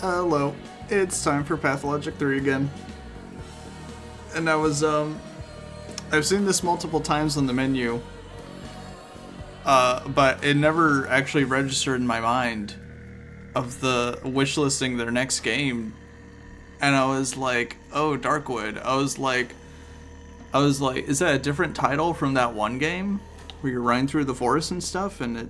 Hello, it's time for Pathologic 3 again. And I've seen this multiple times on the menu, but it never actually registered in my mind of the wish listing their next game. And I was like, oh, Darkwood. I was like, is that a different title from that one game where you're running through the forest and stuff, and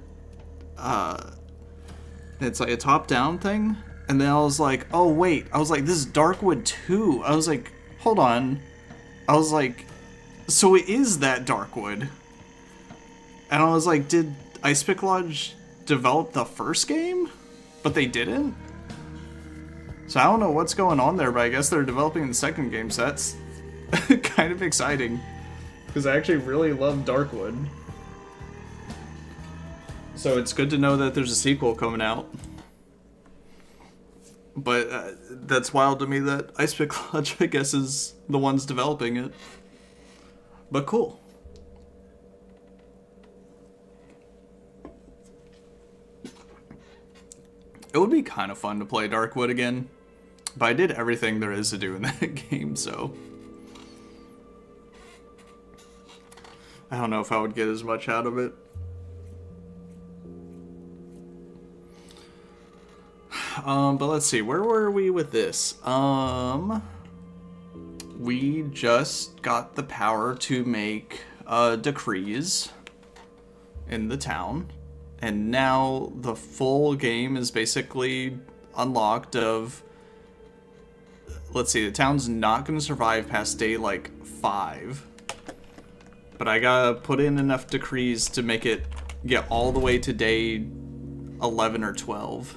it's like a top-down thing? And then I was like, oh wait, I was like, this is Darkwood 2. I was like, hold on. I was like, so it is that Darkwood. And I was like, did Ice Pick Lodge develop the first game? But they didn't? So I don't know what's going on there, but I guess they're developing the second game, so that's kind of exciting. Because I actually really love Darkwood. So it's good to know that there's a sequel coming out. But that's wild to me that Ice Pick Lodge, I guess, is the ones developing it. But cool. It would be kind of fun to play Darkwood again. But I did everything there is to do in that game, so I don't know if I would get as much out of it. But let's see, where were we with this? We just got the power to make decrees in the town, and now the full game is basically unlocked of, let's see, the town's not going to survive past day like 5, but I gotta put in enough decrees to make it get all the way to day 11 or 12.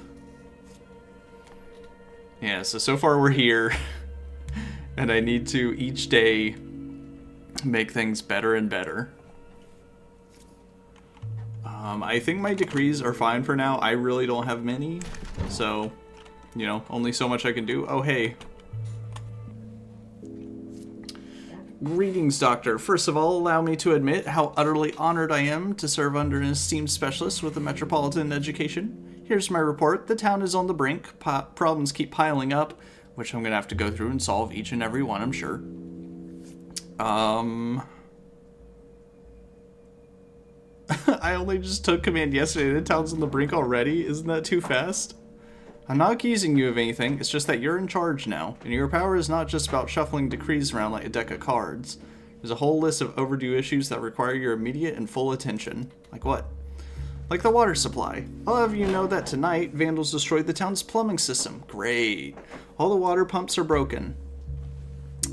Yeah, so far we're here, and I need to each day make things better and better. I think my decrees are fine for now. I really don't have many, so, you know, only so much I can do. Oh, hey. Greetings, Doctor. First of all, allow me to admit how utterly honored I am to serve under an esteemed specialist with a metropolitan education. Here's my report. The town is on the brink. Problems keep piling up, which I'm going to have to go through and solve each and every one, I'm sure. I only just took command yesterday and the town's on the brink already? Isn't that too fast? I'm not accusing you of anything, it's just that you're in charge now, and your power is not just about shuffling decrees around like a deck of cards. There's a whole list of overdue issues that require your immediate and full attention. Like what? Like the water supply. I'll have you know that tonight, vandals destroyed the town's plumbing system. Great. All the water pumps are broken.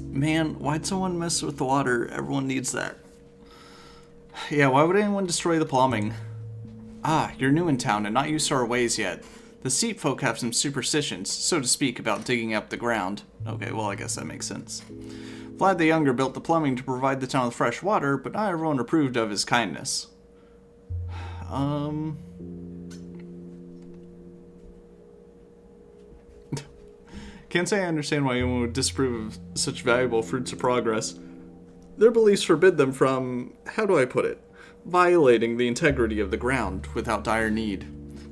Man, why'd someone mess with the water? Everyone needs that. Yeah, why would anyone destroy the plumbing? Ah, you're new in town and not used to our ways yet. The seat folk have some superstitions, so to speak, about digging up the ground. Okay, well, I guess that makes sense. Vlad the Younger built the plumbing to provide the town with fresh water, but not everyone approved of his kindness. Can't say I understand why anyone would disapprove of such valuable fruits of progress. Their beliefs forbid them from, how do I put it, violating the integrity of the ground without dire need.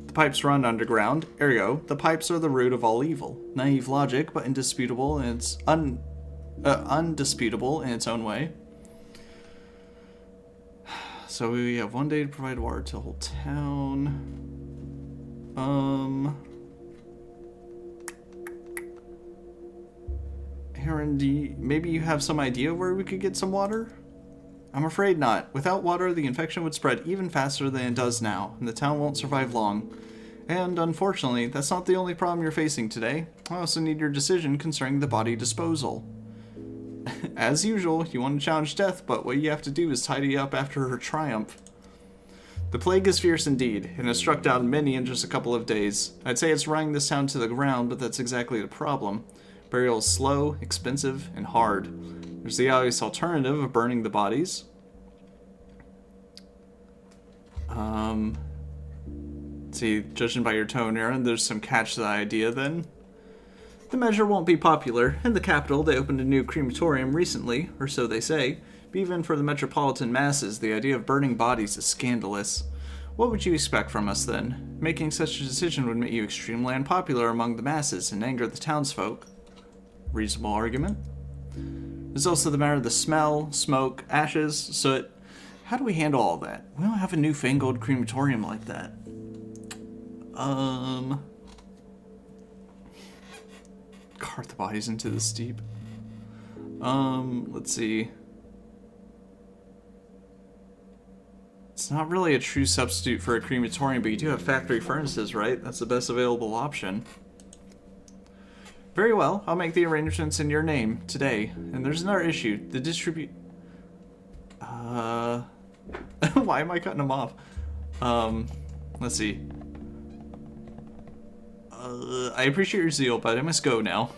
The pipes run underground, ergo, the pipes are the root of all evil. Naive logic, but indisputable in its undisputable in its own way. So we have 1 day to provide water to the whole town. Aaron, maybe you have some idea where we could get some water? I'm afraid not. Without water, the infection would spread even faster than it does now, and the town won't survive long. And, unfortunately, that's not the only problem you're facing today. I also need your decision concerning the body disposal. As usual, you want to challenge death, but what you have to do is tidy up after her triumph. The plague is fierce indeed, and has struck down many in just a couple of days. I'd say it's running this town to the ground, but that's exactly the problem. Burial is slow, expensive, and hard. There's the obvious alternative of burning the bodies. See, judging by your tone, Aaron, there's some catch to the idea then. The measure won't be popular. In the capital, they opened a new crematorium recently, or so they say. But even for the metropolitan masses, the idea of burning bodies is scandalous. What would you expect from us, then? Making such a decision would make you extremely unpopular among the masses and anger the townsfolk. Reasonable argument. There's also the matter of the smell, smoke, ashes, soot. How do we handle all that? We don't have a newfangled crematorium like that. Cart the bodies into the steep. Let's see. It's not really a true substitute for a crematorium, but you do have factory furnaces, right? That's the best available option. Very well, I'll make the arrangements in your name today. And there's another issue. The why am I cutting him off? Let's see. I appreciate your zeal, but I must go now.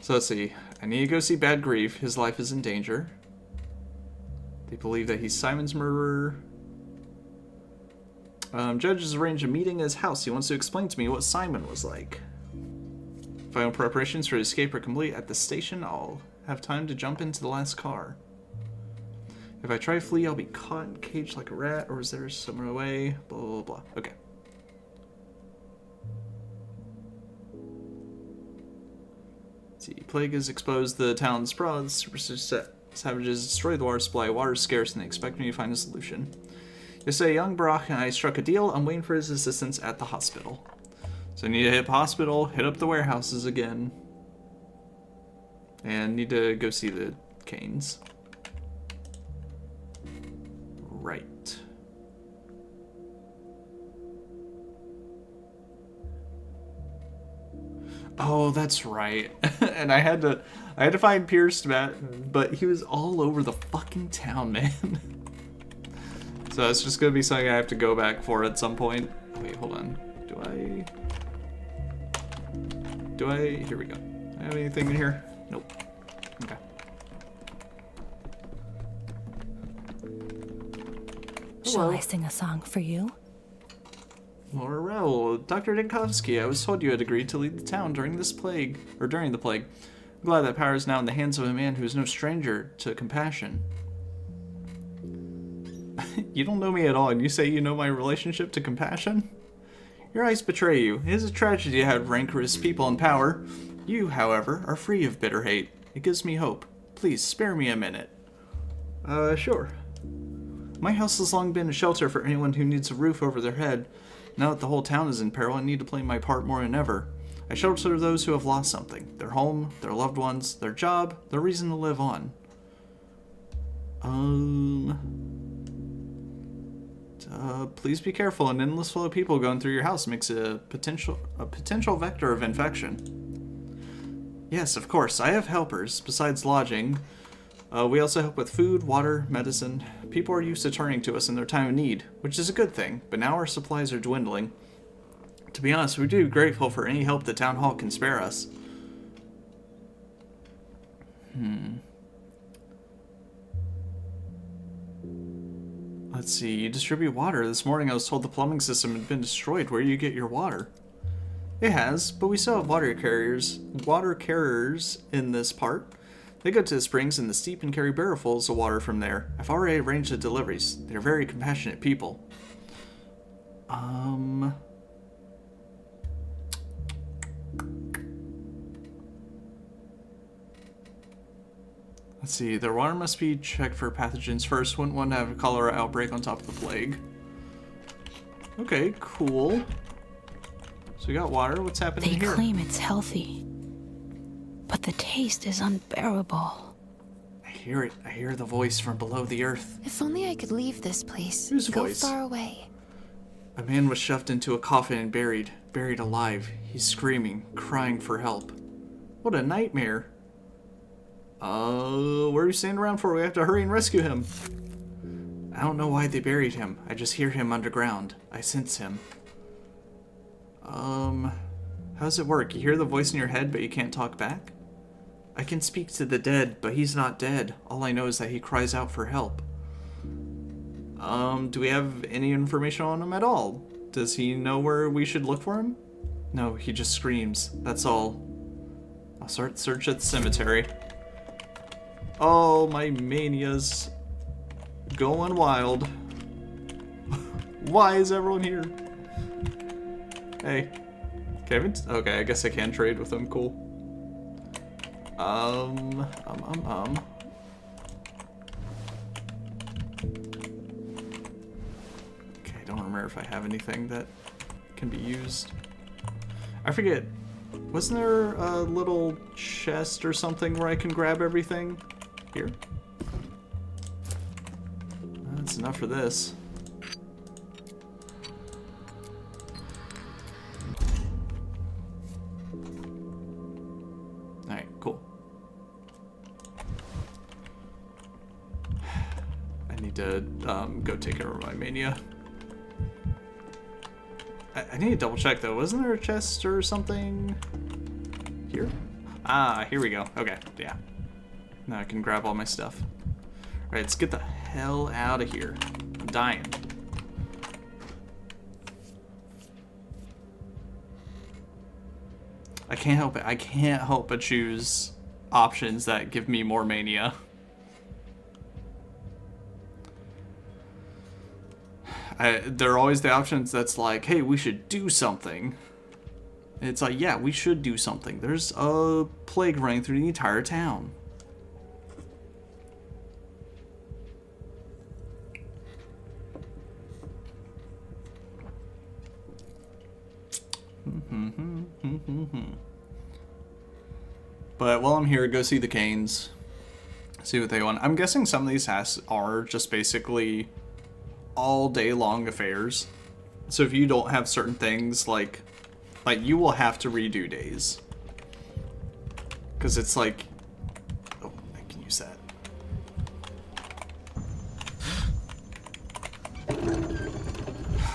So let's see. I need to go see Bad Grief. His life is in danger. They believe that he's Simon's murderer. Judge has arranged a meeting at his house. He wants to explain to me what Simon was like. Final preparations for his escape are complete. At the station, I'll have time to jump into the last car. If I try to flee, I'll be caught and caged like a rat, or is there somewhere away? Blah, blah, blah. Okay. Let's see. Plague has exposed the town's problems. Superstitious savages destroy the water supply. Water is scarce, and they expect me to find a solution. Yesterday, young Brock and I struck a deal. I'm waiting for his assistance at the hospital. So I need to hit the hospital, hit up the warehouses again. And need to go see the Canes. Right. Oh, that's right. And I had to find Pierce, but he was all over the fucking town, man. So it's just gonna be something I have to go back for at some point. Oh, wait, hold on. Here we go. Do I have anything in here? Nope. Okay. Shall I sing a song for you? Morel, Dr. Dinkovsky, I was told you had agreed to lead the town during the plague. I'm glad that power is now in the hands of a man who is no stranger to compassion. You don't know me at all, and you say you know my relationship to compassion? Your eyes betray you. It is a tragedy to have rancorous people in power. You, however, are free of bitter hate. It gives me hope. Please, spare me a minute. Sure. My house has long been a shelter for anyone who needs a roof over their head. Now that the whole town is in peril, I need to play my part more than ever. I shelter those who have lost something. Their home, their loved ones, their job, their reason to live on. Please be careful. An endless flow of people going through your house makes it a potential vector of infection. Yes, of course. I have helpers, besides lodging. We also help with food, water, medicine. People are used to turning to us in their time of need, which is a good thing, but now our supplies are dwindling. To be honest, we'd be grateful for any help the town hall can spare us. Let's see, you distribute water. This morning I was told the plumbing system had been destroyed. Where do you get your water? It has, but we still have water carriers in this part. They go to the springs in the steep and carry barrelfuls of water from there. I've already arranged the deliveries. They're very compassionate people. Let's see, their water must be checked for pathogens first. Wouldn't want to have a cholera outbreak on top of the plague. Okay, cool. So we got water. What's happening here? They claim it's healthy, but the taste is unbearable. I hear it. I hear the voice from below the earth. If only I could leave this place. Whose Go voice? far away. A man was shoved into a coffin and buried alive. He's screaming, crying for help. What a nightmare. What are we standing around for? We have to hurry and rescue him. I don't know why they buried him. I just hear him underground. I sense him. How does it work? You hear the voice in your head, but you can't talk back? I can speak to the dead, but he's not dead. All I know is that he cries out for help. Do we have any information on him at all? Does he know where we should look for him? No, he just screams. That's all. I'll start search at the cemetery. Oh, my manias. Going wild. Why is everyone here? Hey. Kevin? Okay, I guess I can trade with him. Cool. Okay, I don't remember if I have anything that can be used. I forget. Wasn't there a little chest or something where I can grab everything? Here? That's enough for this. Alright, cool. I need to go take care of my mania. I need to double check though. Wasn't there a chest or something here? Ah, here we go. Okay, yeah. Now I can grab all my stuff. Alright, let's get the hell out of here. I'm dying. I can't help it. I can't help but choose options that give me more mania. There are always the options that's like, hey, we should do something. And it's like, yeah, we should do something. There's a plague running through the entire town. But while I'm here, go see the Canes. See what they want. I'm guessing some of these tasks are just basically all day long affairs. So if you don't have certain things, like you will have to redo days. Because it's like... Oh, I can use that.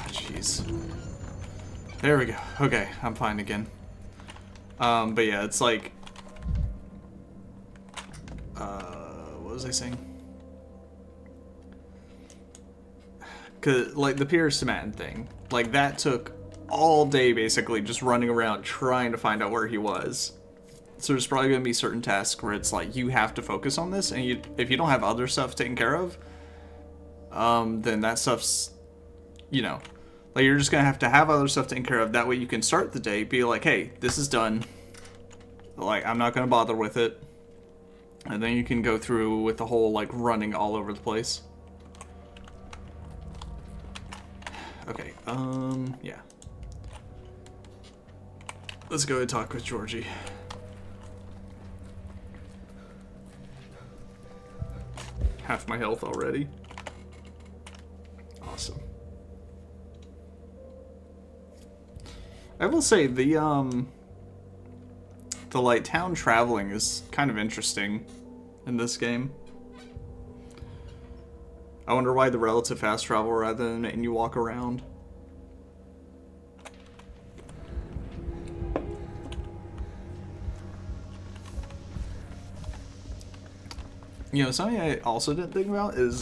Jeez. There we go. Okay, I'm fine again. But yeah, it's like... what was I saying? Cause like the Pierce Matin thing, like that took all day basically just running around trying to find out where he was. So there's probably gonna be certain tasks where it's like you have to focus on this, and if you don't have other stuff taken care of, then that stuff's, you know, like you're just gonna have to have other stuff taken care of. That way you can start the day, be like, hey, this is done. Like I'm not gonna bother with it, and then you can go through with the whole like running all over the place. Okay, yeah. Let's go and talk with Georgie. Half my health already. Awesome. I will say the like town traveling is kind of interesting in this game. I wonder why the relative fast travel rather than letting you walk around. You know, something I also didn't think about is,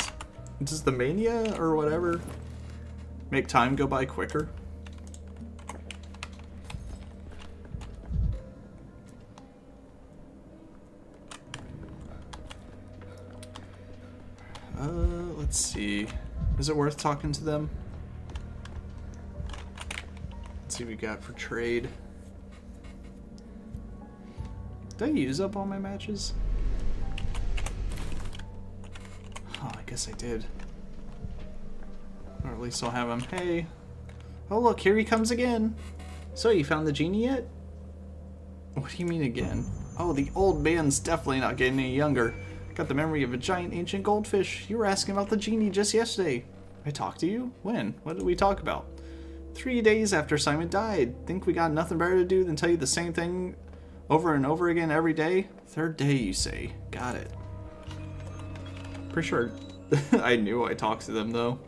does the mania or whatever make time go by quicker? Let's see. Is it worth talking to them? Let's see what we got for trade. Did I use up all my matches? Oh, I guess I did. Or at least I'll have him. Hey. Oh, look, here he comes again. So, you found the genie yet? What do you mean again? Oh, the old man's definitely not getting any younger. Got the memory of a giant ancient goldfish. You were asking about the genie just yesterday. I talked to you? When? What did we talk about? 3 days after Simon died. Think we got nothing better to do than tell you the same thing over and over again every day? Third day, you say. Got it. Pretty sure I knew I talked to them, though.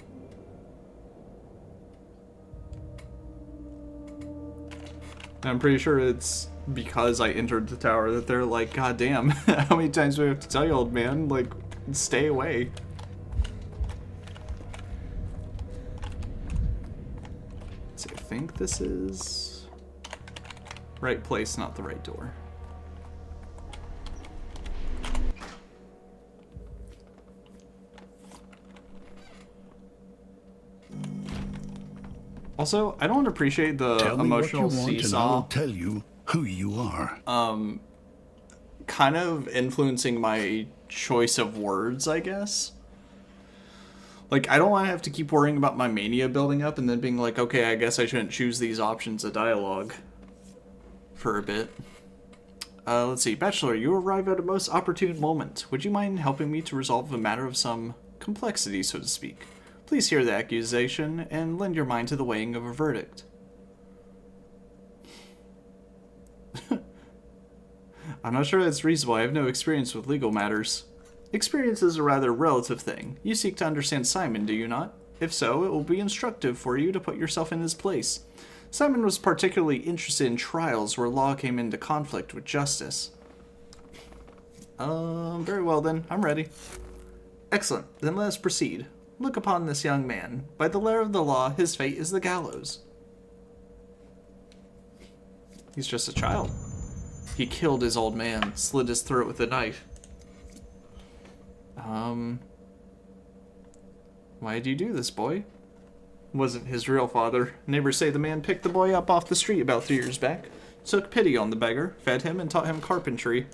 I'm pretty sure it's because I entered the tower that they're like, God damn, how many times do we have to tell you, old man? Like, stay away. So I think this is right place, not the right door. Also, I don't appreciate the Tell me what you emotional want, and I seesaw will tell you who you are. kind of influencing my choice of words, I guess. Like, I don't want to have to keep worrying about my mania building up and then being like, okay, I guess I shouldn't choose these options of dialogue for a bit. Let's see. Bachelor, you arrive at a most opportune moment. Would you mind helping me to resolve a matter of some complexity, so to speak? Please hear the accusation and lend your mind to the weighing of a verdict. I'm not sure that's reasonable. I have no experience with legal matters. Experience is a rather relative thing. You seek to understand Simon, do you not? If so, it will be instructive for you to put yourself in his place. Simon was particularly interested in trials where law came into conflict with justice. Very well then. I'm ready. Excellent. Then let us proceed. Look upon this young man. By the letter of the law, his fate is the gallows. He's just a child. He killed his old man, slit his throat with a knife. Why did you do this, boy? Wasn't his real father. Neighbors say the man picked the boy up off the street about 3 years back, took pity on the beggar, fed him, and taught him carpentry.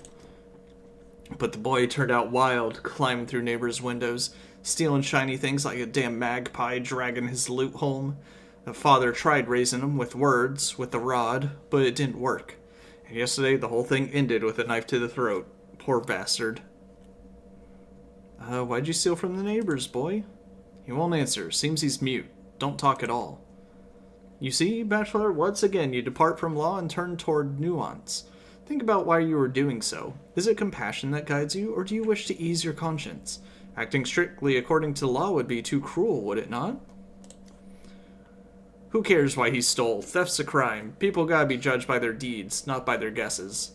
But the boy turned out wild, climbing through neighbors' windows, stealing shiny things like a damn magpie, dragging his loot home. The father tried raising him with words, with the rod, but it didn't work. And yesterday, the whole thing ended with a knife to the throat. Poor bastard. Why'd you steal from the neighbors, boy? He won't answer. Seems he's mute. Don't talk at all. You see, Bachelor, once again you depart from law and turn toward nuance. Think about why you are doing so. Is it compassion that guides you, or do you wish to ease your conscience? Acting strictly according to the law would be too cruel, would it not? Who cares why he stole? Theft's a crime. People gotta be judged by their deeds, not by their guesses.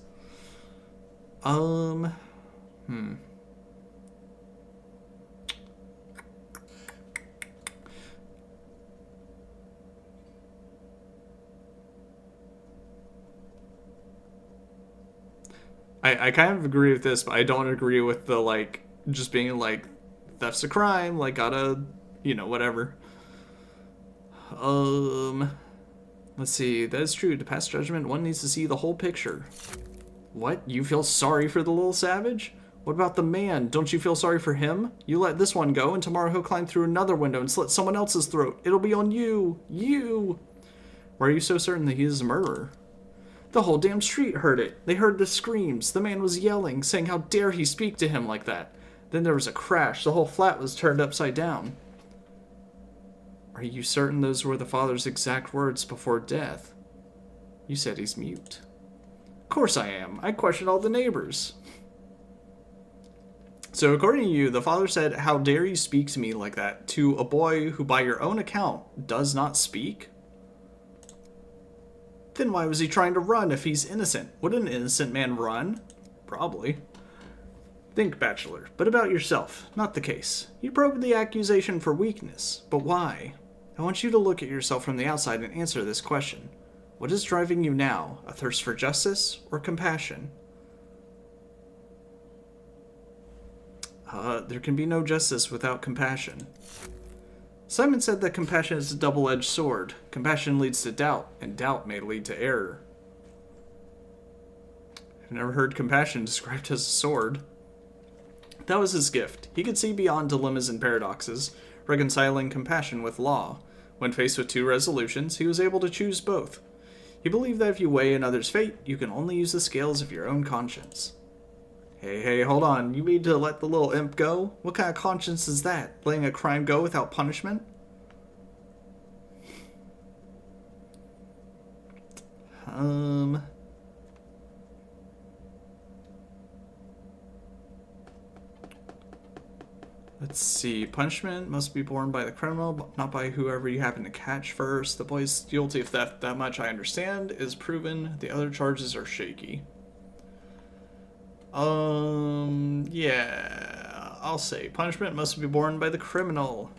I kind of agree with this, but I don't agree with the, like, just being like, theft's a crime, like, gotta, whatever. Let's see, that is true. To pass judgment, one needs to see the whole picture. What? You feel sorry for the little savage? What about the man? Don't you feel sorry for him? You let this one go, and tomorrow he'll climb through another window and slit someone else's throat. It'll be on you. You! Why are you so certain that he is a murderer? The whole damn street heard it. They heard the screams. The man was yelling, saying how dare he speak to him like that. Then there was a crash. The whole flat was turned upside down. Are you certain those were the father's exact words before death? You said he's mute. Of course I am. I questioned all the neighbors. So according to you, the father said, how dare you speak to me like that to a boy who by your own account does not speak? Then why was he trying to run if he's innocent? Would an innocent man run? Probably. Think, Bachelor, but about yourself, not the case. You probed the accusation for weakness, but why? I want you to look at yourself from the outside and answer this question. What is driving you now? A thirst for justice or compassion? There can be no justice without compassion. Simon said that compassion is a double-edged sword. Compassion leads to doubt, and doubt may lead to error. I've never heard compassion described as a sword. That was his gift. He could see beyond dilemmas and paradoxes, reconciling compassion with law. When faced with 2 resolutions, he was able to choose both. He believed that if you weigh another's fate, you can only use the scales of your own conscience. Hey, hold on. You mean to let the little imp go? What kind of conscience is that? Letting a crime go without punishment? Let's see. Punishment must be borne by the criminal, but not by whoever you happen to catch first. The boy's guilty of theft, that much I understand, is proven. The other charges are shaky. Yeah, I'll say punishment must be borne by the criminal.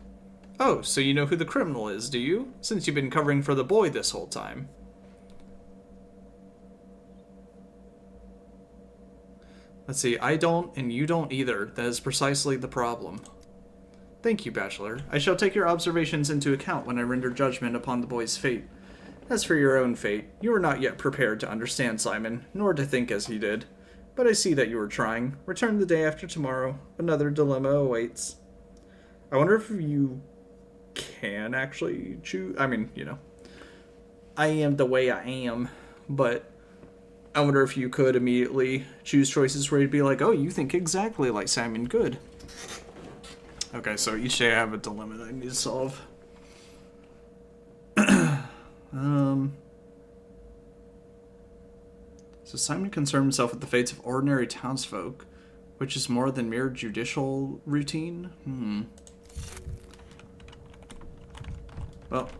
Oh, so you know who the criminal is, do you? Since you've been covering for the boy this whole time. Let's see, I don't, and you don't either. That is precisely the problem. Thank you, Bachelor. I shall take your observations into account when I render judgment upon the boy's fate. As for your own fate, you are not yet prepared to understand Simon, nor to think as he did. But I see that you are trying. Return the day after tomorrow. Another dilemma awaits. I wonder if you can actually choose. I mean, you know, I am the way I am, but I wonder if you could immediately choose choices where you'd be like, oh, you think exactly like Simon. Good. Okay, so each day I have a dilemma that I need to solve. So Simon concerned himself with the fates of ordinary townsfolk, which is more than mere judicial routine. Well,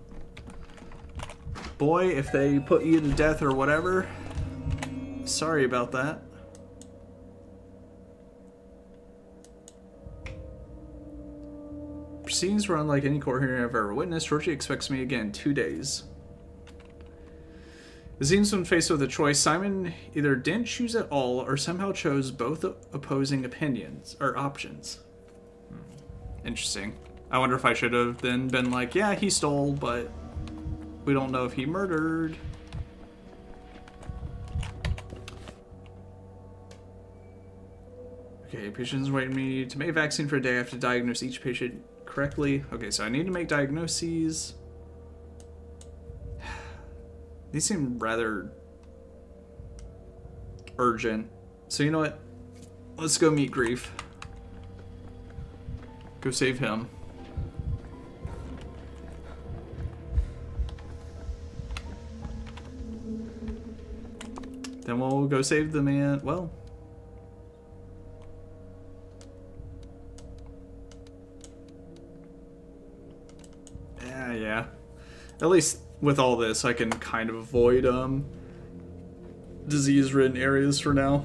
boy, if they put you to death or whatever, sorry about that. Proceedings were unlike any court hearing I've ever witnessed. Georgie expects me again in 2 days. It seems when faced with a choice, Simon either didn't choose at all or somehow chose both opposing opinions or options. Interesting. I wonder if I should have then been like, yeah, he stole, but we don't know if he murdered. Okay, patients waiting me to make a vaccine for a day. I have to diagnose each patient correctly. Okay, so I need to make diagnoses. These seem rather urgent. So you know what? Let's go meet Grief. Go save him. Then we'll go save the man. Well. Yeah. At least with all this, I can kind of avoid disease-ridden areas for now.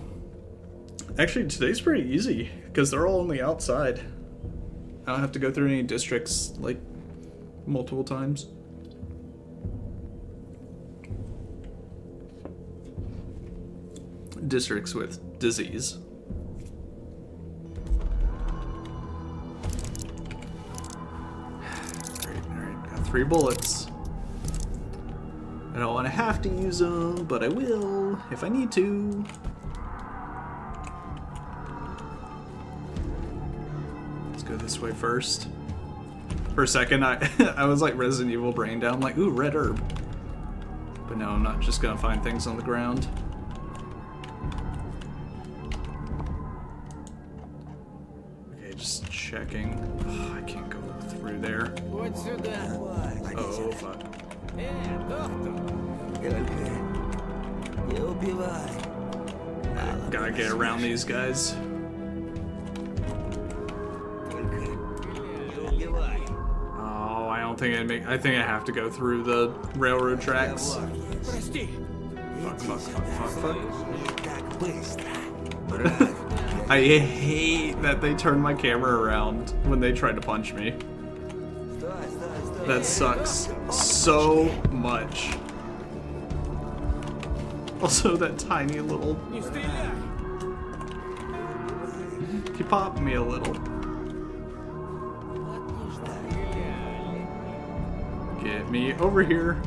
Actually, today's pretty easy because they're all on the outside. I don't have to go through any districts like multiple times. Districts with disease. Alright, got 3 bullets. I don't want to have to use them, but I will if I need to. Let's go this way first. For a second, I was like Resident Evil brain down, like, ooh, red herb. But no, I'm not just gonna find things on the ground. Okay, just checking. Oh, I can't go through there. Oh, fuck. Gotta get around these guys. Oh, I don't think I think I have to go through the railroad tracks. Fuck. I hate that they turn my camera around when they try to punch me. That sucks so much. Also, that tiny little... He popped me a little. Get me over here.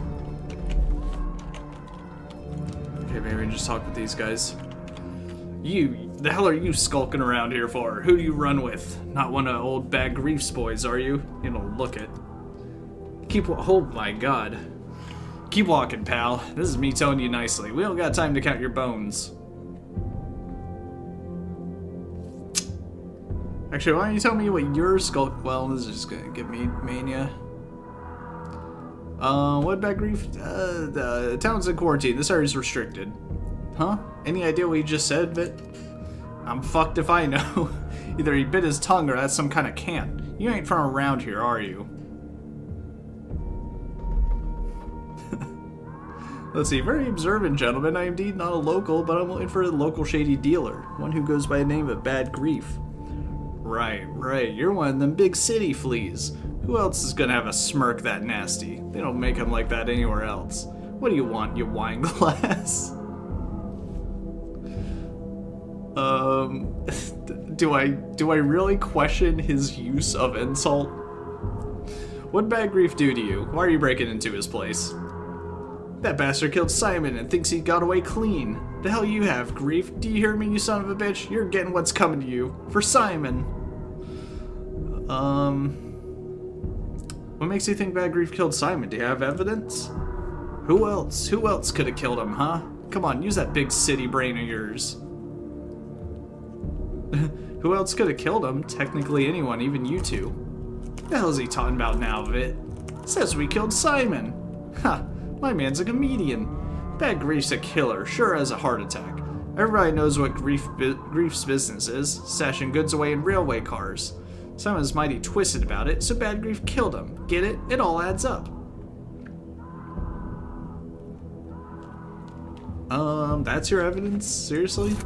Okay, maybe just talk with these guys. The hell are you skulking around here for? Who do you run with? Not one of old Bad Grief's boys, are you? You know, look it. Oh my god. Keep walking, pal. This is me telling you nicely. We don't got time to count your bones. Actually, why don't you tell me what your skull... Well, this is just gonna give me mania. What Bad Grief? The town's in quarantine. This area's restricted. Huh? Any idea what you just said, Vit? I'm fucked if I know. Either he bit his tongue or that's some kind of cant. You ain't from around here, are you? Let's see, very observant gentleman. I am indeed not a local, but I'm looking for a local shady dealer. One who goes by the name of Bad Grief. Right. You're one of them big city fleas. Who else is gonna have a smirk that nasty? They don't make them like that anywhere else. What do you want, you wine glass? Do I really question his use of insult? What'd Bad Grief do to you? Why are you breaking into his place? That bastard killed Simon and thinks he got away clean. The hell you have, Grief? Do you hear me, you son of a bitch? You're getting what's coming to you. For Simon. What makes you think Bad Grief killed Simon? Do you have evidence? Who else? Who else could have killed him, huh? Come on, use that big city brain of yours. Who else could have killed him? Technically anyone, even you two. What the hell is he talking about now, Vit? Says we killed Simon. Ha, my man's a comedian. Bad Grief's a killer, sure has a heart attack. Everybody knows what Grief's business is, stashing goods away in railway cars. Simon's mighty twisted about it, so Bad Grief killed him. Get it? It all adds up. That's your evidence? Seriously?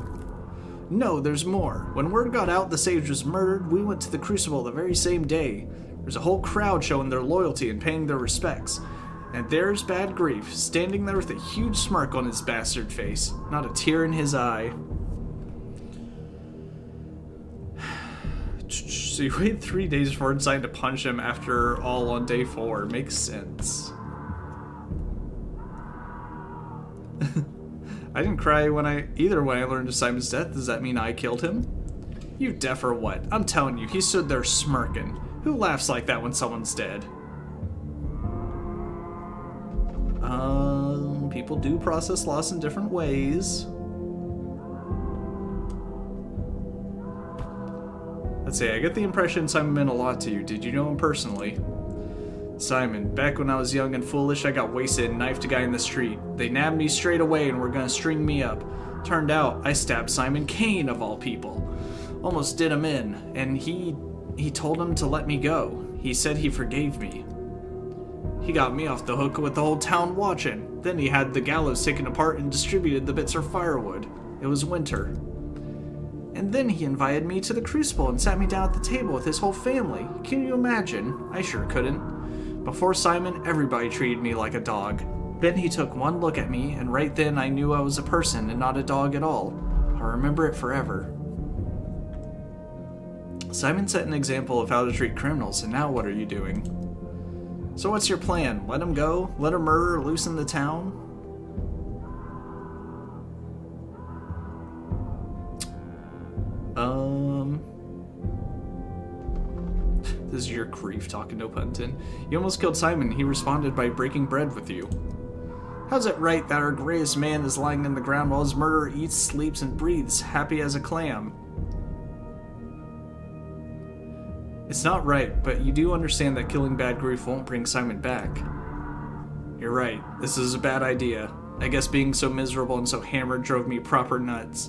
No, there's more. When word got out the sage was murdered, we went to the Crucible the very same day. There's a whole crowd showing their loyalty and paying their respects. And there's Bad Grief, standing there with a huge smirk on his bastard face, not a tear in his eye. So you waited 3 days before deciding to punch him after all on day 4. Makes sense. I didn't cry either when I learned of Simon's death. Does that mean I killed him? You deaf or what? I'm telling you, he stood there smirking. Who laughs like that when someone's dead? People do process loss in different ways. Let's see, I get the impression Simon meant a lot to you. Did you know him personally? Simon, back when I was young and foolish, I got wasted and knifed a guy in the street. They nabbed me straight away and were gonna string me up. Turned out, I stabbed Simon Kane, of all people. Almost did him in, and he told him to let me go. He said he forgave me. He got me off the hook with the whole town watching. Then he had the gallows taken apart and distributed the bits for firewood. It was winter. And then he invited me to the Crucible and sat me down at the table with his whole family. Can you imagine? I sure couldn't. Before Simon, everybody treated me like a dog. Then he took one look at me, and right then I knew I was a person and not a dog at all. I'll remember it forever. Simon set an example of how to treat criminals, and now what are you doing? So what's your plan? Let him go? Let him murder or loosen the town? This is your Grief talking, no pun intended. You almost killed Simon. He responded by breaking bread with you. How's it right that our greatest man is lying in the ground while his murderer eats, sleeps, and breathes, happy as a clam? It's not right, but you do understand that killing Bad Grief won't bring Simon back. You're right. This is a bad idea. I guess being so miserable and so hammered drove me proper nuts.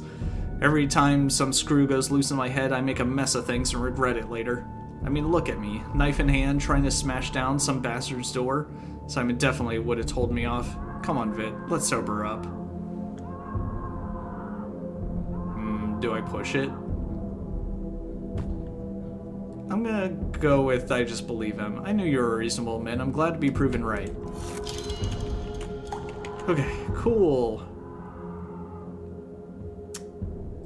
Every time some screw goes loose in my head, I make a mess of things and regret it later. I mean, look at me, knife in hand, trying to smash down some bastard's door. Simon definitely would have told me off. Come on, Vit, let's sober up. Do I push it? I'm gonna go with I just believe him. I knew you were a reasonable man. I'm glad to be proven right. Okay, cool.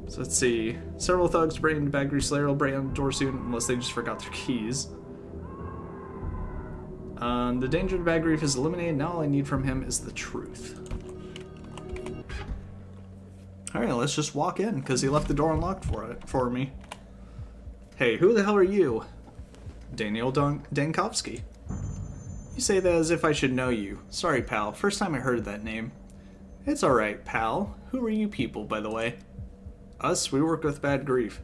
So let's see. Several thugs break into Bad Grief's lair will break on the door soon, unless they just forgot their keys. The danger to Bad Grief is eliminated. Now all I need from him is the truth. Alright, let's just walk in, because he left the door unlocked for me. Hey, who the hell are you? Daniel Dankovsky. You say that as if I should know you. Sorry, pal. First time I heard that name. It's alright, pal. Who are you people, by the way? Us, we work with Bad Grief.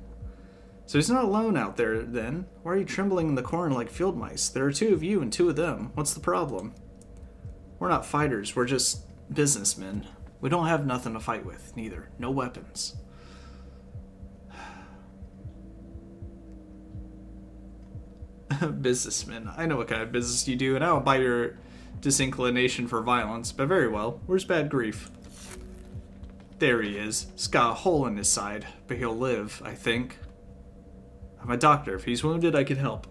So he's not alone out there, then. Why are you trembling in the corner like field mice? There are 2 of you and 2 of them. What's the problem? We're not fighters, we're just businessmen. We don't have nothing to fight with, neither. No weapons. Businessmen. I know what kind of business you do, and I don't buy your disinclination for violence, but very well. Where's Bad Grief? There he is. He's got a hole in his side, but he'll live, I think. I'm a doctor. If he's wounded, I can help.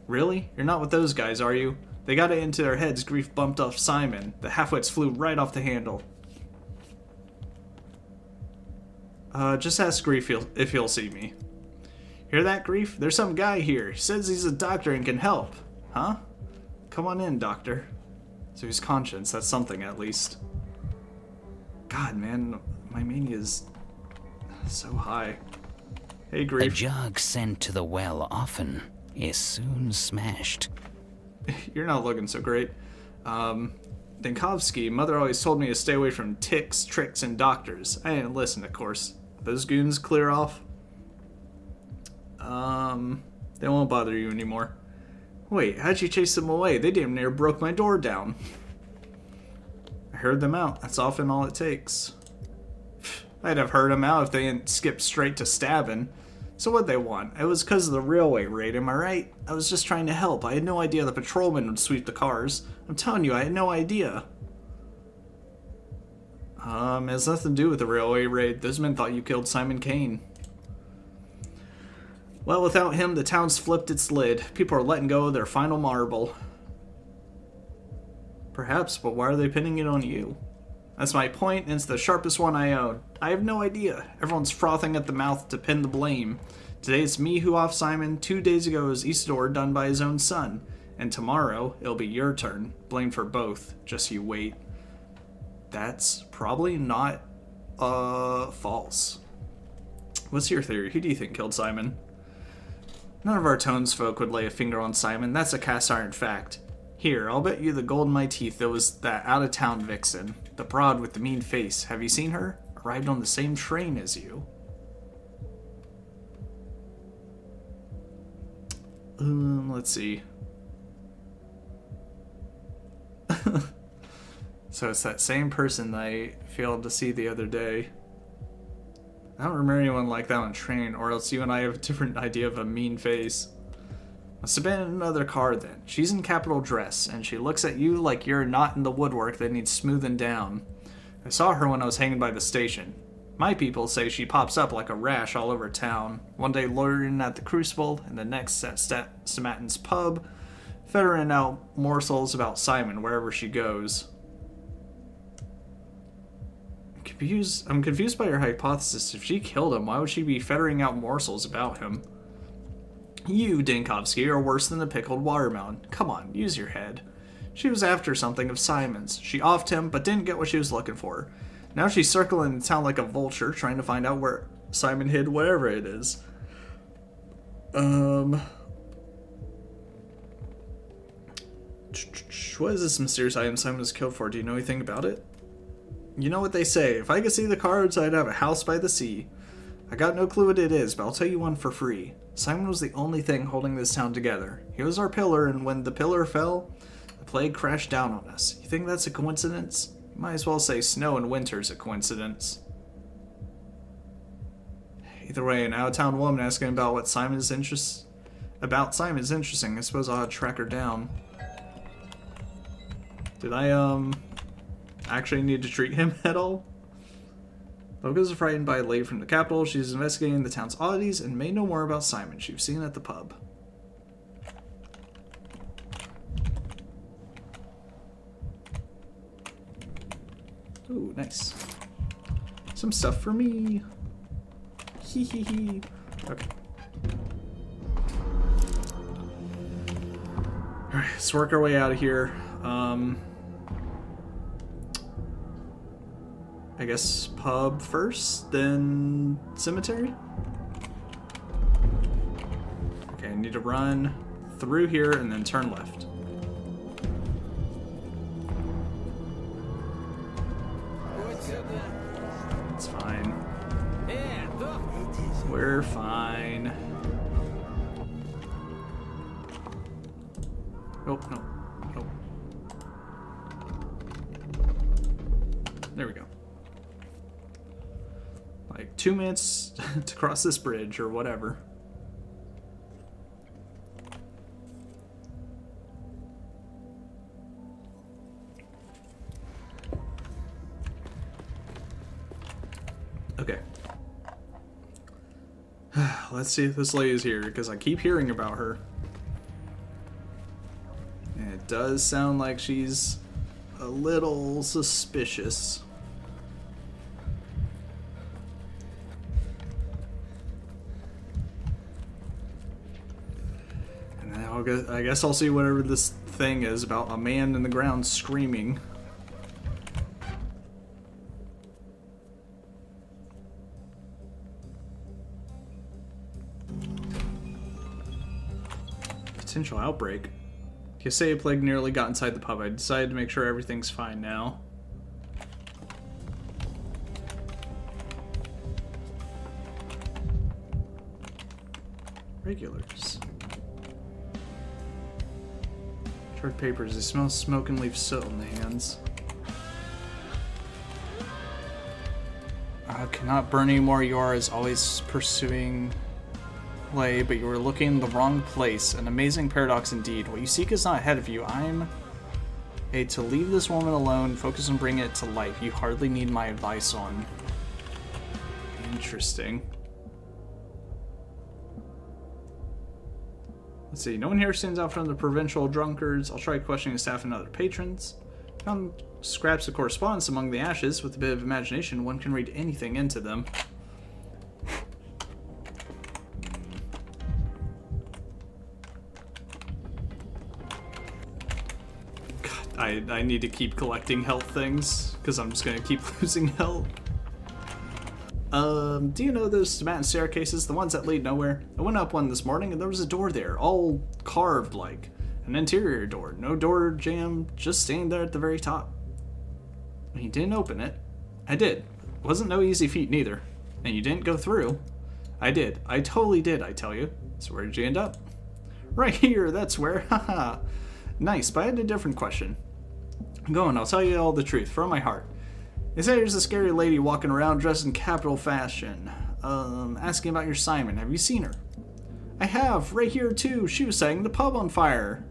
Really? You're not with those guys, are you? They got it into their heads. Grief bumped off Simon. The halfwits flew right off the handle. Just ask Grief if he'll see me. Hear that, Grief? There's some guy here. He says he's a doctor and can help. Huh? Come on in, doctor. So he's conscious. That's something, at least. God, man. My mania is so high. Hey, A Grief. jug sent to the well often is soon smashed. You're not looking so great. Dinkovsky, Mother always told me to stay away from ticks, tricks, and doctors. I didn't listen, of course. Those goons clear off? They won't bother you anymore. Wait, how'd you chase them away? They damn near broke my door down. I heard them out. That's often all it takes. I'd have heard them out if they didn't skip straight to stabbing. So what'd they want? It was because of the railway raid, am I right? I was just trying to help. I had no idea the patrolman would sweep the cars. I'm telling you, I had no idea. It has nothing to do with the railway raid. Those men thought you killed Simon Kane. Well, without him, the town's flipped its lid. People are letting go of their final marble. Perhaps, but why are they pinning it on you? That's my point, and it's the sharpest one I own. I have no idea. Everyone's frothing at the mouth to pin the blame. Today it's me who off Simon. 2 days ago it was Isidore done by his own son. And tomorrow, it'll be your turn. Blamed for both. Just you wait. That's probably not, false. What's your theory? Who do you think killed Simon? None of our townsfolk would lay a finger on Simon. That's a cast iron fact. Here, I'll bet you the gold in my teeth that was that out-of-town vixen. The broad with the mean face. Have you seen her? Arrived on the same train as you. Let's see. So it's that same person that I failed to see the other day. I don't remember anyone like that on a train, or else you and I have a different idea of a mean face. Must have been in another car then. She's in capital dress, and she looks at you like you're a knot in the woodwork that needs smoothing down. I saw her when I was hanging by the station. My people say she pops up like a rash all over town. One day loitering at the Crucible, and the next at Samatin's pub, fettering out morsels about Simon wherever she goes. I'm confused by your hypothesis. If she killed him, why would she be fettering out morsels about him? You, Dinkovsky, are worse than the pickled watermelon. Come on, use your head. She was after something of Simon's. She offed him, but didn't get what she was looking for. Now she's circling the town like a vulture, trying to find out where Simon hid whatever it is. What is this mysterious item Simon was killed for? Do you know anything about it? You know what they say, if I could see the cards, I'd have a house by the sea. I got no clue what it is, but I'll tell you one for free. Simon was the only thing holding this town together. He was our pillar, and when the pillar fell, the plague crashed down on us. You think that's a coincidence? You might as well say snow and winter's a coincidence. Either way, an out-of-town woman asking about Simon's interesting. I suppose I'll have to track her down. Did I, actually need to treat him at all? Locals are frightened by a lady from the capital. She's investigating the town's oddities and may know more about Simon. She was seen at the pub. Ooh, nice. Some stuff for me. Hee hee hee. Okay. Alright, let's work our way out of here. I guess pub first, then cemetery? Okay, I need to run through here and then turn left. It's fine. We're fine. Oh, no. Oh. There we go. Like 2 minutes to cross this bridge or whatever. Okay. Let's see if this lady's here, because I keep hearing about her. And it does sound like she's a little suspicious. I guess I'll see whatever this thing is about a man in the ground screaming. Potential outbreak. You say a plague nearly got inside the pub. I decided to make sure everything's fine now. Regulars. Charred papers. They smell smoke and leave soot on the hands. Cannot burn anymore. You are, as always, pursuing play, but you are looking in the wrong place. An amazing paradox indeed. What you seek is not ahead of you. I'm to leave this woman alone, focus on bringing it to life. You hardly need my advice on. Interesting. Let's see. No one here stands out from the provincial drunkards. I'll try questioning the staff and other patrons. Found scraps of correspondence among the ashes. With a bit of imagination, one can read anything into them. I need to keep collecting health things, because I'm just going to keep losing health. Do you know those cement staircases, the ones that lead nowhere? I went up one this morning and there was a door there, all carved like an interior door. No door jamb, just staying there at the very top. You didn't open it. I did. It wasn't no easy feat neither. And you didn't go through. I did. I totally did, I tell you. So where did you end up? Right here, that's where. Haha. Nice, but I had a different question. Go on, I'll tell you all the truth, from my heart. They say there's a scary lady walking around dressed in capital fashion. Asking about your Simon. Have you seen her? I have, right here too. She was setting the pub on fire.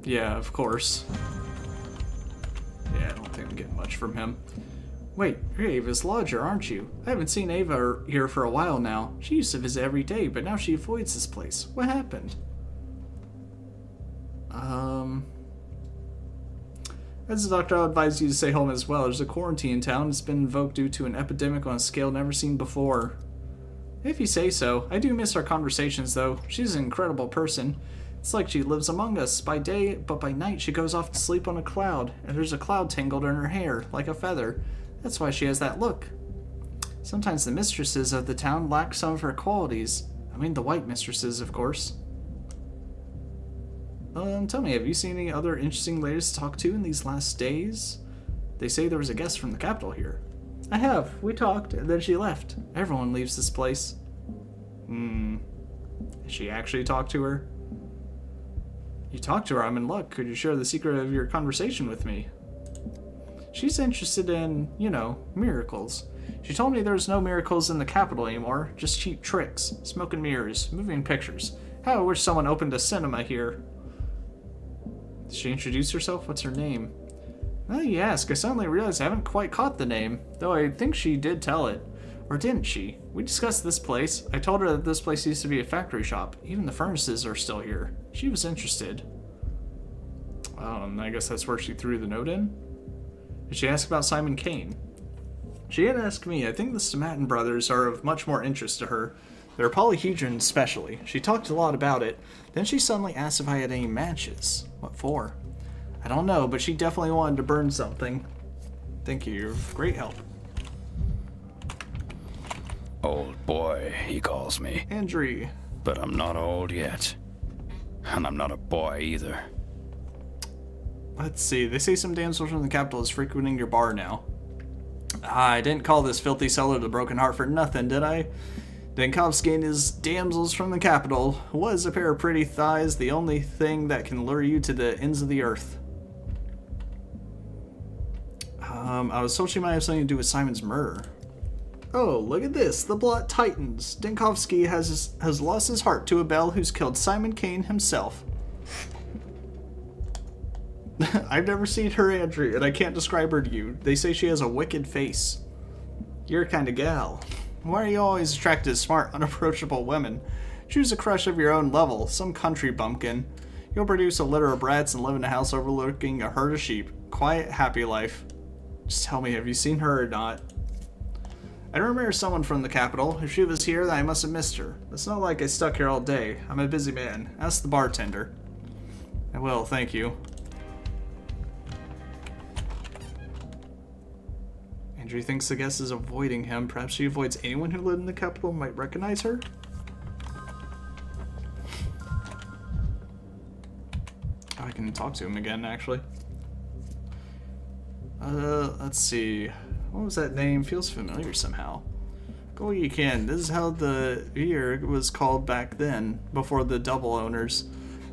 Yeah, of course. Yeah, I don't think I'm getting much from him. Wait, you're Ava's lodger, aren't you? I haven't seen Ava here for a while now. She used to visit every day, but now she avoids this place. What happened? As the doctor, I'll advise you to stay home as well. There's a quarantine in town. It's been invoked due to an epidemic on a scale never seen before. If you say so. I do miss our conversations, though. She's an incredible person. It's like she lives among us by day, but by night she goes off to sleep on a cloud, and there's a cloud tangled in her hair, like a feather. That's why she has that look. Sometimes the mistresses of the town lack some of her qualities. I mean the white mistresses, of course. Tell me, have you seen any other interesting ladies to talk to in these last days? They say there was a guest from the capital here. I have. We talked, and then she left. Everyone leaves this place. Did she actually talk to her? You talked to her, I'm in luck. Could you share the secret of your conversation with me? She's interested in, you know, miracles. She told me there's no miracles in the capital anymore, just cheap tricks, smoke and mirrors, moving pictures. How I wish someone opened a cinema here. Did she introduce herself? What's her name? Now that you ask, I suddenly realize I haven't quite caught the name, though I think she did tell it. Or didn't she? We discussed this place. I told her that this place used to be a factory shop. Even the furnaces are still here. She was interested. I guess that's where she threw the note in? Did she ask about Simon Kane? She had asked me. I think the Stomatin brothers are of much more interest to her. They're polyhedron especially. She talked a lot about it. Then she suddenly asked if I had any matches. What for? I don't know, but she definitely wanted to burn something. Thank you. You're of great help. Old boy, he calls me. Andrew. But I'm not old yet. And I'm not a boy either. Let's see. They say some damsel from the capital is frequenting your bar now. I didn't call this filthy cellar the Broken Heart for nothing, did I? Denkovsky and his damsels from the capital was a pair of pretty thighs, the only thing that can lure you to the ends of the earth. I was told she might have something to do with Simon's murder. Oh, look at this. The plot tightens. Denkovsky has lost his heart to a belle who's killed Simon Kane himself. I've never seen her, Andrew, and I can't describe her to you. They say she has a wicked face. You're a kind of gal. Why are you always attracted to smart, unapproachable women? Choose a crush of your own level, some country bumpkin. You'll produce a litter of brats and live in a house overlooking a herd of sheep. Quiet, happy life. Just tell me, have you seen her or not? I remember someone from the capital. If she was here, then I must have missed her. It's not like I stuck here all day. I'm a busy man. Ask the bartender. I will, thank you. Andrew thinks the guest is avoiding him. Perhaps she avoids anyone who lived in the capital and might recognize her? Oh, I can talk to him again, actually. Let's see. What was that name? Feels familiar somehow. Go you can. This is how the beer was called back then, before the double owners.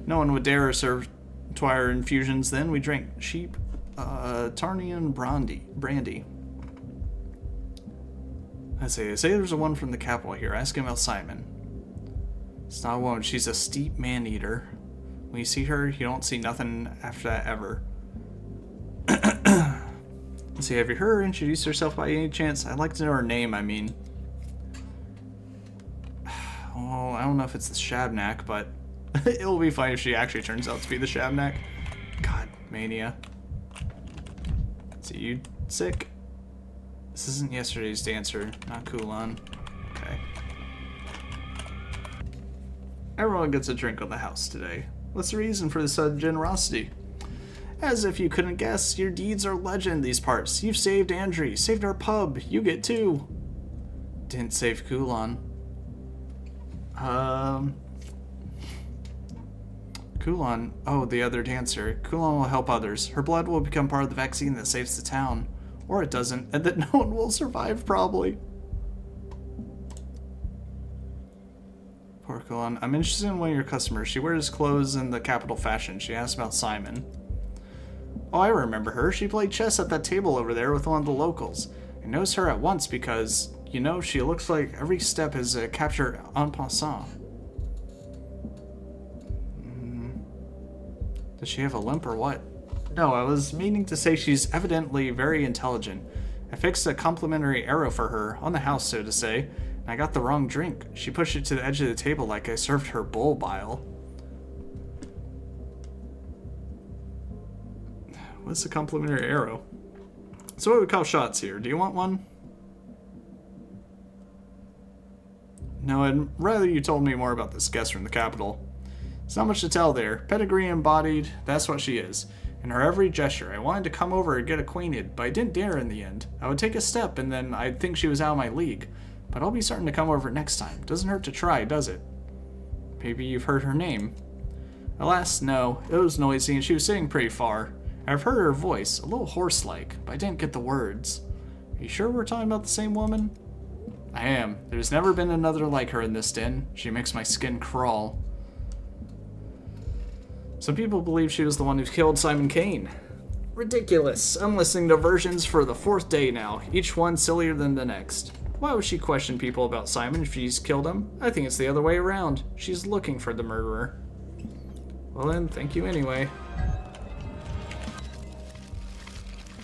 No one would dare serve Twire infusions then. We drank cheap Tarnian brandy. I say there's a one from the capital here. Ask him about Simon. It's not a woman. She's a steep man-eater. When you see her, you don't see nothing after that ever. Let's see, have you heard her introduce herself by any chance? I'd like to know her name, I mean. Oh, I don't know if it's the Shabnak, but it'll be fine if she actually turns out to be the Shabnak. God, mania. Let's see, you sick? This isn't yesterday's dancer, not Kulan. Okay. Everyone gets a drink on the house today. What's the reason for this sudden generosity? As if you couldn't guess, your deeds are legend these parts. You've saved Andrew, saved our pub. You get two. Didn't save Kulan. Kulan. Oh, the other dancer. Kulan will help others. Her blood will become part of the vaccine that saves the town. Or it doesn't, and that no one will survive, probably. Poor Kulan. I'm interested in one of your customers. She wears clothes in the capital fashion. She asked about Simon. Oh, I remember her. She played chess at that table over there with one of the locals. I noticed her at once because, you know, she looks like every step is captured en passant. Does she have a limp or what? No, I was meaning to say she's evidently very intelligent. I fixed a complimentary arrow for her, on the house so to say, and I got the wrong drink. She pushed it to the edge of the table like I served her bull bile. What's a complimentary arrow? So what we call shots here. Do you want one? No, I'd rather you told me more about this guest from the capital. There's not much to tell there. Pedigree embodied, that's what she is. In her every gesture, I wanted to come over and get acquainted, but I didn't dare in the end. I would take a step and then I'd think she was out of my league. But I'll be certain to come over next time. Doesn't hurt to try, does it? Maybe you've heard her name. Alas, no. It was noisy and she was sitting pretty far. I've heard her voice, a little hoarse-like, but I didn't get the words. Are you sure we're talking about the same woman? I am. There's never been another like her in this den. She makes my skin crawl. Some people believe she was the one who killed Simon Kane. Ridiculous. I'm listening to versions for the 4th day now, each one sillier than the next. Why would she question people about Simon if she's killed him? I think it's the other way around. She's looking for the murderer. Well then, thank you anyway.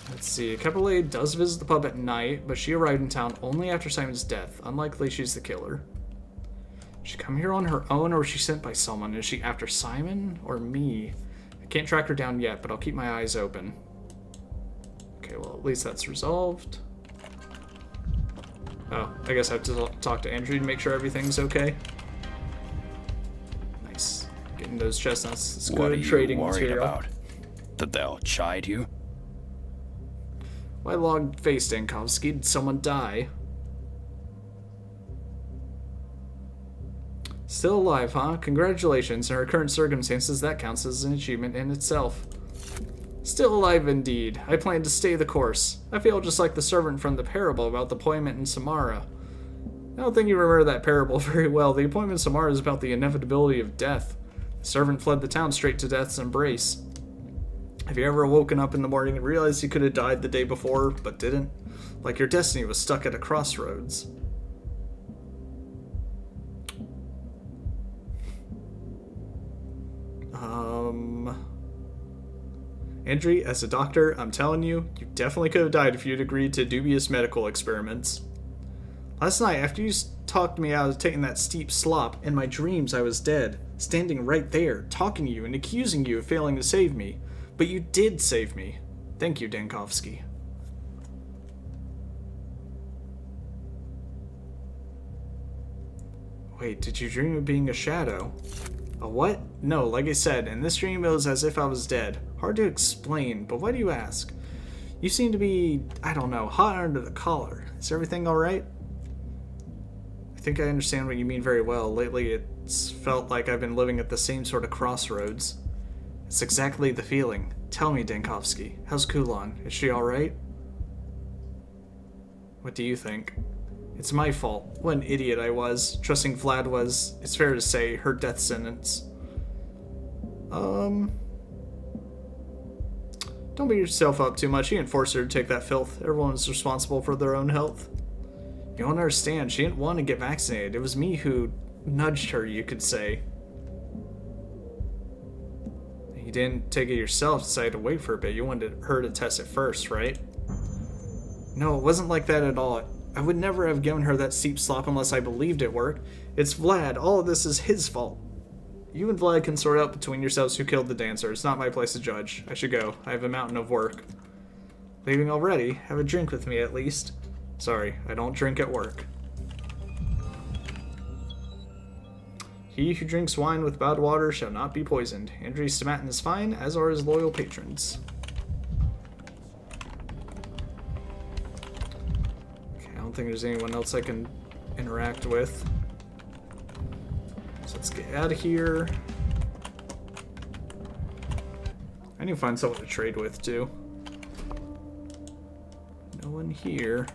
Let's see, Capital does visit the pub at night, but she arrived in town only after Simon's death. Unlikely she's the killer. Did she come here on her own, or was she sent by someone? Is she after Simon or me? I can't track her down yet, but I'll keep my eyes open. Okay, well, at least that's resolved. Oh, I guess I have to talk to Andrew to make sure everything's okay. Nice. Getting those chestnuts is good. What are you Trading worried material. about? That they'll chide you? Why log-faced, Dankovsky? Did someone die? Still alive, huh? Congratulations. In our current circumstances, that counts as an achievement in itself. Still alive indeed. I plan to stay the course. I feel just like the servant from the parable about the appointment in Samara. I don't think you remember that parable very well. The appointment in Samara is about the inevitability of death. The servant fled the town straight to death's embrace. Have you ever woken up in the morning and realized you could have died the day before, but didn't? Like your destiny was stuck at a crossroads. Andrew, as a doctor, I'm telling you, you definitely could have died if you'd agreed to dubious medical experiments. Last night, after you talked me out of taking that steep slop, in my dreams I was dead, standing right there, talking to you and accusing you of failing to save me. But you did save me. Thank you, Dankovsky. Wait, did you dream of being a shadow? A what? No, like I said, in this dream it was as if I was dead. Hard to explain, but why do you ask? You seem to be, I don't know, hot under the collar. Is everything alright? I think I understand what you mean very well. Lately it's felt like I've been living at the same sort of crossroads. It's exactly the feeling. Tell me, Dankovsky, how's Kulon? Is she alright? What do you think? It's my fault. What an idiot I was. Trusting Vlad was, it's fair to say, her death sentence. Don't beat yourself up too much. You didn't force her to take that filth. Everyone is responsible for their own health. You don't understand. She didn't want to get vaccinated. It was me who nudged her, you could say. You didn't take it yourself, decided to wait for a bit. You wanted her to test it first, right? No, it wasn't like that at all. I would never have given her that steep slop unless I believed it worked. It's Vlad. All of this is his fault. You and Vlad can sort out between yourselves who killed the dancer. It's not my place to judge. I should go. I have a mountain of work. Leaving already? Have a drink with me at least. Sorry, I don't drink at work. He who drinks wine with bad water shall not be poisoned. Andrei Stamatin is fine, as are his loyal patrons. Okay, I don't think there's anyone else I can interact with. So let's get out of here. I need to find someone to trade with, too. No one here.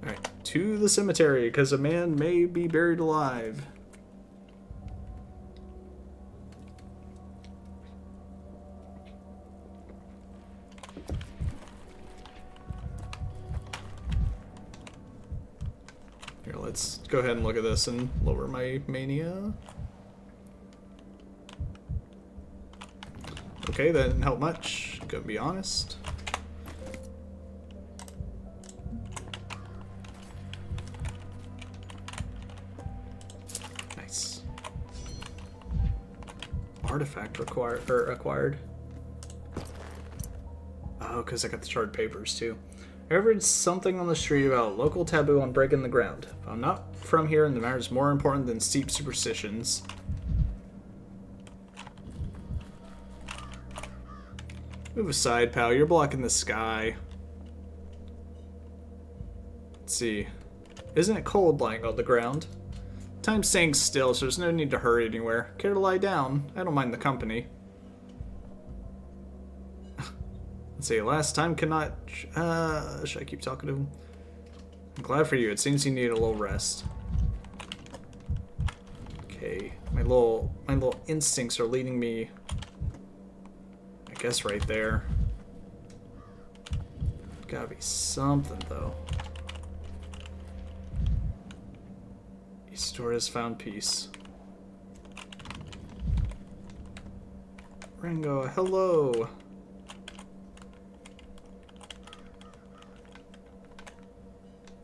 Alright, to the cemetery, because a man may be buried alive. Here, let's go ahead and look at this and lower my mania. Okay, that didn't help much, gonna be honest. Nice. Artifact acquired. Oh, because I got the charred papers too. I read something on the street about local taboo on breaking the ground. If I'm not from here and the matter is more important than steep superstitions. Move aside, pal. You're blocking the sky. Let's see. Isn't it cold lying on the ground? Time's staying still, so there's no need to hurry anywhere. Care to lie down? I don't mind the company. Let's see. Last time cannot... should I keep talking to him? I'm glad for you. It seems you need a little rest. Okay. My little instincts are leading me... I guess right there. Gotta be something, though. Eastor has found peace. Ringo, hello!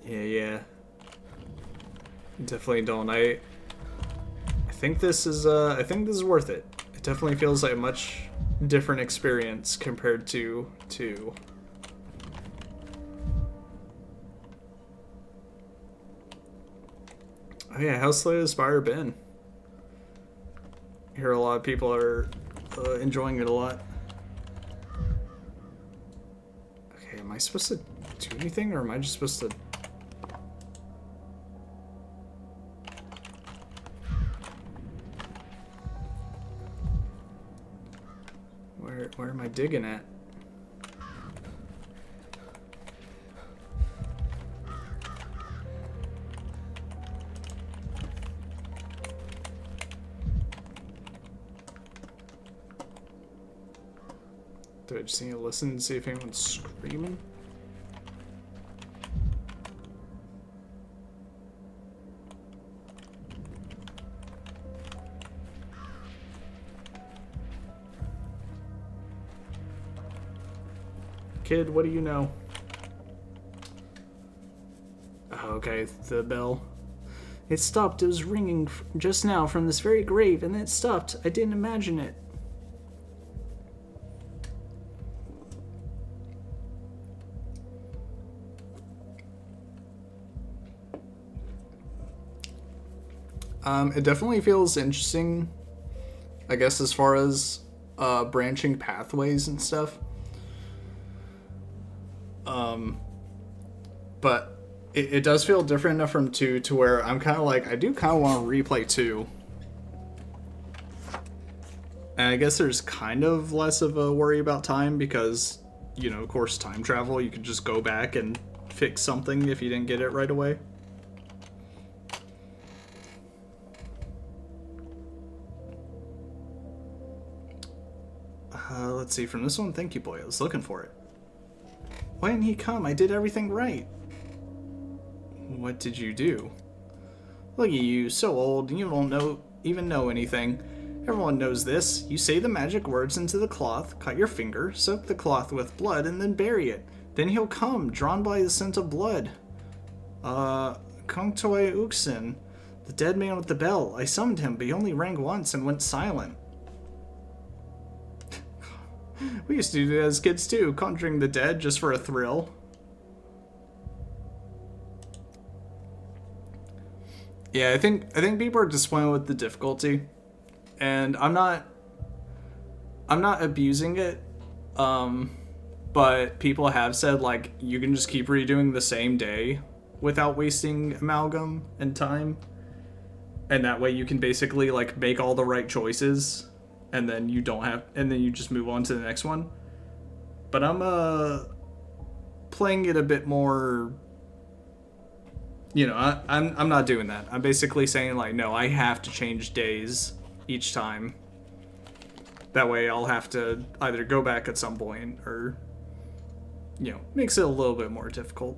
Yeah. Definitely don't. I think this is worth it. It definitely feels like a much different experience compared to oh yeah, how's Slay the Spire been? I hear a lot of people are enjoying it a lot. Okay, am I supposed to do anything, or am I just supposed to... Where am I digging at? Do I just need to listen and see if anyone's screaming? Kid, what do you know? Oh, okay, the bell. It stopped. It was ringing just now from this very grave, and then it stopped. I didn't imagine it. It definitely feels interesting, I guess, as far as branching pathways and stuff. But it does feel different enough from 2 to where I'm kind of like, I do kind of want to replay 2. And I guess there's kind of less of a worry about time because, you know, of course, time travel, you can just go back and fix something if you didn't get it right away. Let's see, from this one, thank you, boy. I was looking for it. Why didn't he come? I did everything right. What did you do? Look at you, so old, and you don't even know anything. Everyone knows this. You say the magic words into the cloth, cut your finger, soak the cloth with blood, and then bury it. Then he'll come, drawn by the scent of blood. Kongtoy Uxin, the dead man with the bell. I summoned him, but he only rang once and went silent. We used to do that as kids too, conjuring the dead just for a thrill. Yeah, I think people are disappointed with the difficulty, and I'm not abusing it. But people have said like you can just keep redoing the same day without wasting amalgam and time, and that way you can basically like make all the right choices. And then you just move on to the next one. But I'm playing it a bit more. You know, I'm not doing that. I'm basically saying like, no, I have to change days each time. That way I'll have to either go back at some point or, you know, makes it a little bit more difficult.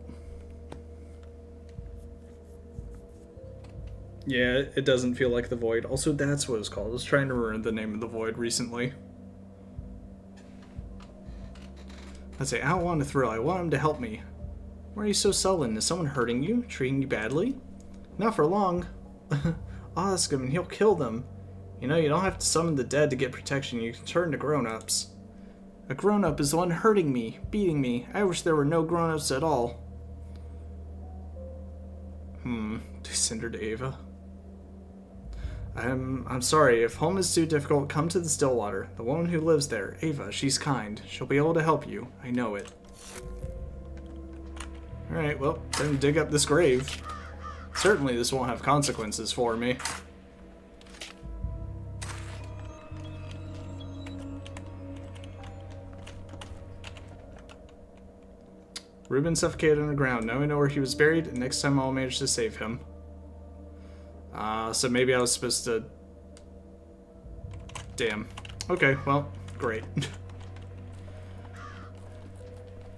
Yeah, it doesn't feel like the Void. Also, that's what it's called. I was trying to remember the name of the Void recently. I'd say, I don't want a thrill. I want him to help me. Why are you so sullen? Is someone hurting you? Treating you badly? Not for long. Ask him and he'll kill them. You know, you don't have to summon the dead to get protection. You can turn to grown-ups. A grown-up is the one hurting me, beating me. I wish there were no grown-ups at all. Cinder to Ava. I'm sorry, if home is too difficult, come to the Stillwater. The woman who lives there, Ava, she's kind. She'll be able to help you. I know it. Alright, well, then dig up this grave. Certainly this won't have consequences for me. Reuben suffocated on the ground. Now we know where he was buried, and next time I'll manage to save him. So maybe I was supposed to... Damn. Okay, well, great.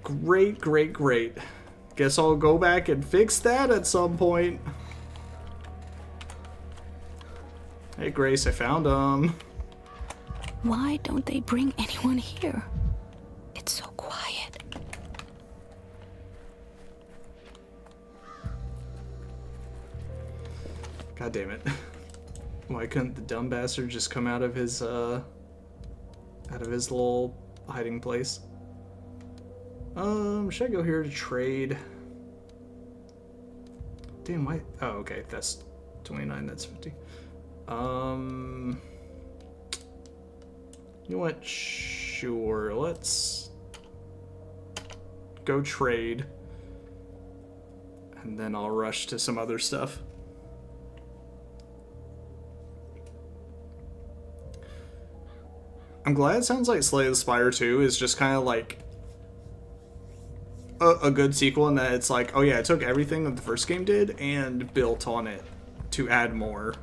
Great. Guess I'll go back and fix that at some point. Hey, Grace, I found him. Why don't they bring anyone here? It's so quiet. God damn it. Why couldn't the dumb bastard just come out of his little hiding place? Should I go here to trade? Damn, why? Oh, okay, that's 29, that's 50. You know what? Sure, let's go trade. And then I'll rush to some other stuff. I'm glad it sounds like Slay the Spire 2 is just kind of like a good sequel in that it's like, oh yeah, it took everything that the first game did and built on it to add more.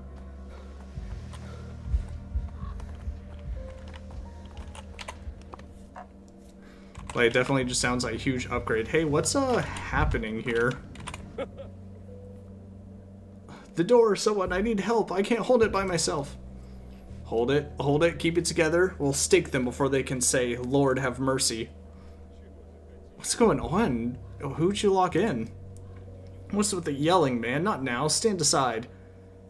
Like, it definitely just sounds like a huge upgrade. Hey, what's happening here? The door, someone, I need help. I can't hold it by myself. Hold it, keep it together. We'll stake them before they can say, Lord have mercy. What's going on? Who'd you lock in? What's with the yelling, man? Not now, stand aside.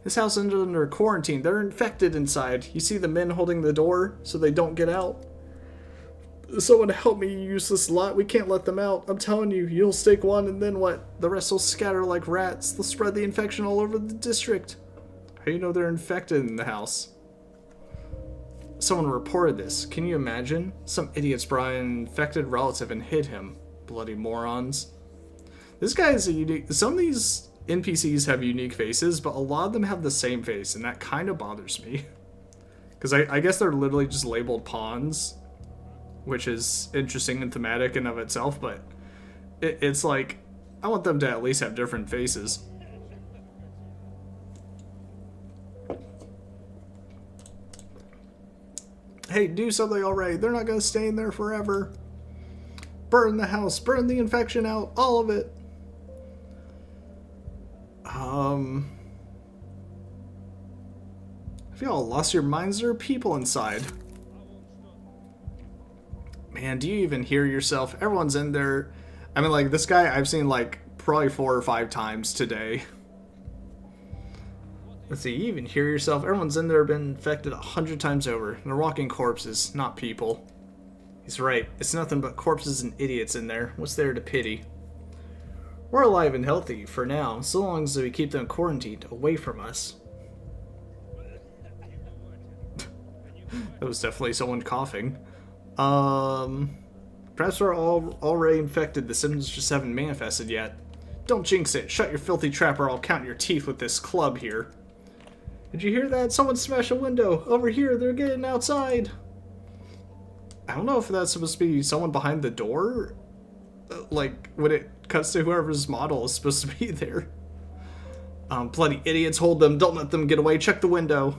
This house is under quarantine. They're infected inside. You see the men holding the door so they don't get out? Someone help me, you useless lot. We can't let them out. I'm telling you, you'll stake one and then what? The rest will scatter like rats. They'll spread the infection all over the district. How do you know they're infected in the house? Someone reported this. Can you imagine? Some idiots brought an infected relative and hid him. Bloody morons. This guy is a unique... Some of these NPCs have unique faces, but a lot of them have the same face, and that kind of bothers me. Because I guess they're literally just labeled pawns, which is interesting and thematic in of itself, but it's like, I want them to at least have different faces. Hey, do something already. They're not going to stay in there forever. Burn the house. Burn the infection out. All of it. Have y'all lost your minds? There are people inside. Man, do you even hear yourself? Everyone's in there. I mean, like, this guy I've seen, like, probably 4 or 5 times today. Let's see, you even hear yourself? Everyone's in there been infected 100 times over. They're walking corpses, not people. He's right. It's nothing but corpses and idiots in there. What's there to pity? We're alive and healthy, for now, so long as we keep them quarantined, away from us. That was definitely someone coughing. Perhaps we're all already infected. The symptoms just haven't manifested yet. Don't jinx it. Shut your filthy trap or I'll count your teeth with this club here. Did you hear that? Someone smashed a window. Over here, they're getting outside. I don't know if that's supposed to be someone behind the door. Like, when it cuts to whoever's model is supposed to be there. Bloody idiots, hold them. Don't let them get away. Check the window.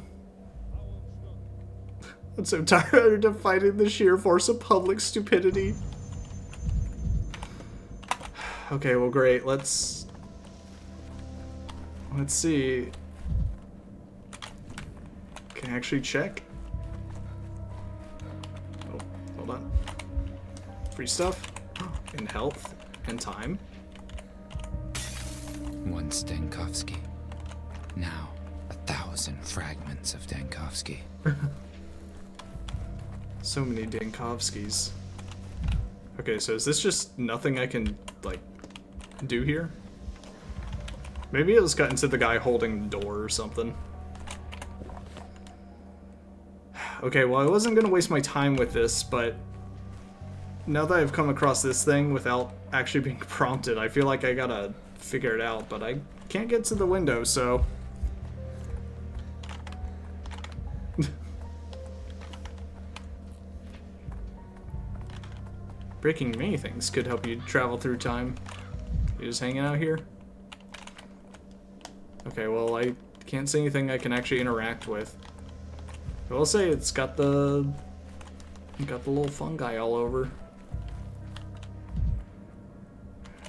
I'm so tired of fighting the sheer force of public stupidity. Okay, well, great. Let's see. Can I actually check? Oh, hold on. Free stuff. And health. And time. One Stankovsky. Now, 1,000 fragments of Dankovsky. So many Dankovskys. Okay, so is this just nothing I can, like, do here? Maybe it was cut into the guy holding the door or something. Okay, well, I wasn't going to waste my time with this, but now that I've come across this thing without actually being prompted, I feel like I gotta figure it out, but I can't get to the window, so... Breaking many things could help you travel through time. You just hanging out here? Okay, well, I can't see anything I can actually interact with. I will say it's got the little fungi all over.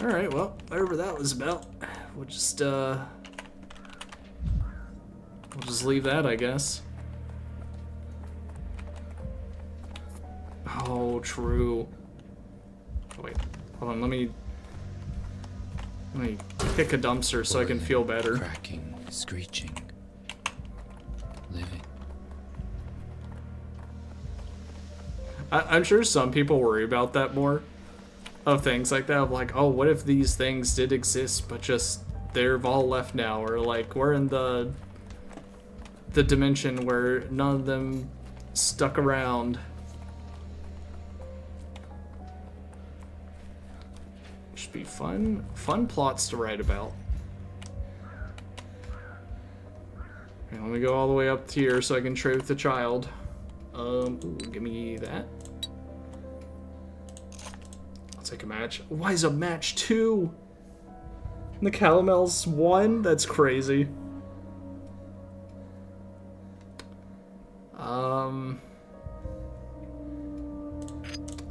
Alright, well, whatever that was about. We'll just leave that, I guess. Oh, true. Oh, wait, hold on, let me pick a dumpster so I can feel better. Cracking, screeching, living. I'm sure some people worry about that more. Of things like that, of like, oh, what if these things did exist, but just they've all left now, or like we're in the dimension where none of them stuck around. Should be fun plots to write about. Okay, let me go all the way up here so I can trade with the child. Ooh, give me that. I'll take a match. Why is a match 2? And the calamel's 1? That's crazy.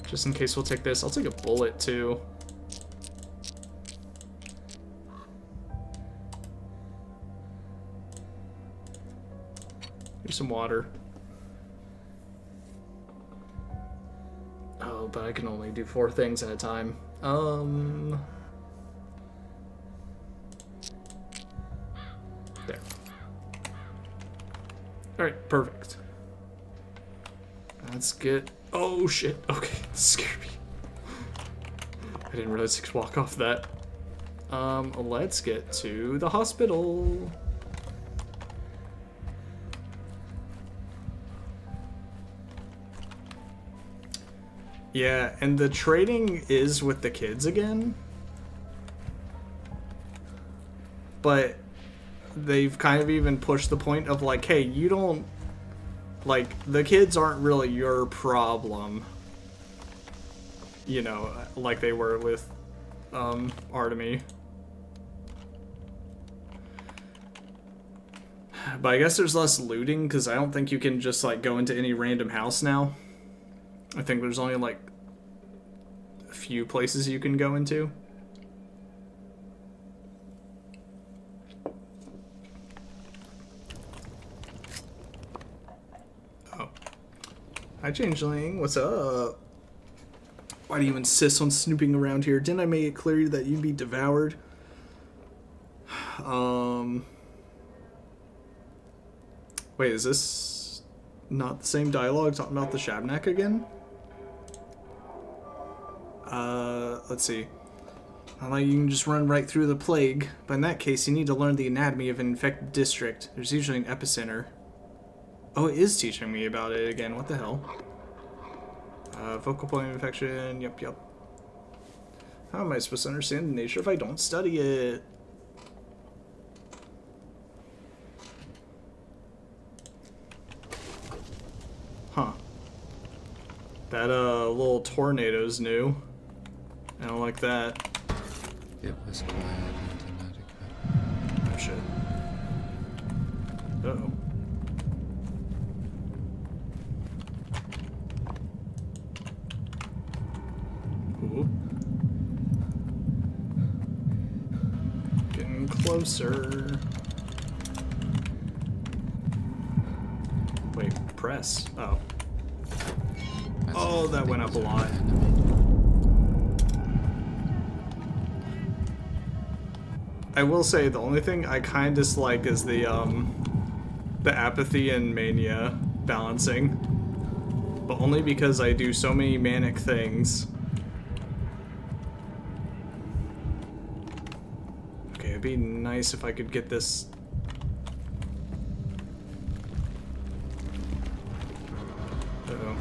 Just in case we'll take this. I'll take a bullet too. Here's some water. Oh, but I can only do 4 things at a time. There. Alright, perfect. Let's get... Oh, shit. Okay, that scared me. I didn't realize I could walk off that. Let's get to the hospital. Yeah, and the trading is with the kids again. But they've kind of even pushed the point of like, hey, you don't... Like, the kids aren't really your problem. You know, like they were with Artemy. But I guess there's less looting because I don't think you can just like go into any random house now. I think there's only like a few places you can go into. Oh. Hi Changeling, what's up? Why do you insist on snooping around here? Didn't I make it clear that you'd be devoured? Wait, is this not the same dialogue talking about the Shabnak again? Let's see. Not like you can just run right through the plague, but in that case you need to learn the anatomy of an infected district. There's usually an epicenter. Oh, it is teaching me about it again. What the hell? Focal point of infection. Yep. How am I supposed to understand the nature if I don't study it? Huh. That little tornado's new. I don't like that. It was quiet in Connecticut. Oh shit. Uh-oh. Ooh. Getting closer. Wait, press. Oh. Oh, that went up a lot. I will say the only thing I kind of dislike is the apathy and mania balancing, but only because I do so many manic things. Okay, it'd be nice if I could get this. Uh-oh.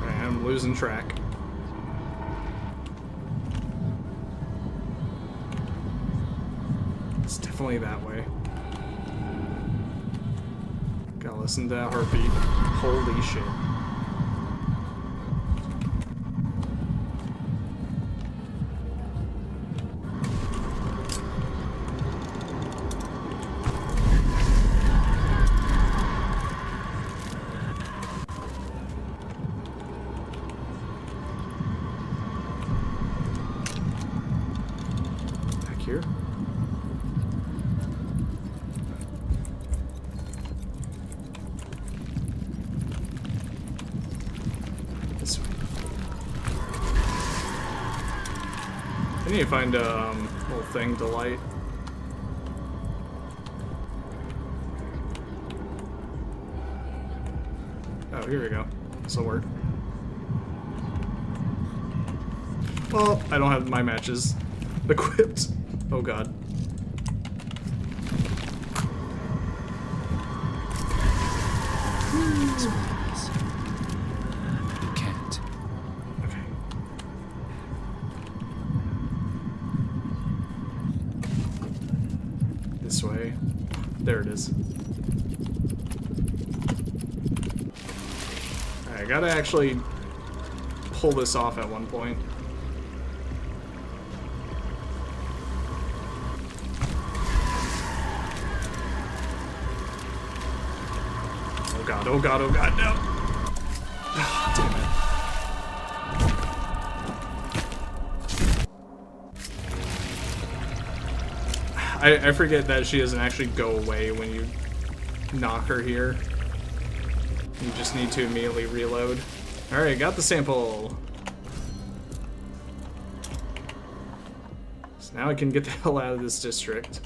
I'm losing track. It's definitely that way. Gotta listen to that heartbeat. Holy shit. Here. This way. I need to find a little thing to light. Oh, here we go. This'll work. Well, I don't have my matches equipped. Oh god. You can't. Okay. This way. There it is. Alright, I gotta actually pull this off at one point. Oh god, no. Damn it. I forget that she doesn't actually go away when you knock her here. You just need to immediately reload. Alright, got the sample. So now I can get the hell out of this district.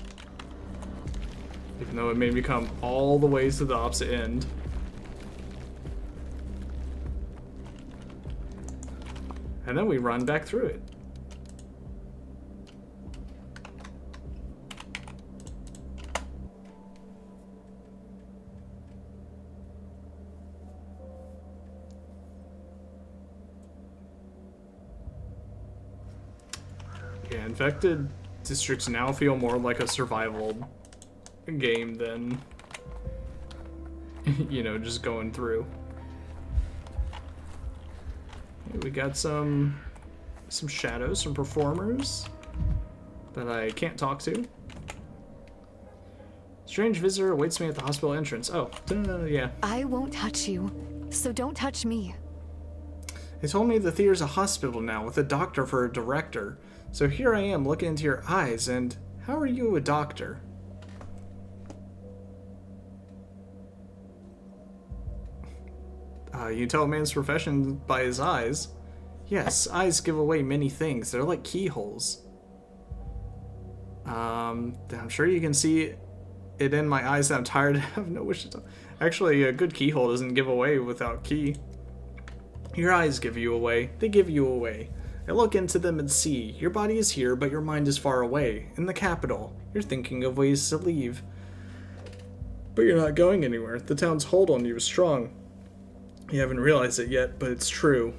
Even though it made me come all the way to the opposite end. And then we run back through it. Yeah, infected districts now feel more like a survival game than, you know, just going through. Okay, we got some shadows, some performers that I can't talk to. Strange visitor awaits me at the hospital entrance. Oh, yeah. I won't touch you, so don't touch me. They told me the theater's a hospital now with a doctor for a director. So here I am looking into your eyes, and how are you a doctor? You tell a man's profession by his eyes. Yes, eyes give away many things. They're like keyholes. I'm sure you can see it in my eyes that I'm tired and have no wish to talk. Actually, a good keyhole doesn't give away without key. Your eyes give you away. They give you away. I look into them and see. Your body is here, but your mind is far away, in the capital. You're thinking of ways to leave. But you're not going anywhere. The town's hold on you is strong. You haven't realized it yet, but it's true.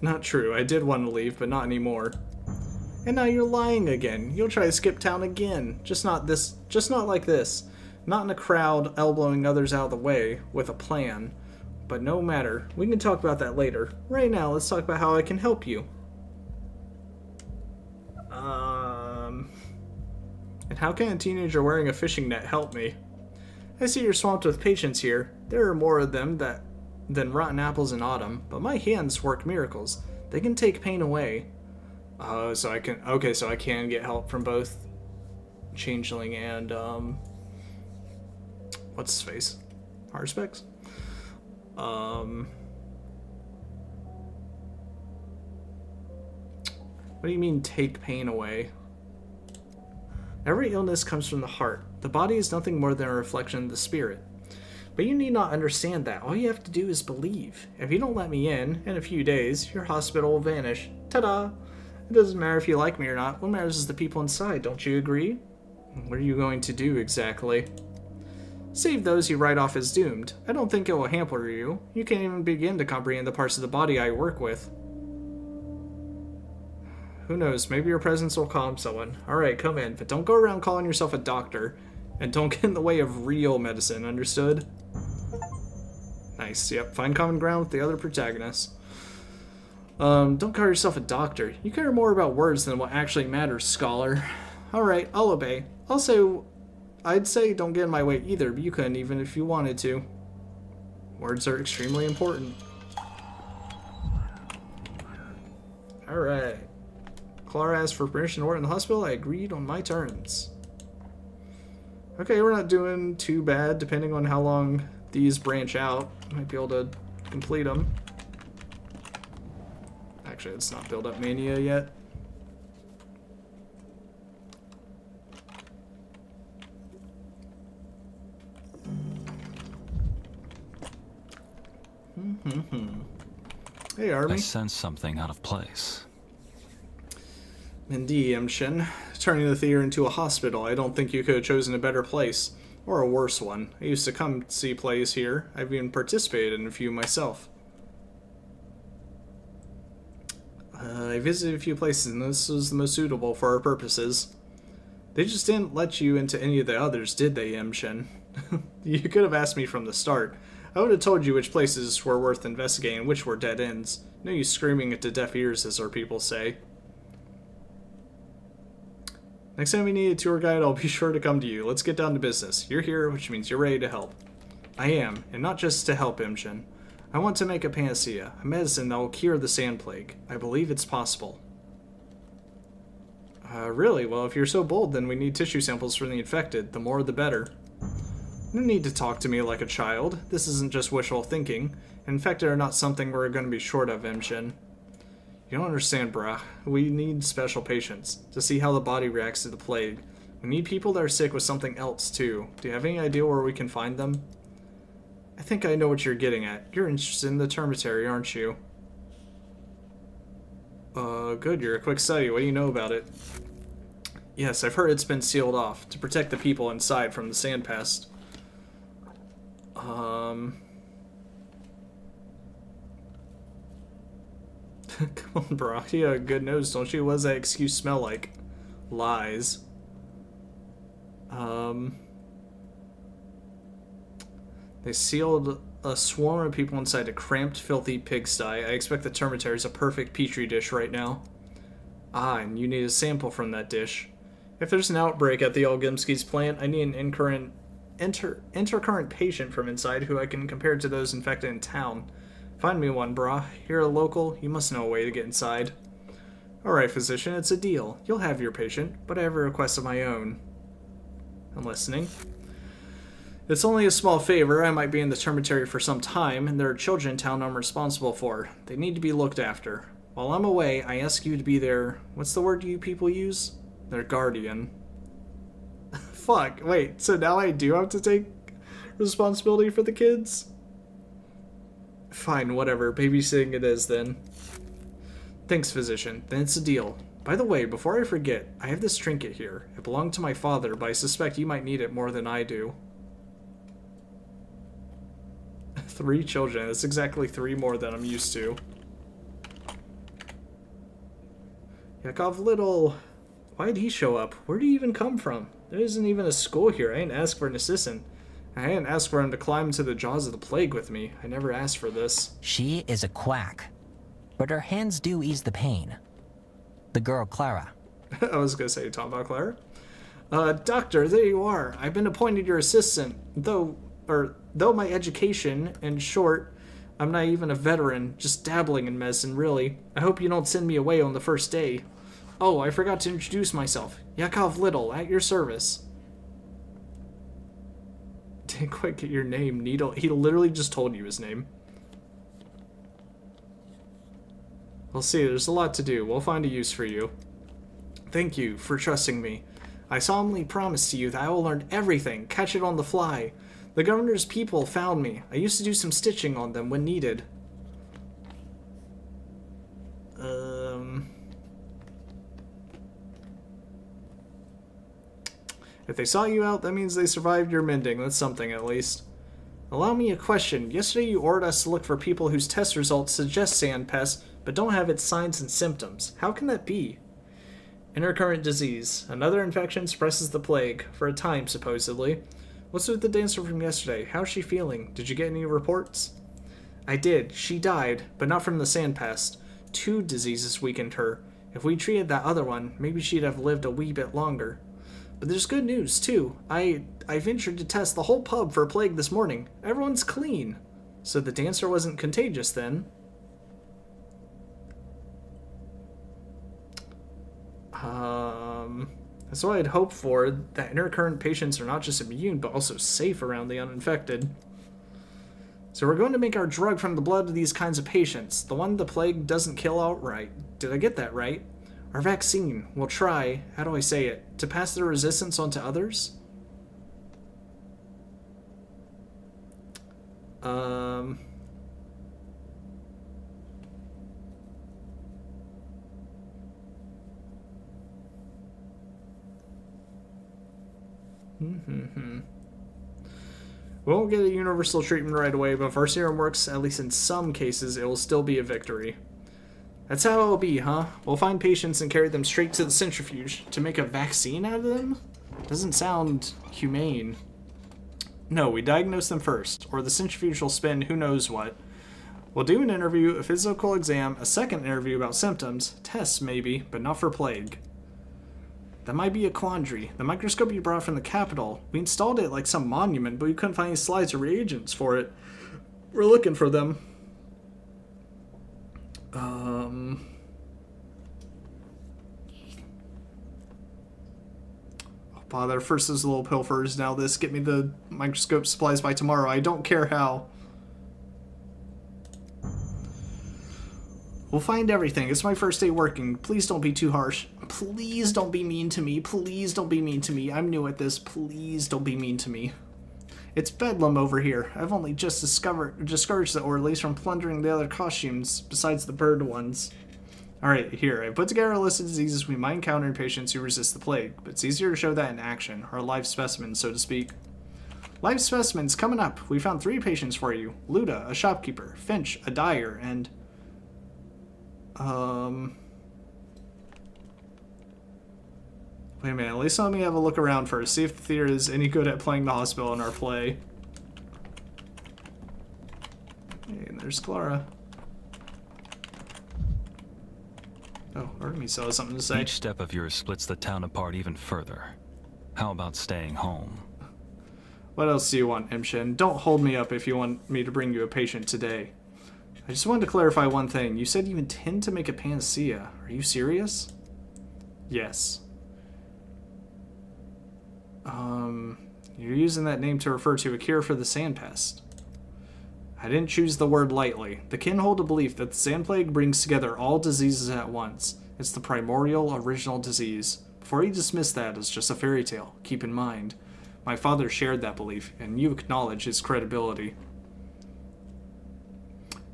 Not true. I did want to leave, but not anymore. And now you're lying again. You'll try to skip town again. Just not like this. Not in a crowd elbowing others out of the way with a plan. But no matter. We can talk about that later. Right now, let's talk about how I can help you. And how can a teenager wearing a fishing net help me? I see you're swamped with patients here. There are more of them than rotten apples in autumn, but my hands work miracles. They can take pain away. So I can get help from both Changeling and what's his face? Harspex? What do you mean take pain away? Every illness comes from the heart. The body is nothing more than a reflection of the spirit. But you need not understand that. All you have to do is believe. If you don't let me in a few days, your hospital will vanish. Ta-da! It doesn't matter if you like me or not. What matters is the people inside, don't you agree? What are you going to do exactly? Save those you write off as doomed. I don't think it will hamper you. You can't even begin to comprehend the parts of the body I work with. Who knows, maybe your presence will calm someone. Alright, come in, but don't go around calling yourself a doctor. And don't get in the way of real medicine, understood? Nice, yep, find common ground with the other protagonists. Don't call yourself a doctor. You care more about words than what actually matters, scholar. Alright, I'll obey. I'd say don't get in my way either, but you couldn't even if you wanted to. Words are extremely important. Alright. Clara asked for permission to work in the hospital. I agreed on my terms. Okay, we're not doing too bad, depending on how long these branch out. Might be able to complete them. Actually, it's not build up mania yet. Hey, Army. I sense something out of place. Indeed, Imshin. Turning the theater into a hospital, I don't think you could have chosen a better place. Or a worse one. I used to come see plays here. I've even participated in a few myself. I visited a few places, and this was the most suitable for our purposes. They just didn't let you into any of the others, did they, Imshin? You could have asked me from the start. I would have told you which places were worth investigating and which were dead ends. No use screaming into deaf ears, as our people say. Next time we need a tour guide, I'll be sure to come to you. Let's get down to business. You're here, which means you're ready to help. I am, and not just to help, Imshin. I want to make a panacea, a medicine that will cure the sand plague. I believe it's possible. Really? Well, if you're so bold, then we need tissue samples from the infected. The more, the better. No need to talk to me like a child. This isn't just wishful thinking. Infected are not something we're going to be short of, Imshin. You don't understand, brah. We need special patients to see how the body reacts to the plague. We need people that are sick with something else, too. Do you have any idea where we can find them? I think I know what you're getting at. You're interested in the termitary, aren't you? Good. You're a quick study. What do you know about it? Yes, I've heard it's been sealed off to protect the people inside from the sand pest. Come on, bro. You got a good nose, don't you? What does that excuse smell like? Lies. They sealed a swarm of people inside a cramped, filthy pigsty. I expect the termitary's a perfect petri dish right now. Ah, and you need a sample from that dish. If there's an outbreak at the Olgimski's plant, I need an intercurrent patient from inside who I can compare to those infected in town. Find me one, brah. You're a local, you must know a way to get inside. Alright, physician, it's a deal. You'll have your patient, but I have a request of my own. I'm listening. It's only a small favor. I might be in the termitary for some time, and there are children in town I'm responsible for. They need to be looked after. While I'm away, I ask you to be their... What's the word you people use? Their guardian. Fuck, wait, so now I do have to take responsibility for the kids? Fine, whatever. Babysitting it is, then. Thanks, physician. Then it's a deal. By the way, before I forget, I have this trinket here. It belonged to my father, but I suspect you might need it more than I do. 3 children. That's exactly 3 more than I'm used to. Yakov Little. Why'd he show up? Where'd he even come from? There isn't even a school here. I didn't ask for an assistant. I didn't ask for him to climb into the jaws of the plague with me. I never asked for this. She is a quack, but her hands do ease the pain. The girl, Clara. I was gonna say, you talking about Clara? Doctor, there you are. I've been appointed your assistant, though my education, in short, I'm not even a veteran, just dabbling in medicine, really. I hope you don't send me away on the first day. Oh, I forgot to introduce myself. Yakov Little, at your service. Didn't quite get your name, Needle. He literally just told you his name. We'll see, there's a lot to do. We'll find a use for you. Thank you for trusting me. I solemnly promise to you that I will learn everything, catch it on the fly. The governor's people found me. I used to do some stitching on them when needed. If they saw you out, that means they survived your mending. That's something, at least. Allow me a question. Yesterday you ordered us to look for people whose test results suggest sand pest, but don't have its signs and symptoms. How can that be? Intercurrent disease. Another infection suppresses the plague, for a time, supposedly. What's with the dancer from yesterday? How's she feeling? Did you get any reports? I did. She died, but not from the sand pest. 2 diseases weakened her. If we treated that other one, maybe she'd have lived a wee bit longer. But there's good news, too. I ventured to test the whole pub for a plague this morning. Everyone's clean. So the dancer wasn't contagious, then? That's what I'd hoped for, that intercurrent patients are not just immune, but also safe around the uninfected. So we're going to make our drug from the blood of these kinds of patients, the one the plague doesn't kill outright. Did I get that right? Our vaccine will try, how do I say it, to pass the resistance on to others? We won't get a universal treatment right away, but if our serum works, at least in some cases, it will still be a victory. That's how it'll be, huh? We'll find patients and carry them straight to the centrifuge. To make a vaccine out of them? Doesn't sound humane. No, we diagnose them first, or the centrifuge will spin who knows what. We'll do an interview, a physical exam, a second interview about symptoms, tests maybe, but not for plague. That might be a quandary. The microscope you brought from the capital, we installed it like some monument, but we couldn't find any slides or reagents for it. We're looking for them. Oh, bother. First those little pilfers, now this. Get me the microscope supplies by tomorrow. I don't care how. We'll find everything. It's my first day working. Please don't be too harsh. Please don't be mean to me. Please don't be mean to me. I'm new at this. Please don't be mean to me. It's bedlam over here. I've only just discouraged the orderlies from plundering the other costumes, besides the bird ones. Alright, here. I put together a list of diseases we might encounter in patients who resist the plague, but it's easier to show that in action, or live specimens, so to speak. Live specimens coming up. We found 3 patients for you. Luda, a shopkeeper, Finch, a dyer, and... Wait a minute, at least let me have a look around first. See if the theater is any good at playing the hospital in our play. Hey, and there's Clara. Oh, Artemis still has something to say. Each step of yours splits the town apart even further. How about staying home? What else do you want, Imshin? Don't hold me up if you want me to bring you a patient today. I just wanted to clarify one thing. You said you intend to make a panacea. Are you serious? Yes. You're using that name to refer to a cure for the sand pest. I didn't choose the word lightly. The kin hold a belief that the sand plague brings together all diseases at once. It's the primordial original disease. Before you dismiss that as just a fairy tale, keep in mind, my father shared that belief, and you acknowledge his credibility.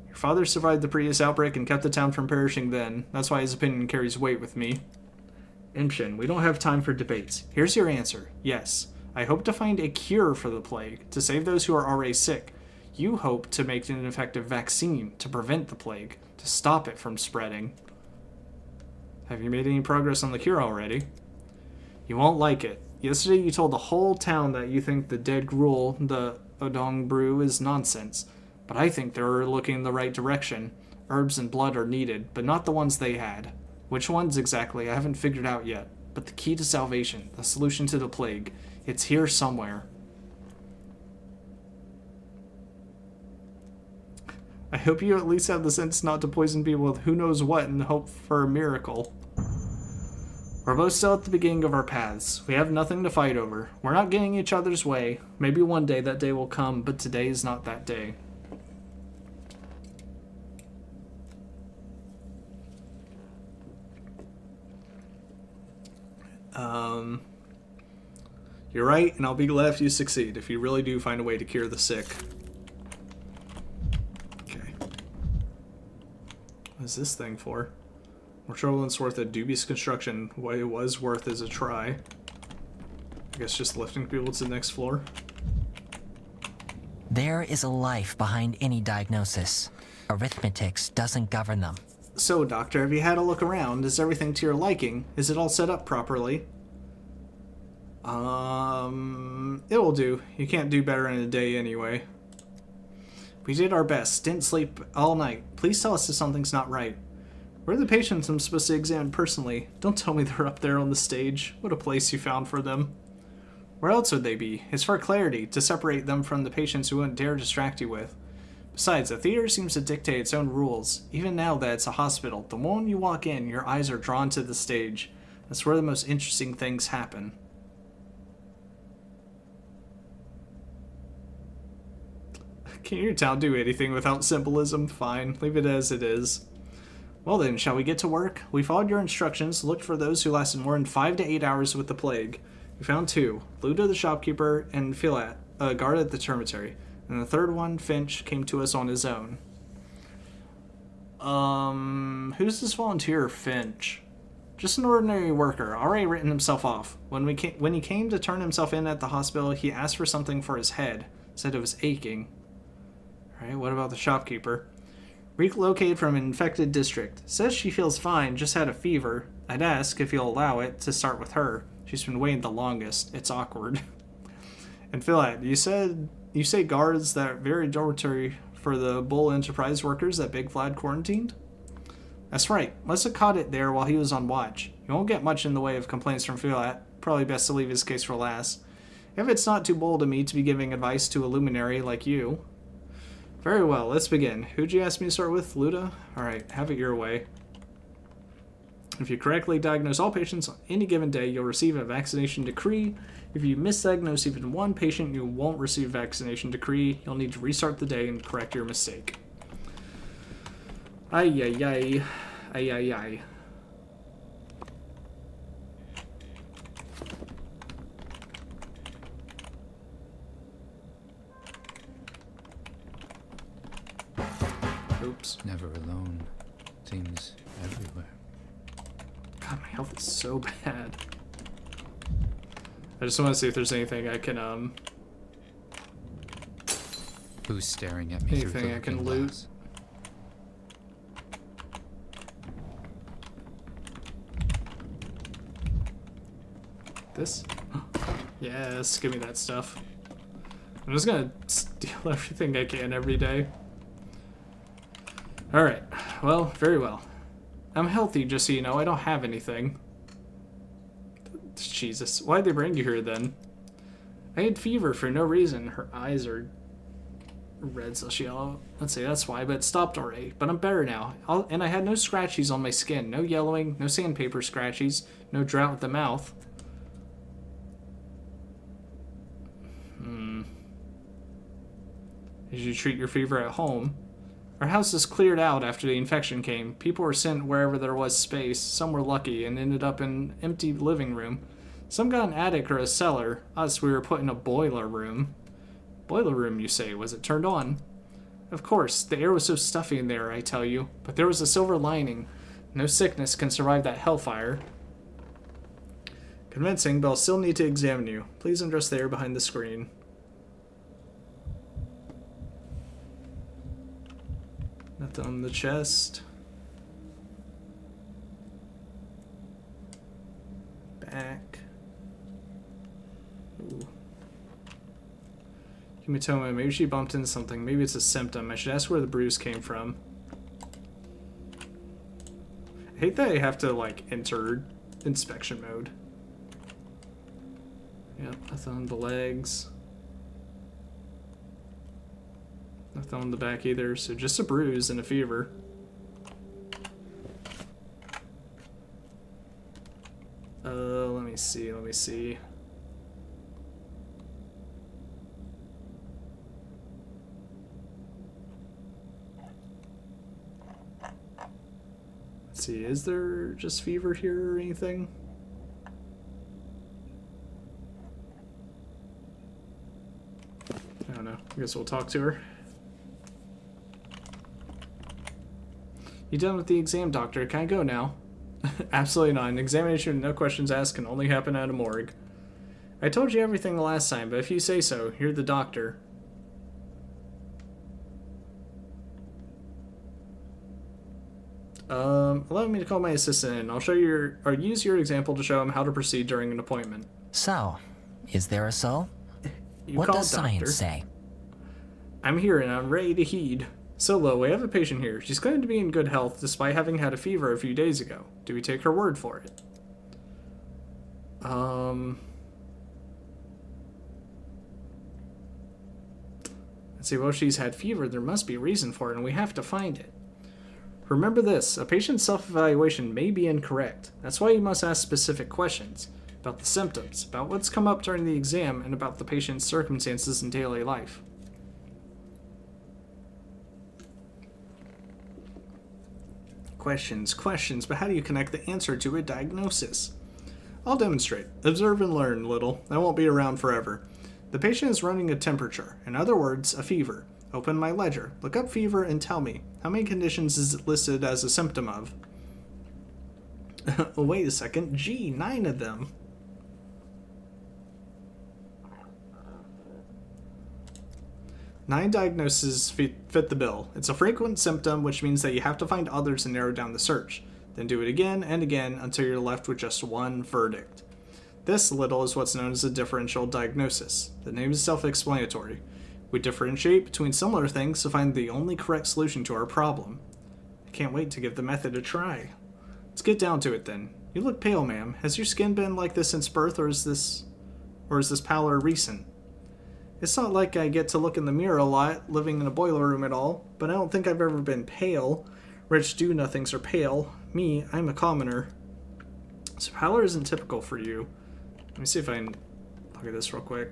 Your father survived the previous outbreak and kept the town from perishing then. That's why his opinion carries weight with me. Imshin, we don't have time for debates. Here's your answer. Yes. I hope to find a cure for the plague, to save those who are already sick. You hope to make an effective vaccine to prevent the plague, to stop it from spreading. Have you made any progress on the cure already? You won't like it. Yesterday you told the whole town that you think the dead gruel, the Odong brew, is nonsense. But I think they're looking in the right direction. Herbs and blood are needed, but not the ones they had. Which ones exactly, I haven't figured out yet. But the key to salvation, the solution to the plague, it's here somewhere. I hope you at least have the sense not to poison people with who knows what and hope for a miracle. We're both still at the beginning of our paths. We have nothing to fight over. We're not getting each other's way. Maybe one day that day will come, but today is not that day. You're right, and I'll be glad if you succeed, if you really do find a way to cure the sick. Okay. What is this thing for? More trouble than it's worth a dubious construction. What it was worth is a try. I guess just lifting people to the next floor. There is a life behind any diagnosis. Arithmetics doesn't govern them. So, Doctor, have you had a look around? Is everything to your liking? Is it all set up properly? It'll do. You can't do better in a day anyway. We did our best. Didn't sleep all night. Please tell us if something's not right. Where are the patients I'm supposed to examine personally? Don't tell me they're up there on the stage. What a place you found for them. Where else would they be? It's for clarity, to separate them from the patients who wouldn't dare distract you with. Besides, the theater seems to dictate its own rules. Even now that it's a hospital, the moment you walk in, your eyes are drawn to the stage. That's where the most interesting things happen. Can your town do anything without symbolism? Fine, leave it as it is. Well then, shall we get to work? We followed your instructions, looked for those who lasted more than 5 to 8 hours with the plague. We found 2, Luda the shopkeeper and Philat, a guard at the termitary. And the third one, Finch, came to us on his own. Who's this volunteer, Finch? Just an ordinary worker, already written himself off. When he came to turn himself in at the hospital, he asked for something for his head. Said it was aching. Alright, what about the shopkeeper? Relocated from an infected district. Says she feels fine, just had a fever. I'd ask if you'll allow it to start with her. She's been waiting the longest. It's awkward. And Philat, you say guards that very dormitory for the Bull Enterprise workers that Big Vlad quarantined? That's right. Must have caught it there while he was on watch. You won't get much in the way of complaints from Philat. Probably best to leave his case for last. If it's not too bold of me to be giving advice to a luminary like you. Very well, let's begin. Who'd you ask me to start with? Luda? Alright, have it your way. If you correctly diagnose all patients on any given day, you'll receive a vaccination decree. If you misdiagnose even one patient, you won't receive a vaccination decree. You'll need to restart the day and correct your mistake. Ay, ay, ay. Ay, ay, ay. Oops. Never alone. Seems everywhere. God, my health is so bad. I just want to see if there's anything I can, Who's staring at me through the anything I can looking loot. glass? this? Yes, give me that stuff. I'm just gonna steal everything I can every day. Alright, well, very well. I'm healthy, just so you know. I don't have anything. Jesus, why'd they bring you here then? I had fever for no reason. Her eyes are red/yellow. Let's say that's why, but it stopped already. But I'm better now. And I had no scratchies on my skin. No yellowing, no sandpaper scratchies, no drought with the mouth. Did you treat your fever at home? Our house is cleared out after the infection came. People were sent wherever there was space. Some were lucky and ended up in an empty living room. Some got an attic or a cellar. Us, we were put in a boiler room. Boiler room, you say? Was it turned on? Of course, the air was so stuffy in there, I tell you. But there was a silver lining. No sickness can survive that hellfire. Convincing, but I'll still need to examine you. Please undress there behind the screen. Nothing on the chest. Back. Ooh. Hematoma. Maybe she bumped into something. Maybe it's a symptom. I should ask where the bruise came from. I hate that I have to, like, enter inspection mode. Yep, nothing on the legs. Nothing on the back either, so just a bruise and a fever. Let me see. Let's see, is there just fever here or anything? I don't know. I guess we'll talk to her. You done with the exam, doctor? Can I go now? Absolutely not. An examination with no questions asked can only happen at a morgue. I told you everything the last time, but if you say so, you're the doctor. Allow me to call my assistant in. I'll show you or use your example to show him how to proceed during an appointment. So, is there a so? You What called, does doctor. science say? I'm here and I'm ready to heed. Solo, we have a patient here. She's claimed to be in good health despite having had a fever a few days ago. Do we take her word for it? Let's see, well, she's had fever. There must be a reason for it, and we have to find it. Remember this, a patient's self-evaluation may be incorrect. That's why you must ask specific questions about the symptoms, about what's come up during the exam, and about the patient's circumstances in daily life. Questions, but how do you connect the answer to a diagnosis? I'll demonstrate. Observe and learn, little. I won't be around forever. The patient is running a temperature. In other words, a fever. Open my ledger. Look up fever and tell me. How many conditions is it listed as a symptom of? Wait a second. Gee, 9 of them. Nine diagnoses fit the bill. It's a frequent symptom, which means that you have to find others and narrow down the search. Then do it again and again until you're left with just one verdict. This, little, is what's known as a differential diagnosis. The name is self-explanatory. We differentiate between similar things to find the only correct solution to our problem. I can't wait to give the method a try. Let's get down to it then. You look pale, ma'am. Has your skin been like this since birth, or is this pallor recent? It's not like I get to look in the mirror a lot, living in a boiler room at all, but I don't think I've ever been pale. Rich do-nothings are pale. Me, I'm a commoner. So pallor isn't typical for you. Let me see if I can look at this real quick.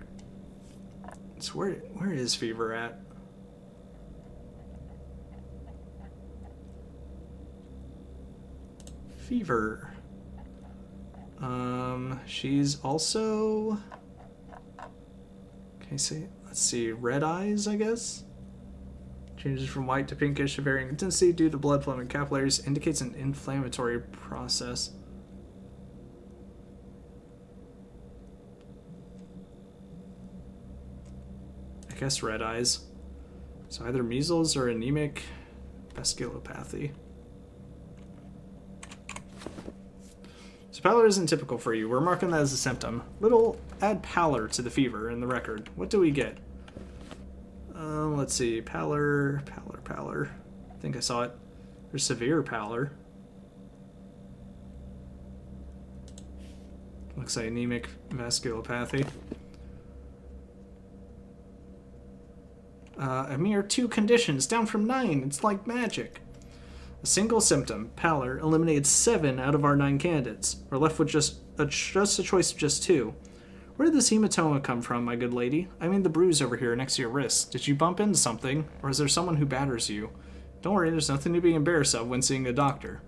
So where is fever at? Fever. She's also... Let's see, red eyes, I guess? Changes from white to pinkish to varying intensity due to blood flow in capillaries, indicates an inflammatory process. I guess red eyes. So either measles or anemic vasculopathy. So So pallor isn't typical for you. We're marking that as a symptom. Add pallor to the fever in the record. What do we get? Let's see. Pallor. I think I saw it. There's severe pallor. Looks like anemic vasculopathy. A mere 2 conditions, down from 9. It's like magic. A single symptom, pallor, eliminated 7 out of our 9 candidates. We're left with just a choice of just 2. Where did this hematoma come from, my good lady? I mean the bruise over here next to your wrist. Did you bump into something, or is there someone who batters you? Don't worry, there's nothing to be embarrassed of when seeing a doctor.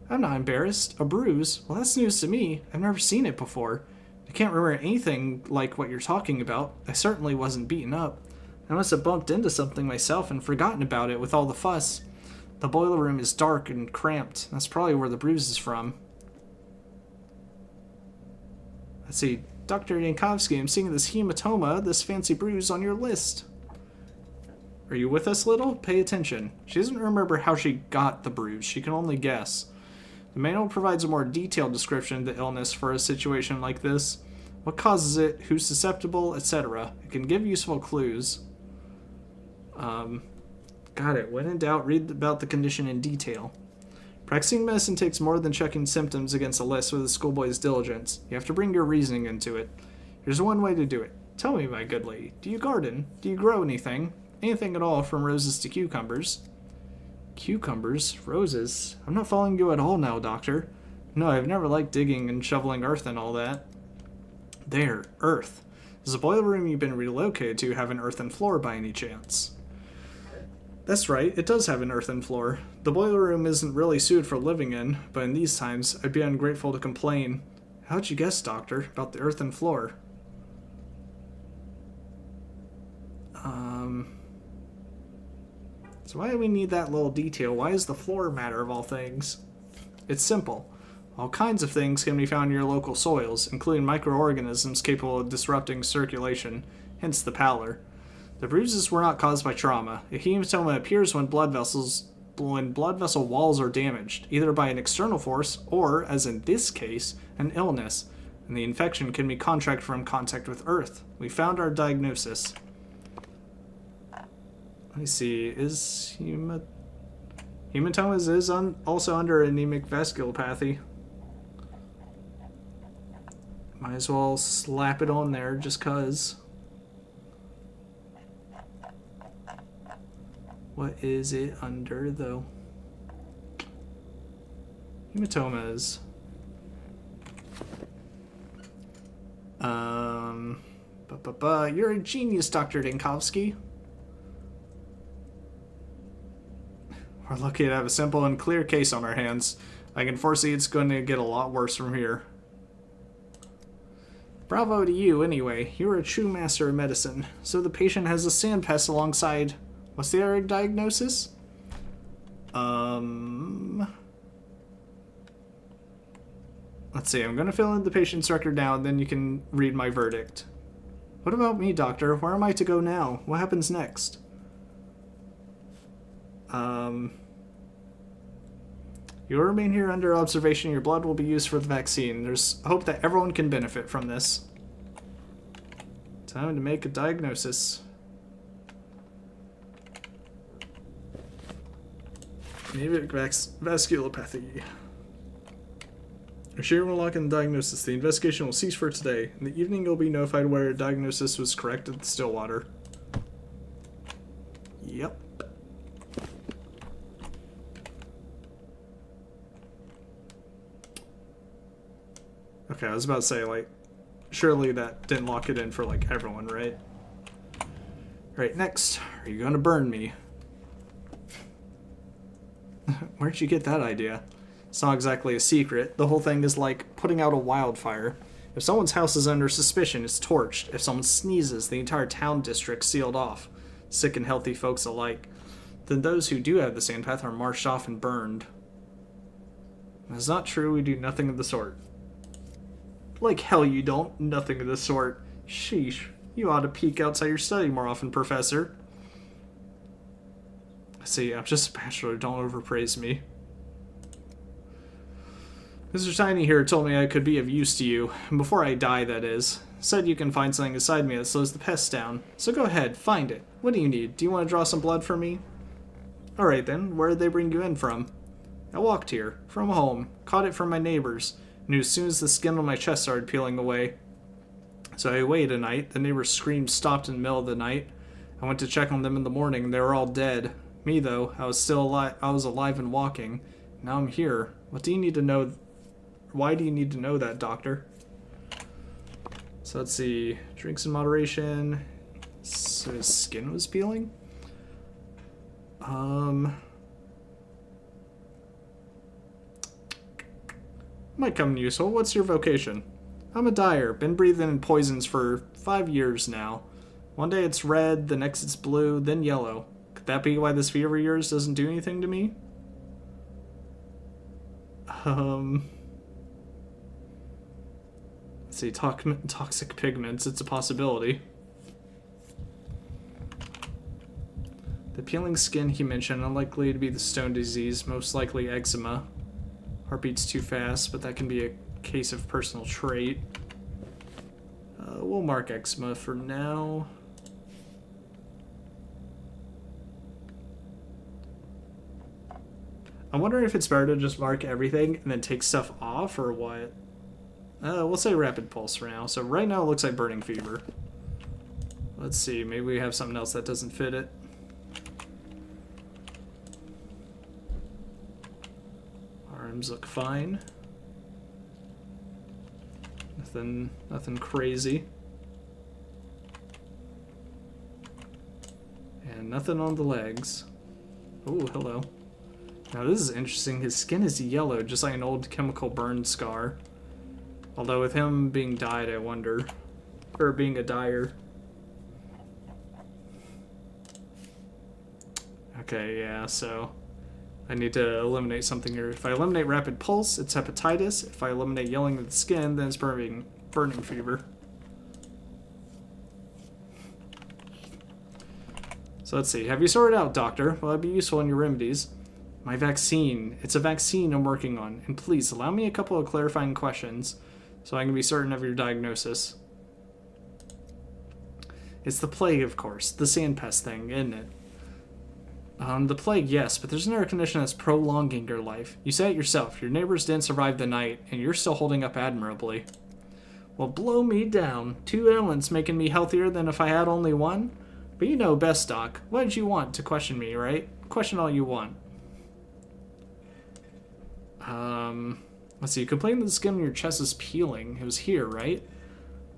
I'm not embarrassed. A bruise? Well, that's news to me. I've never seen it before. I can't remember anything like what you're talking about. I certainly wasn't beaten up. I must have bumped into something myself and forgotten about it with all the fuss. The boiler room is dark and cramped. That's probably where the bruise is from. Let's see. Dr. Yankovsky, I'm seeing this hematoma, this fancy bruise on your list. Are you with us, Little? Pay attention. She doesn't remember how she got the bruise. She can only guess. The manual provides a more detailed description of the illness for a situation like this. What causes it, who's susceptible, etc. It can give useful clues. Got it. When in doubt, read about the condition in detail. Practicing medicine takes more than checking symptoms against a list with a schoolboy's diligence. You have to bring your reasoning into it. Here's one way to do it. Tell me, my good lady, do you garden? Do you grow anything? Anything at all, from roses to cucumbers? Cucumbers? Roses? I'm not following you at all now, Doctor. No, I've never liked digging and shoveling earth and all that. There, earth. Does the boiler room you've been relocated to have an earthen floor by any chance? That's right, it does have an earthen floor. The boiler room isn't really suited for living in, but in these times, I'd be ungrateful to complain. How'd you guess, Doctor, about the earthen floor? So why do we need that little detail? Why does the floor matter of all things? It's simple. All kinds of things can be found in your local soils, including microorganisms capable of disrupting circulation, hence the pallor. The bruises were not caused by trauma. A hematoma appears when blood vessel walls are damaged, either by an external force or, as in this case, an illness, and the infection can be contracted from contact with earth. We found our diagnosis. Let me see, is hematomas is also under anemic vasculopathy. Might as well slap it on there just cause. What is it under, though? Hematomas. You're a genius, Dr. Dinkovsky. We're lucky to have a simple and clear case on our hands. I can foresee it's going to get a lot worse from here. Bravo to you, anyway. You're a true master of medicine. So the patient has a sand pest alongside... What's the other diagnosis? Let's see, I'm going to fill in the patient's record now, and then you can read my verdict. What about me, Doctor? Where am I to go now? What happens next? You'll remain here under observation. Your blood will be used for the vaccine. There's hope that everyone can benefit from this. Time to make a diagnosis. Anemic vasculopathy. Share will lock in the diagnosis. The investigation will cease for today. In the evening, you'll be notified whether a diagnosis was correct at the Stillwater. Yep. Okay, I was about to say, like, surely that didn't lock it in for, like, everyone, right? Right, next. Are you gonna burn me? Where'd you get that idea? It's not exactly a secret. The whole thing is like putting out a wildfire. If someone's house is under suspicion, it's torched. If someone sneezes, the entire town district's sealed off. Sick and healthy folks alike. Then those who do have the sand path are marched off and burned. That's not true. We do nothing of the sort. Like hell you don't. Nothing of the sort. Sheesh. You ought to peek outside your study more often, Professor. See, I'm just a bachelor. Don't overpraise me. Mr. Tiny here told me I could be of use to you, before I die, that is. Said you can find something inside me that slows the pests down. So go ahead, find it. What do you need? Do you want to draw some blood for me? Alright then, where did they bring you in from? I walked here, from home, caught it from my neighbors, knew as soon as the skin on my chest started peeling away. So I waited a night, the neighbors' screams stopped in the middle of the night. I went to check on them in the morning, they were all dead. Me though, I was still alive, and walking. Now I'm here. What do you need to know? Why do you need to know that, doctor? So let's see, drinks in moderation. So his skin was peeling? Might come in useful. What's your vocation? I'm a dyer. Been breathing in poisons for 5 years now. One day it's red, the next it's blue, then yellow. Could that be why this fever of yours doesn't do anything to me? Let's see, toxic pigments. It's a possibility. The peeling skin he mentioned, unlikely to be the stone disease, most likely eczema. Heartbeat's too fast, but that can be a case of personal trait. We'll mark eczema for now. I'm wondering if it's better to just mark everything and then take stuff off, or what? We'll say rapid pulse for now. So right now it looks like burning fever. Let's see, maybe we have something else that doesn't fit it. Arms look fine. Nothing crazy. And nothing on the legs. Oh, hello. Now this is interesting. His skin is yellow, just like an old chemical burn scar. Although with him being dyed, I wonder. Or being a dyer. Okay, yeah, so I need to eliminate something here. If I eliminate rapid pulse, it's hepatitis. If I eliminate yelling of the skin, then it's burning fever. So let's see. Have you sorted out, doctor? Will that be useful in your remedies? My vaccine. It's a vaccine I'm working on. And please, allow me a couple of clarifying questions so I can be certain of your diagnosis. It's the plague, of course. The sand pest thing, isn't it? The plague, yes, but there's another condition that's prolonging your life. You said it yourself. Your neighbors didn't survive the night, and you're still holding up admirably. Well, blow me down. 2 ailments making me healthier than if I had only one? But you know best, Doc. What did you want to question me, right? Question all you want. Let's see. You complained that the skin on your chest is peeling. It was here, right?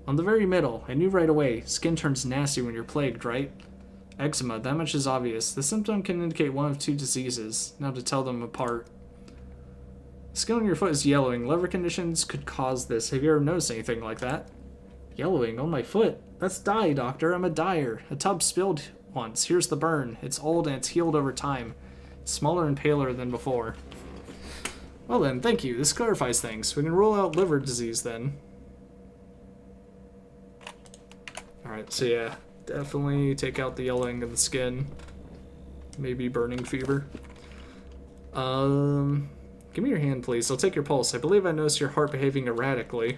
On the very middle. I knew right away. Skin turns nasty when you're plagued, right? Eczema, that much is obvious. The symptom can indicate one of 2 diseases. Now to tell them apart. Skin on your foot is yellowing. Liver conditions could cause this. Have you ever noticed anything like that? Yellowing on my foot? That's dye, doctor. I'm a dyer. A tub spilled once. Here's the burn. It's old and it's healed over time. It's smaller and paler than before. Well then, thank you. This clarifies things. We can rule out liver disease then. Alright, so yeah. Definitely take out the yellowing of the skin. Maybe burning fever. Give me your hand, please. I'll take your pulse. I believe I noticed your heart behaving erratically.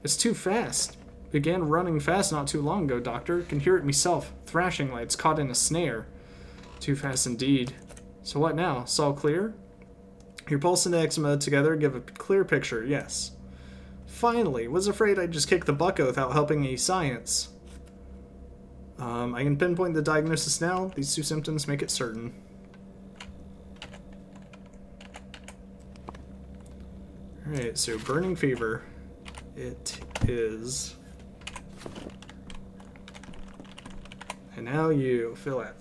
It's too fast. Began running fast not too long ago, doctor. Can hear it myself. Thrashing like it's caught in a snare. Too fast indeed. So what now? It's all clear? Your pulse and eczema together give a clear picture, yes. Finally, was afraid I'd just kick the bucket without helping any science. I can pinpoint the diagnosis now. These 2 symptoms make it certain. Alright, so burning fever. It is. And now you fill it.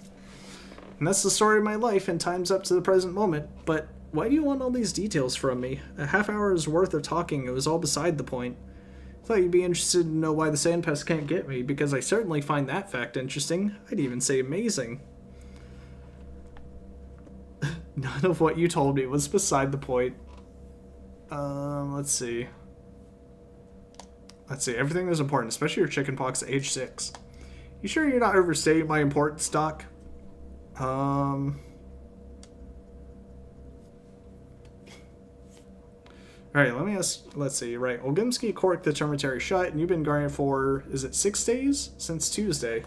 And that's the story of my life and time's up to the present moment. But why do you want all these details from me? A half hour's worth of talking, it was all beside the point. Thought you'd be interested to know why the sandpest can't get me, because I certainly find that fact interesting. I'd even say amazing. None of what you told me was beside the point. Let's see. Everything is important, especially your chickenpox at age 6. You sure you're not overstating my importance, Doc? Alright, let me ask, let's see, right. Olgimsky corked the termitary shut, and you've been guarding for, is it 6 days? Since Tuesday.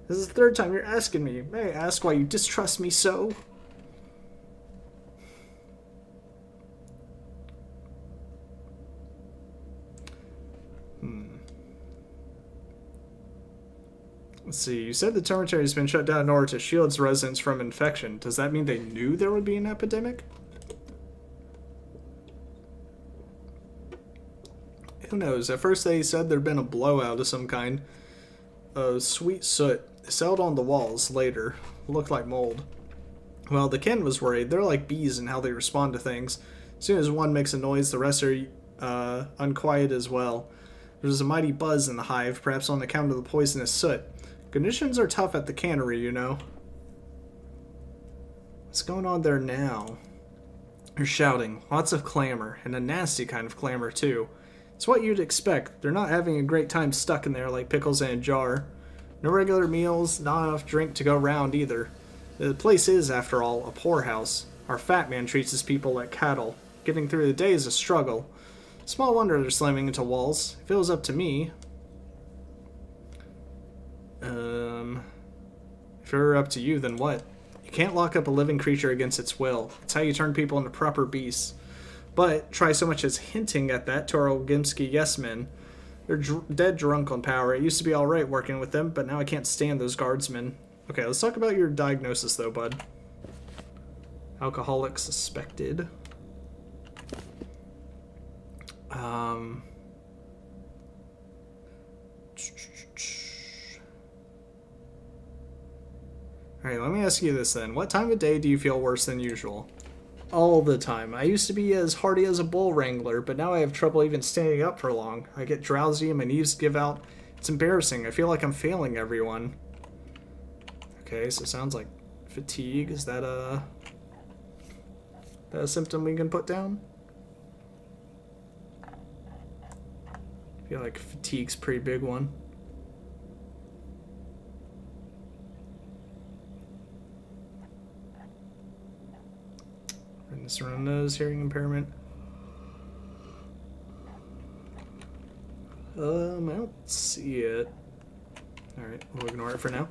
This is the third time you're asking me. May I ask why you distrust me so? Let's see, you said the termitary has been shut down in order to shield its residents from infection. Does that mean they knew there would be an epidemic? Who knows? At first they said there'd been a blowout of some kind. Sweet soot settled on the walls later. Looked like mold. Well, the kin was worried. They're like bees in how they respond to things. As soon as one makes a noise, the rest are unquiet as well. There's a mighty buzz in the hive, perhaps on account of the poisonous soot. Conditions are tough at the cannery, you know. What's going on there now? They're shouting, lots of clamor, and a nasty kind of clamor, too. It's what you'd expect. They're not having a great time stuck in there like pickles in a jar. No regular meals, not enough drink to go round either. The place is, after all, a poorhouse. Our fat man treats his people like cattle. Getting through the day is a struggle. Small wonder they're slamming into walls. If it was up to me... If it were up to you, then what? You can't lock up a living creature against its will. It's how you turn people into proper beasts. But try so much as hinting at that to our Olgimsky yes-men. They're dead drunk on power. It used to be alright working with them, but now I can't stand those guardsmen. Okay, let's talk about your diagnosis though, bud. Alcoholic suspected. Alright, let me ask you this then. What time of day do you feel worse than usual? All the time. I used to be as hardy as a bull wrangler, but now I have trouble even standing up for long. I get drowsy and my knees give out. It's embarrassing. I feel like I'm failing everyone. Okay, so it sounds like fatigue. Is that a symptom we can put down? I feel like fatigue's a pretty big one. Redness around the nose, hearing impairment. I don't see it. Alright, we'll ignore it for now.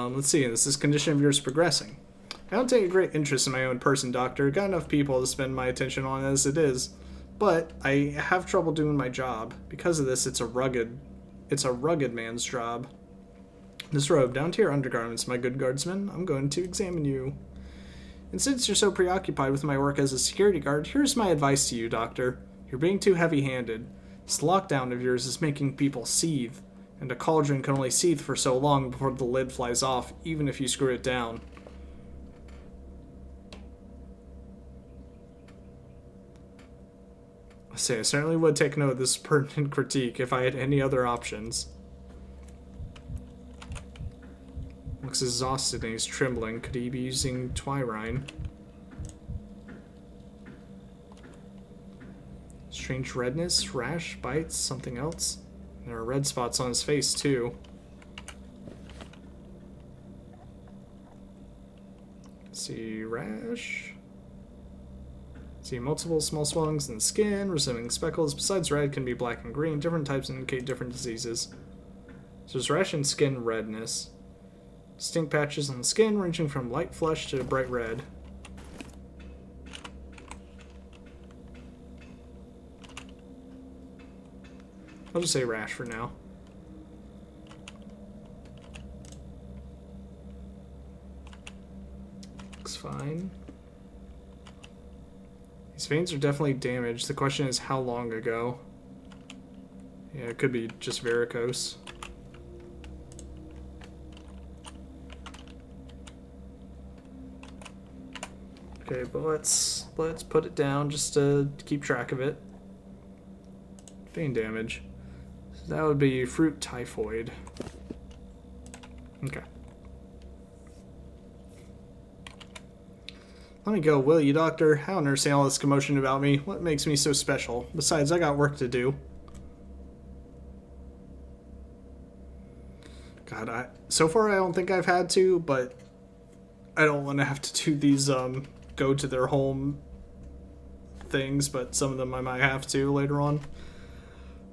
Let's see, this condition of yours progressing. I don't take a great interest in my own person, doctor. Got enough people to spend my attention on as it is. But I have trouble doing my job. Because of this, it's a rugged man's job. Disrobe, down to your undergarments, my good guardsman. I'm going to examine you. And since you're so preoccupied with my work as a security guard, here's my advice to you, Doctor. You're being too heavy-handed. This lockdown of yours is making people seethe, and a cauldron can only seethe for so long before the lid flies off, even if you screw it down. I certainly would take note of this pertinent critique if I had any other options. Looks exhausted and he's trembling. Could he be using Twyrine? Strange redness, rash, bites, something else. There are red spots on his face too. Let's see, rash. See multiple small swellings in the skin, resembling speckles. Besides red, can be black and green. Different types indicate different diseases. So there's rash and skin redness. Distinct patches on the skin ranging from light flush to bright red. I'll just say rash for now. Looks fine. These veins are definitely damaged. The question is how long ago? Yeah, it could be just varicose. Okay, but let's put it down just to keep track of it. Vein damage. So that would be fruit typhoid. Okay. Let me go, will you, doctor? I don't understand all this commotion about me. What makes me so special? Besides, I got work to do. God, so far I don't think I've had to, but I don't want to have to do these, go to their home things, but some of them I might have to later on.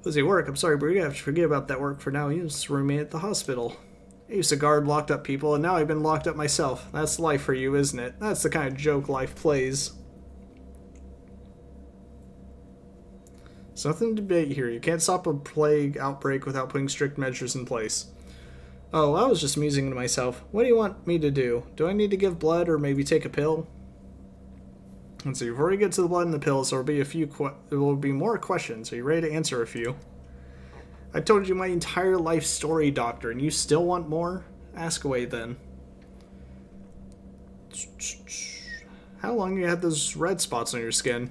Does he work? I'm sorry, but you have to forget about that work for now. He was roommate at the hospital. I used to guard locked up people, and now I've been locked up myself. That's life for you, isn't it? That's the kind of joke life plays. There's nothing to debate here. You can't stop a plague outbreak without putting strict measures in place. Oh, I was just musing to myself. What do you want me to do? Do I need to give blood or maybe take a pill? Let's see. Before we get to the blood and the pills, there will be more questions. Are you ready to answer a few? I told you my entire life story, Doctor, and you still want more? Ask away then. How long have you had those red spots on your skin?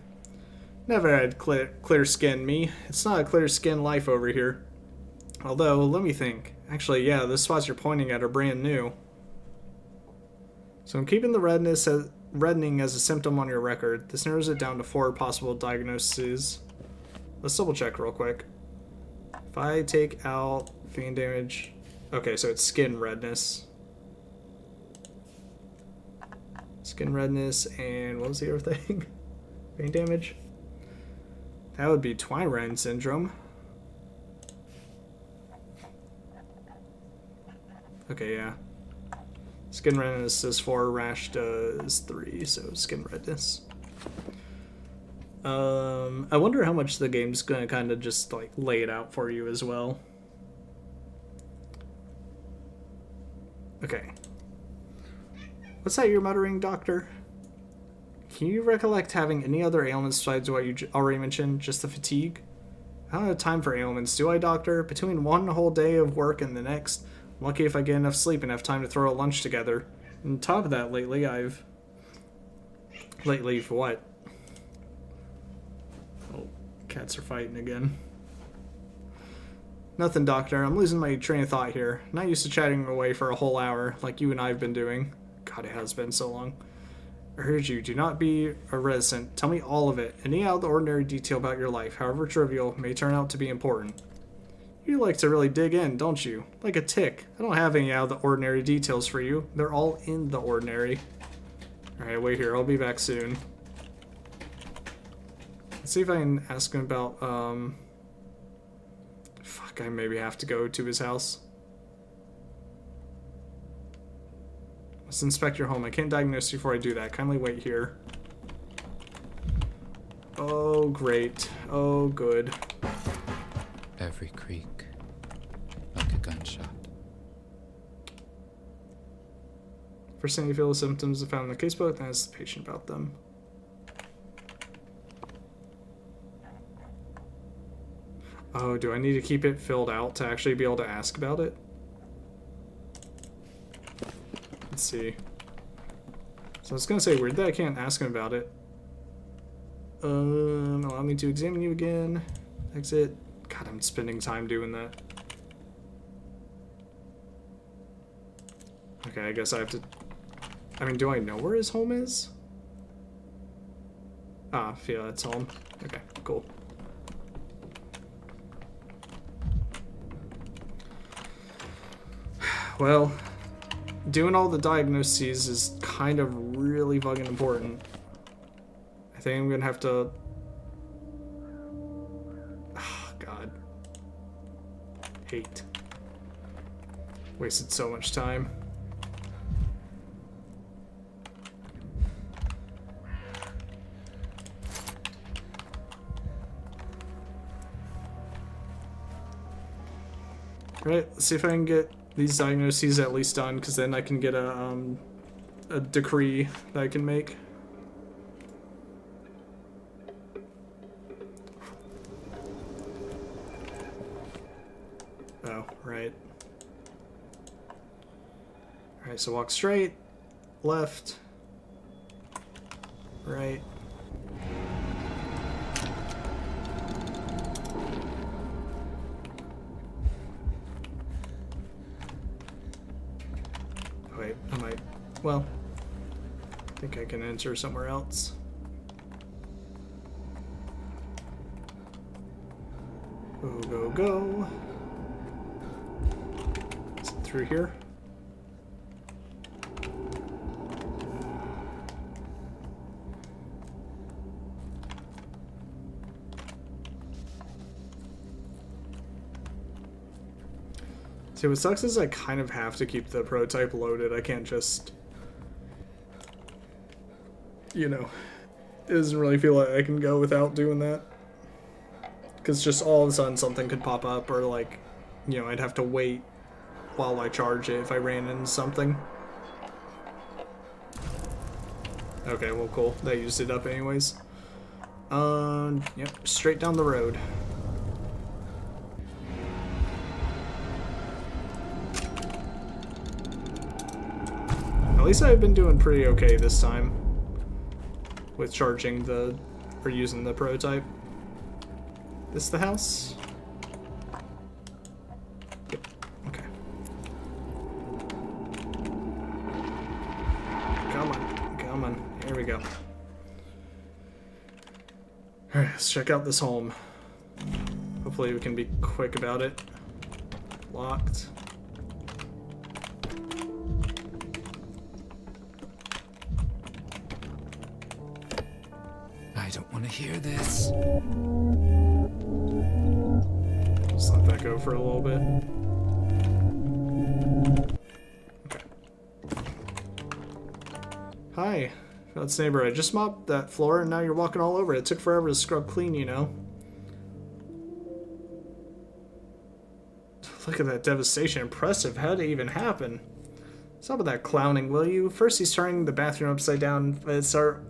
Never had clear skin, me. It's not a clear skin life over here. Although, let me think. Actually, yeah, the spots you're pointing at are brand new. So I'm keeping the reddening as a symptom on your record. This narrows it down to 4 possible diagnoses. Let's double check real quick. If I take out vein damage... Okay, so it's skin redness. Skin redness and what was the other thing? Vein damage? That would be Twine syndrome. Okay, yeah. Skin redness is 4, rash does 3, so skin redness. I wonder how much the game's gonna kind of just like lay it out for you as well. Okay. What's that you're muttering, Doctor? Can you recollect having any other ailments besides what you already mentioned? Just the fatigue? I don't have time for ailments, do I, Doctor? Between one whole day of work and the next, I'm lucky if I get enough sleep and have time to throw a lunch together. On top of that, lately for what? Oh, cats are fighting again. Nothing, Doctor. I'm losing my train of thought here. Not used to chatting away for a whole hour, like you and I have been doing. God, it has been so long. I urge you, do not be a reticent. Tell me all of it. Any out of the ordinary detail about your life, however trivial, may turn out to be important. You like to really dig in, don't you? Like a tick. I don't have any out of the ordinary details for you. They're all in the ordinary. Alright, wait here. I'll be back soon. Let's see if I can ask him about, Fuck, I maybe have to go to his house. Let's inspect your home. I can't diagnose you before I do that. Kindly wait here. Oh, great. Oh, good. Every creak, like a gunshot. First thing you feel the symptoms are found in the casebook, then ask the patient about them. Oh, do I need to keep it filled out to actually be able to ask about it? Let's see. So I was gonna say, weird that I can't ask him about it. Allow me to examine you again. Exit. God, I'm spending time doing that. Okay, I guess I have to... I mean, do I know where his home is? Ah, yeah, that's home. Okay, cool. Well, doing all the diagnoses is kind of really fucking important. I think I'm gonna have to... Oh, God. Hate. Wasted so much time. Alright, let's see if I can get these diagnoses at least done, because then I can get a decree that I can make. Oh, right. Alright, so walk straight, left, right. Wait, I might... Well, I think I can enter somewhere else. Go, go, go. Is it through here? See, what sucks is I kind of have to keep the prototype loaded. I can't just, you know, it doesn't really feel like I can go without doing that. Because just all of a sudden something could pop up, or like, you know, I'd have to wait while I charge it if I ran into something. Okay, well, cool. That used it up anyways. Yep, straight down the road. At least I've been doing pretty okay this time with charging the, or using the prototype. This the house? Yep, okay. Come on, come on. Here we go. Alright, let's check out this home. Hopefully we can be quick about it. Locked. I don't want to hear this. Just let that go for a little bit. Okay. Hi. That's neighbor. I just mopped that floor and now you're walking all over it. It took forever to scrub clean, you know. Look at that devastation. Impressive. How did it even happen? Stop with that clowning, will you? First he's turning the bathroom upside down, but it's our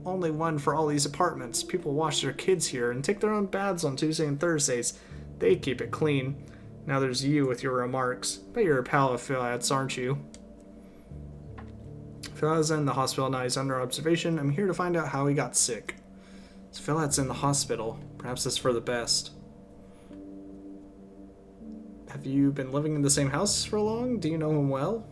only one for all these apartments. People wash their kids here and take their own baths on Tuesday and Thursdays. They keep it clean. Now there's you with your remarks. Bet you're a pal of Philat's, aren't you? Philat's in the hospital now. He's under observation. I'm here to find out how he got sick. So Philat's in the hospital. Perhaps that's for the best. Have you been living in the same house for long? Do you know him well?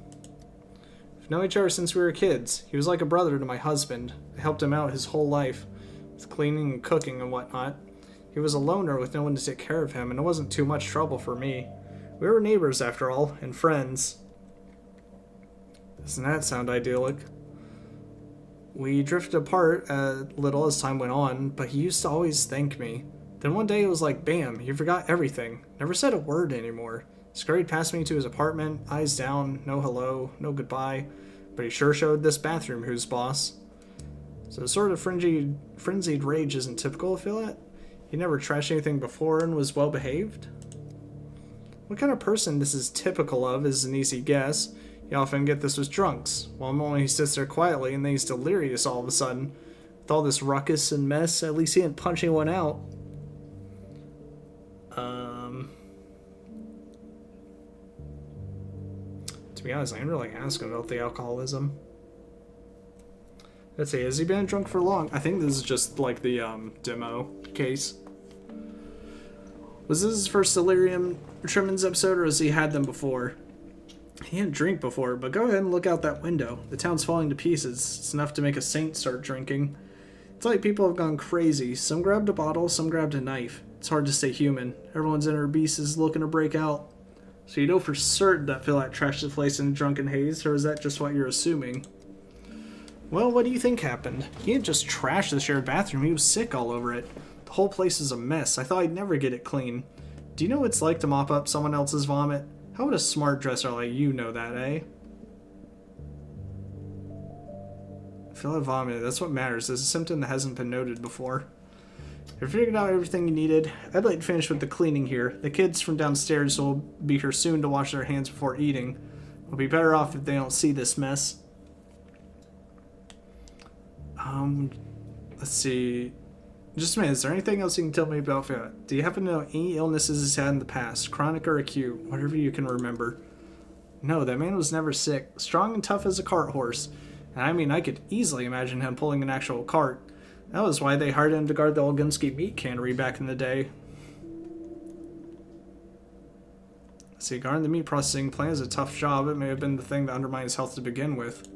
We've known each other since we were kids. He was like a brother to my husband. I helped him out his whole life, with cleaning and cooking and whatnot. He was a loner with no one to take care of him, and it wasn't too much trouble for me. We were neighbors after all, and friends. Doesn't that sound idyllic? We drifted apart a little as time went on, but he used to always thank me. Then one day it was like, bam, he forgot everything. Never said a word anymore. Scurried past me to his apartment, eyes down, no hello, no goodbye. But he sure showed this bathroom who's boss. So the sort of frenzied rage isn't typical of Philat. He never trashed anything before and was well behaved. What kind of person this is typical of is an easy guess. You often get this with drunks. While normally he sits there quietly and then he's delirious all of a sudden. With all this ruckus and mess, at least he didn't punch anyone out. To be honest, I didn't really ask him about the alcoholism. Let's see, has he been drunk for long? I think this is just like the demo case. Was this his first delirium tremens episode, or has he had them before? He didn't drink before, but go ahead and look out that window. The town's falling to pieces. It's enough to make a saint start drinking. It's like people have gone crazy. Some grabbed a bottle, some grabbed a knife. It's hard to stay human. Everyone's inner beast is looking to break out. So you know for certain that Philat trashed the place in a drunken haze, or is that just what you're assuming? Well, what do you think happened? He didn't just trash the shared bathroom, he was sick all over it. The whole place is a mess. I thought I'd never get it clean. Do you know what it's like to mop up someone else's vomit? How would a smart dresser like you know that, eh? Philat vomited, that's what matters. It's a symptom that hasn't been noted before. If you figured out everything you needed, I'd like to finish with the cleaning here. The kids from downstairs will be here soon to wash their hands before eating. We'll be better off if they don't see this mess. Let's see. Just a minute, is there anything else you can tell me about Philat? Do you happen to know any illnesses he's had in the past, chronic or acute, whatever you can remember? No, that man was never sick, strong and tough as a cart horse. And I mean, I could easily imagine him pulling an actual cart. That was why they hired him to guard the Olgunski meat cannery back in the day. See, guarding the meat processing plant is a tough job. It may have been the thing that undermined his health to begin with.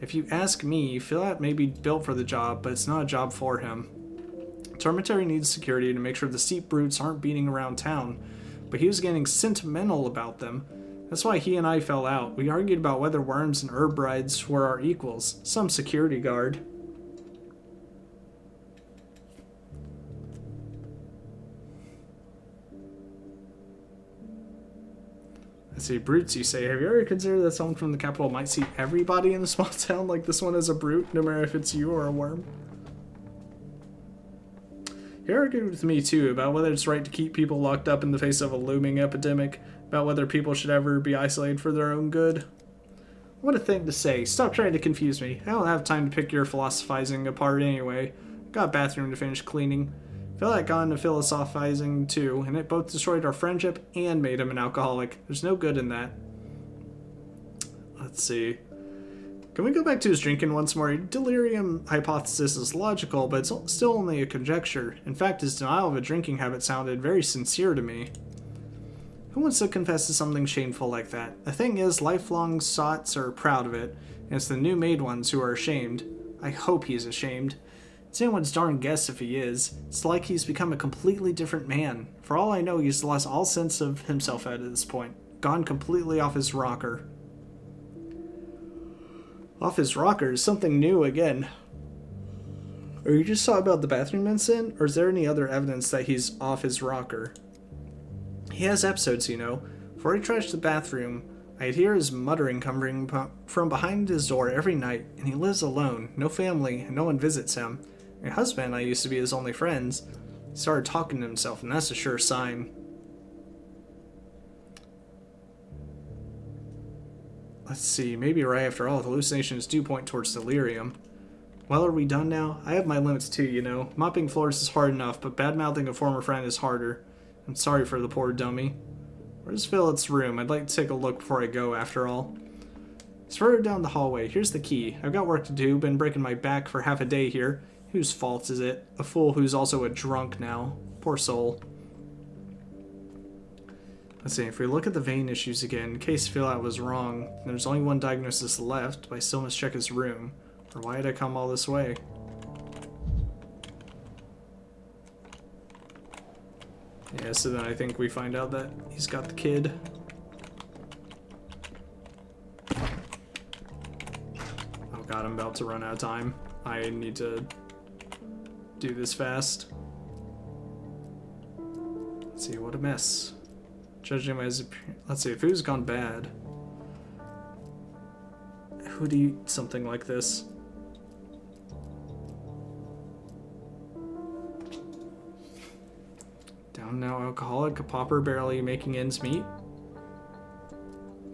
If you ask me, Philat may be built for the job, but it's not a job for him. Dormitory needs security to make sure the steep brutes aren't beating around town, but he was getting sentimental about them. That's why he and I fell out. We argued about whether worms and herb brides were our equals. Some security guard. Let's see, brutes, you say. Have you ever considered that someone from the capital might see everybody in a small town like this one as a brute, no matter if it's you or a worm? You argued with me, too, about whether it's right to keep people locked up in the face of a looming epidemic, about whether people should ever be isolated for their own good. What a thing to say. Stop trying to confuse me. I don't have time to pick your philosophizing apart anyway. Got a bathroom to finish cleaning. Feel like got into philosophizing too, and it both destroyed our friendship and made him an alcoholic. There's no good in that. Let's see. Can we go back to his drinking once more? Your delirium hypothesis is logical, but it's still only a conjecture. In fact, his denial of a drinking habit sounded very sincere to me. Who wants to confess to something shameful like that? The thing is, lifelong sots are proud of it, and it's the new-made ones who are ashamed. I hope he's ashamed. It's anyone's darn guess if he is. It's like he's become a completely different man. For all I know, he's lost all sense of himself at this point. Gone completely off his rocker. Off his rocker is something new again. Are you just talking about the bathroom incident, or is there any other evidence that he's off his rocker? He has episodes, you know. Before he trashed the bathroom, I'd hear his muttering coming from behind his door every night, and he lives alone, no family, and no one visits him. My husband and I used to be his only friends. He started talking to himself, and that's a sure sign. Let's see, maybe right after all, hallucinations do point towards delirium. Well, are we done now? I have my limits too, you know. Mopping floors is hard enough, but bad-mouthing a former friend is harder. I'm sorry for the poor dummy. Where's Philip's room? I'd like to take a look before I go, after all. It's further down the hallway. Here's the key. I've got work to do, been breaking my back for half a day here. Whose fault is it? A fool who's also a drunk now. Poor soul. Let's see, if we look at the vein issues again, in case Philip was wrong, there's only one diagnosis left, but I still must check his room. Or why did I come all this way? Yeah, so then I think we find out that he's got the kid. Oh god, I'm about to run out of time. I need to do this fast. Let's see, what a mess. Judging by his appearance. Let's see, if food's gone bad, who'd eat something like this? Down now alcoholic, a pauper barely making ends meet.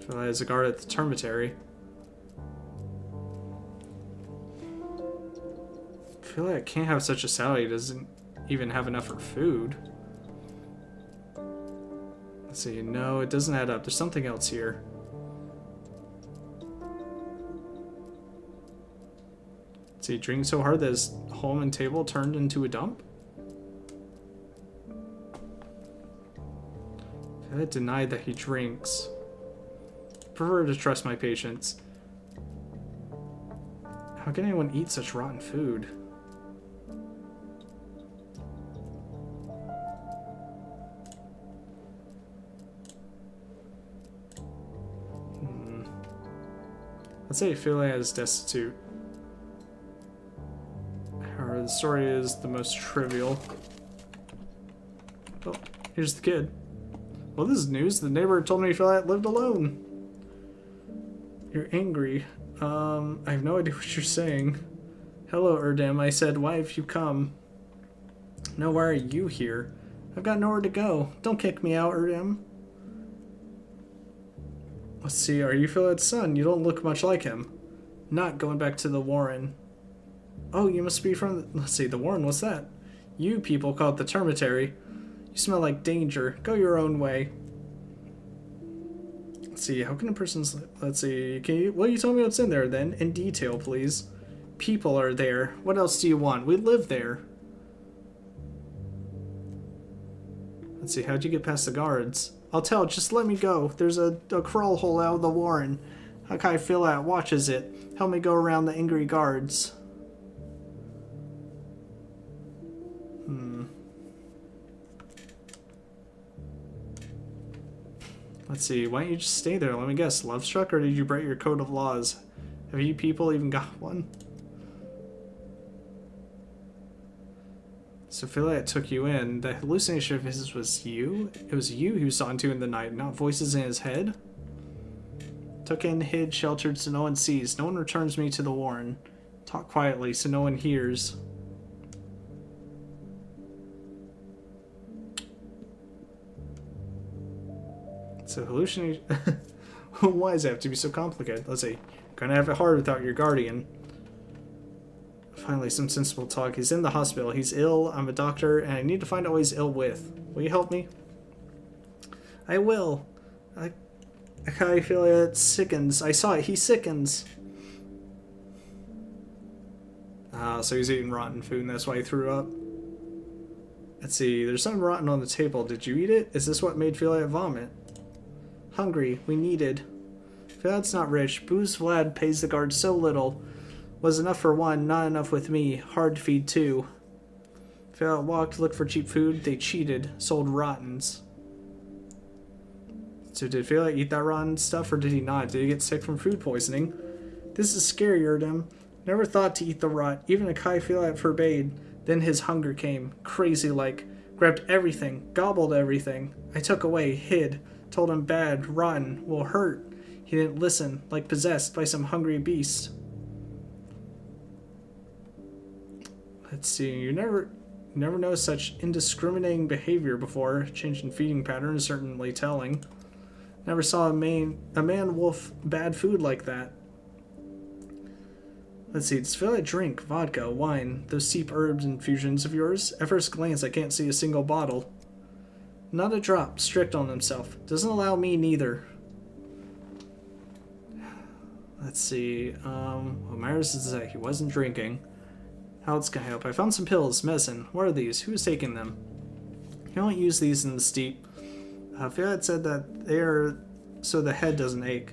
Feel as a guard at the termitary. I feel like I can't have such a salary. He doesn't even have enough for food. Let's see. No, it doesn't add up. There's something else here. Let's see. Drinking so hard that his home and table turned into a dump? I denied that he drinks. I prefer to trust my patients. How can anyone eat such rotten food? Let's say Philip is destitute. Or the story is the most trivial. Oh, here's the kid. Well, this is news. The neighbor told me Philip lived alone. You're angry. I have no idea what you're saying. Hello, Erdem. I said, why have you come? No, why are you here? I've got nowhere to go. Don't kick me out, Erdem. Let's see, are you Philip's son? You don't look much like him. Not going back to the Warren. Oh, you must be from let's see, the Warren, what's that? You people call it the termitary. You smell like danger. Go your own way. Let's see, how can a person's... Let's see, will you tell me what's in there then? In detail, please. People are there. What else do you want? We live there. Let's see, how'd you get past the guards? I'll tell, just let me go. There's a crawl hole out of the Warren. How can I feel that watches it? Help me go around the angry guards. Let's see, why don't you just stay there? Let me guess, love struck, or did you break your code of laws? Have you people even got one? So Philip took you in. The hallucination of his was you? It was you who saw into in the night, not voices in his head? Took in, hid, sheltered so no one sees. No one returns me to the warren. Talk quietly so no one hears. So hallucination. Why does it have to be so complicated? Let's see. Gonna have it hard without your guardian. Finally, some sensible talk. He's in the hospital. He's ill. I'm a doctor, and I need to find out who he's ill with. Will you help me? I will. I feel like it sickens. I saw it. He sickens. So he's eating rotten food, and that's why he threw up. Let's see. There's something rotten on the table. Did you eat it? Is this what made Vlad vomit? Hungry. We needed. Vlad's not rich. Booze Vlad pays the guards so little. Was enough for one, not enough with me. Hard to feed two. Vlad walked, looked for cheap food. They cheated. Sold rottens. So did Vlad eat that rotten stuff or did he not? Did he get sick from food poisoning? This is scarier to him. Never thought to eat the rot. Even a Kai Vlad forbade. Then his hunger came. Crazy like. Grabbed everything. Gobbled everything. I took away. Hid. Told him bad. Rotten. Will hurt. He didn't listen. Like possessed by some hungry beast. Let's see. You never noticed such indiscriminating behavior before. Changing feeding patterns certainly telling. Never saw a man wolf bad food like that. Let's see, does Phil drink, vodka, wine, those cheap herbs infusions of yours? At first glance, I can't see a single bottle. Not a drop, strict on himself. Doesn't allow me neither. Let's see, what Myers is that he wasn't drinking. How else can I help? I found some pills, medicine. What are these? Who's taking them? You don't use these in the steep. Fiat said that they are so the head doesn't ache.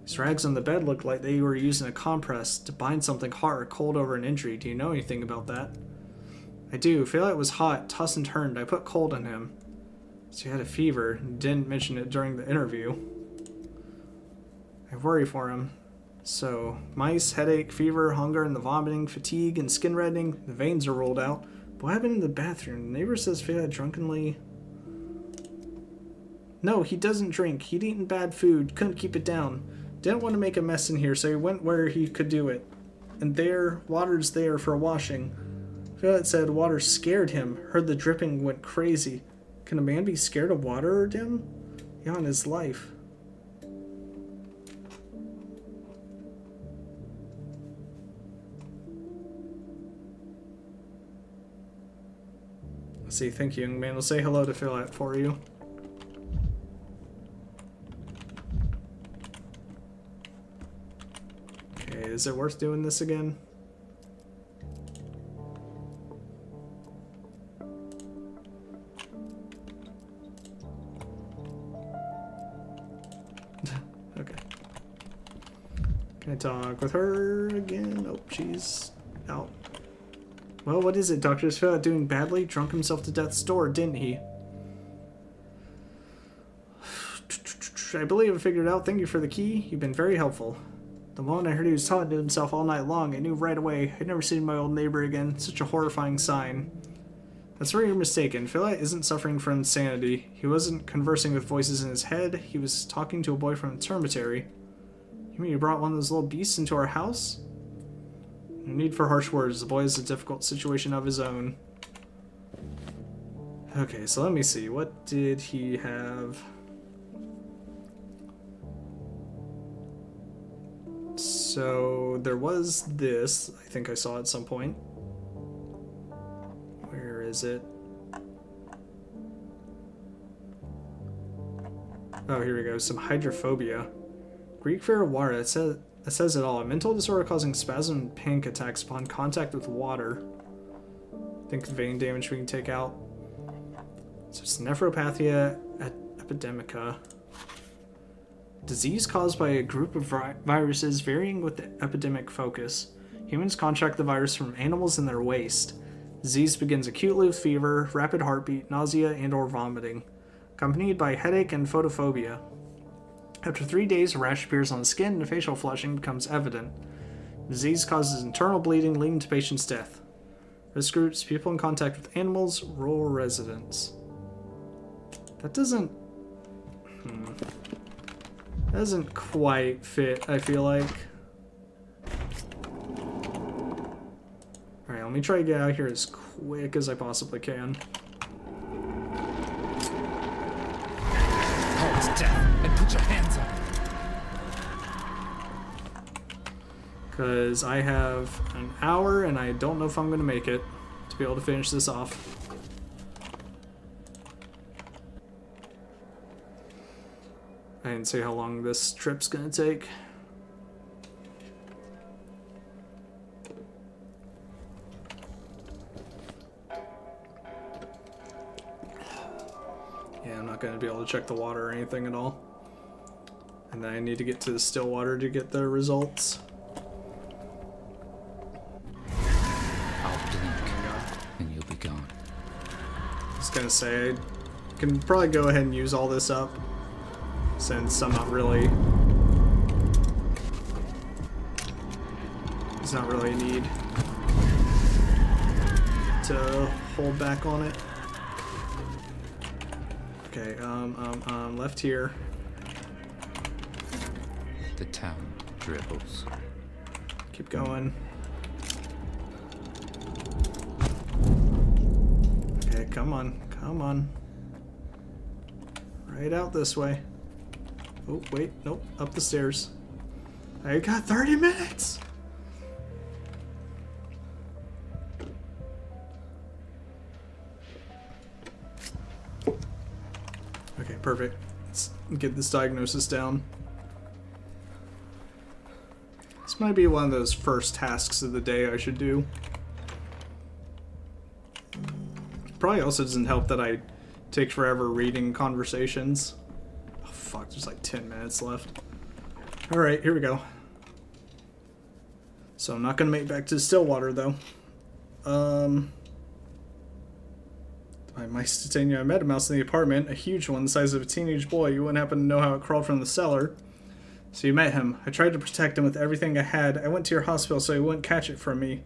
These rags on the bed looked like they were using a compress to bind something hot or cold over an injury. Do you know anything about that? I do. Fiat was hot, tossed and turned. I put cold on him. So he had a fever. Didn't mention it during the interview. I worry for him. So, mice, headache, fever, hunger, and the vomiting, fatigue, and skin reddening. The veins are rolled out. But what happened in the bathroom? The neighbor says Fiat drunkenly... No, he doesn't drink. He'd eaten bad food. Couldn't keep it down. Didn't want to make a mess in here, so he went where he could do it. And there, water's there for washing. Fiat said water scared him. Heard the dripping, went crazy. Can a man be scared of water or dim? Yeah, in his life. Let's see, thank you, young man. We'll say hello to Fiat for you. Okay, is it worth doing this again? Okay. Can I talk with her again? Nope, she's out. Well, what is it? Dr. Fiat doing badly? Drunk himself to death's door, didn't he? I believe I figured it out. Thank you for the key. You've been very helpful. The moment I heard he was talking to himself all night long, I knew right away I'd never seen my old neighbor again. Such a horrifying sign. That's where you're mistaken. Philia isn't suffering from insanity. He wasn't conversing with voices in his head. He was talking to a boy from the termitory. You mean you brought one of those little beasts into our house? No need for harsh words. The boy has a difficult situation of his own. Okay, so let me see. What did he have? So there was this. I think I saw at some point. Where is it? Oh, here we go. Some hydrophobia. Greek fear of water. It says it all. A mental disorder causing spasm and panic attacks upon contact with water. I think vein damage we can take out. So it's nephropathia epidemica. Disease caused by a group of viruses varying with the epidemic focus. Humans contract the virus from animals in their waste. Disease begins acutely with fever, rapid heartbeat, nausea, and or vomiting, accompanied by headache and photophobia. After 3 days, a rash appears on the skin and facial flushing becomes evident. Disease causes internal bleeding, leading to patient's death. Risk groups, people in contact with animals, rural residents. That doesn't... Doesn't quite fit, I feel like. Alright, let me try to get out of here as quick as I possibly can. Call us death and put your hands up. Because I have an hour and I don't know if I'm going to make it to be able to finish this off. I didn't say how long this trip's going to take. Yeah, I'm not going to be able to check the water or anything at all. And then I need to get to the still water to get the results. I'll blink, and you'll be gone. I was gonna say, I can probably go ahead and use all this up, since I'm not really... There's not really a need to hold back on it. Okay, left here. The town dribbles. Keep going. Okay, come on, come on. Right out this way. Oh, wait, nope, up the stairs. I got 30 minutes! Okay, perfect. Let's get this diagnosis down. This might be one of those first tasks of the day I should do. Probably also doesn't help that I take forever reading conversations. Oh fuck, there's like 10 minutes left. Alright, here we go. So I'm not gonna make it back to Stillwater though. I might continue. I met a mouse in the apartment, a huge one the size of a teenage boy. You wouldn't happen to know how it crawled from the cellar. So you met him. I tried to protect him with everything I had. I went to your hospital so he wouldn't catch it from me.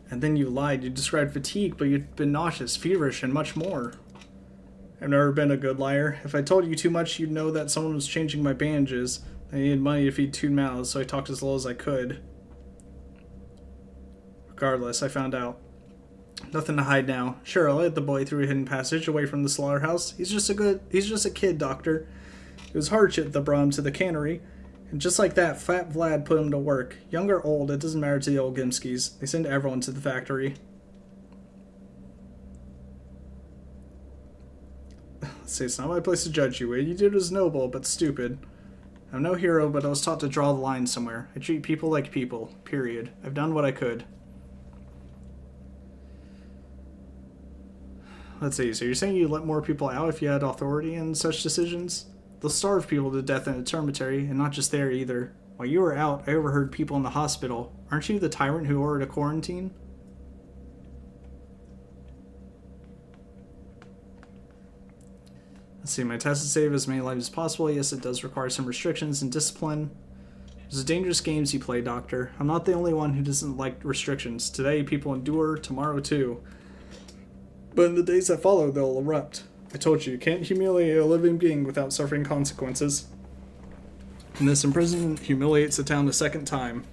And then you lied. You described fatigue, but you'd been nauseous, feverish, and much more. I've never been a good liar. If I told you too much, you'd know that someone was changing my bandages. I needed money to feed 2 mouths, so I talked as low as I could. Regardless, I found out. Nothing to hide now. Sure, I led the boy through a hidden passage away from the slaughterhouse. He's just a kid, doctor. It was hardship that brought him to the cannery. And just like that, Fat Vlad put him to work. Young or old, it doesn't matter to the old Gimskis. They send everyone to the factory. Let's see, it's not my place to judge you. What you did was noble, but stupid. I'm no hero, but I was taught to draw the line somewhere. I treat people like people. Period. I've done what I could. Let's see, so you're saying you let more people out if you had authority in such decisions? They'll starve people to death in a termitary, and not just there either. While you were out, I overheard people in the hospital. Aren't you the tyrant who ordered a quarantine? Let's see, my task is to save as many lives as possible. Yes, it does require some restrictions and discipline. There's dangerous games you play, Doctor. I'm not the only one who doesn't like restrictions. Today, people endure. Tomorrow, too. But in the days that follow, they'll erupt. I told you, you can't humiliate a living being without suffering consequences. And this imprisonment humiliates the town a second time.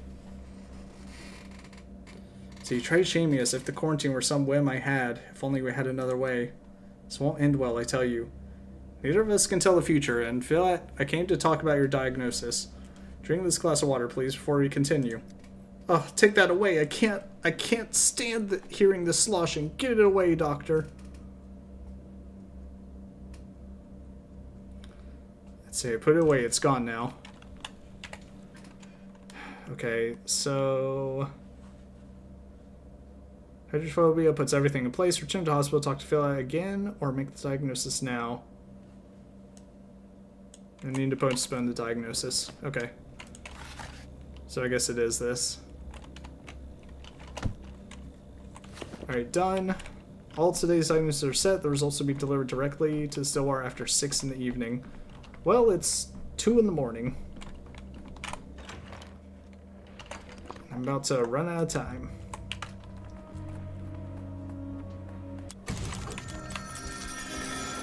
So you try to shame me as if the quarantine were some whim I had, if only we had another way. This won't end well, I tell you. Neither of us can tell the future, and Phil, I came to talk about your diagnosis. Drink this glass of water, please, before we continue. Oh, take that away. I can't stand hearing this sloshing. Get it away, Doctor. Let's see, I put it away. It's gone now. Okay, so... Hydrophobia puts everything in place. Return to hospital, talk to Phil again, or make the diagnosis now. I need to postpone the diagnosis. Okay. So I guess it is this. Alright, done. All today's diagnoses are set. The results will be delivered directly to Stillwater after 6 in the evening. Well, it's 2 in the morning. I'm about to run out of time.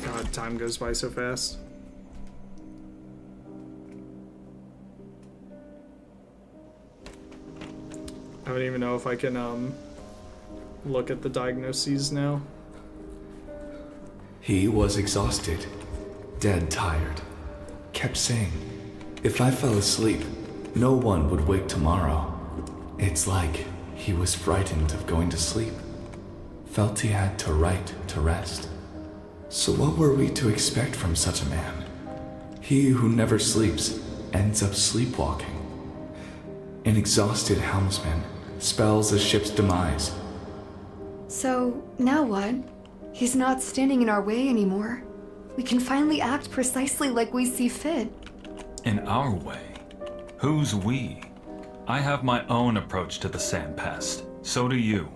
God, time goes by so fast. I don't even know if I can look at the diagnoses now. He was exhausted, dead tired. Kept saying, if I fell asleep, no one would wake tomorrow. It's like he was frightened of going to sleep. Felt he had to write to rest. So what were we to expect from such a man? He who never sleeps ends up sleepwalking. An exhausted helmsman spells a ship's demise. So, now what? He's not standing in our way anymore. We can finally act precisely like we see fit. In our way? Who's we? I have my own approach to the sand pest. So do you.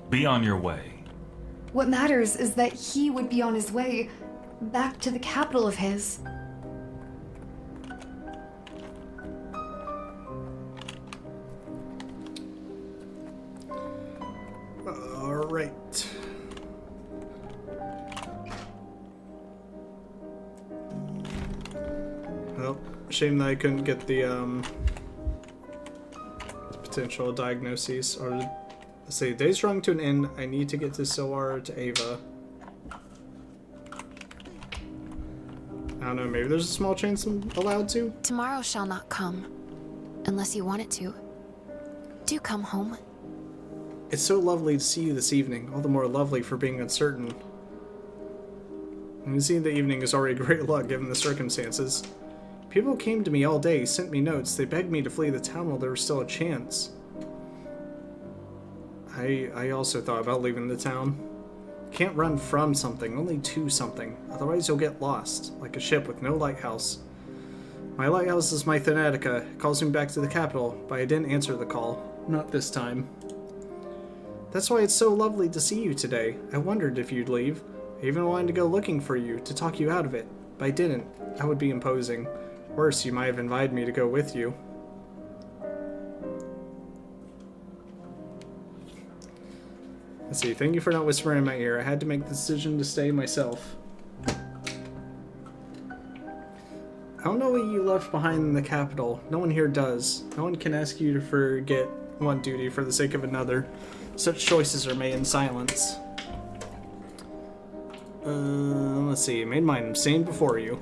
Be on your way. What matters is that he would be on his way back to the capital of his. Alright. Well, shame that I couldn't get the potential diagnoses. Or, let's see, day's drawing to an end. I need to get to Soar to Ava. I don't know, maybe there's a small chance I'm allowed to? Tomorrow shall not come, unless you want it to. Do come home. It's so lovely to see you this evening, all the more lovely for being uncertain. And seeing the evening is already great luck given the circumstances. People came to me all day, sent me notes, they begged me to flee the town while there was still a chance. I also thought about leaving the town. Can't run from something, only to something, otherwise you'll get lost, like a ship with no lighthouse. My lighthouse is my Thanatica, it calls me back to the capital, but I didn't answer the call. Not this time. That's why it's so lovely to see you today. I wondered if you'd leave. I even wanted to go looking for you, to talk you out of it. But I didn't. That would be imposing. Worse, you might have invited me to go with you. Let's see, thank you for not whispering in my ear. I had to make the decision to stay myself. I don't know what you left behind in the capital. No one here does. No one can ask you to forget one duty for the sake of another. Such choices are made in silence. Let's see. Made mine stand before you.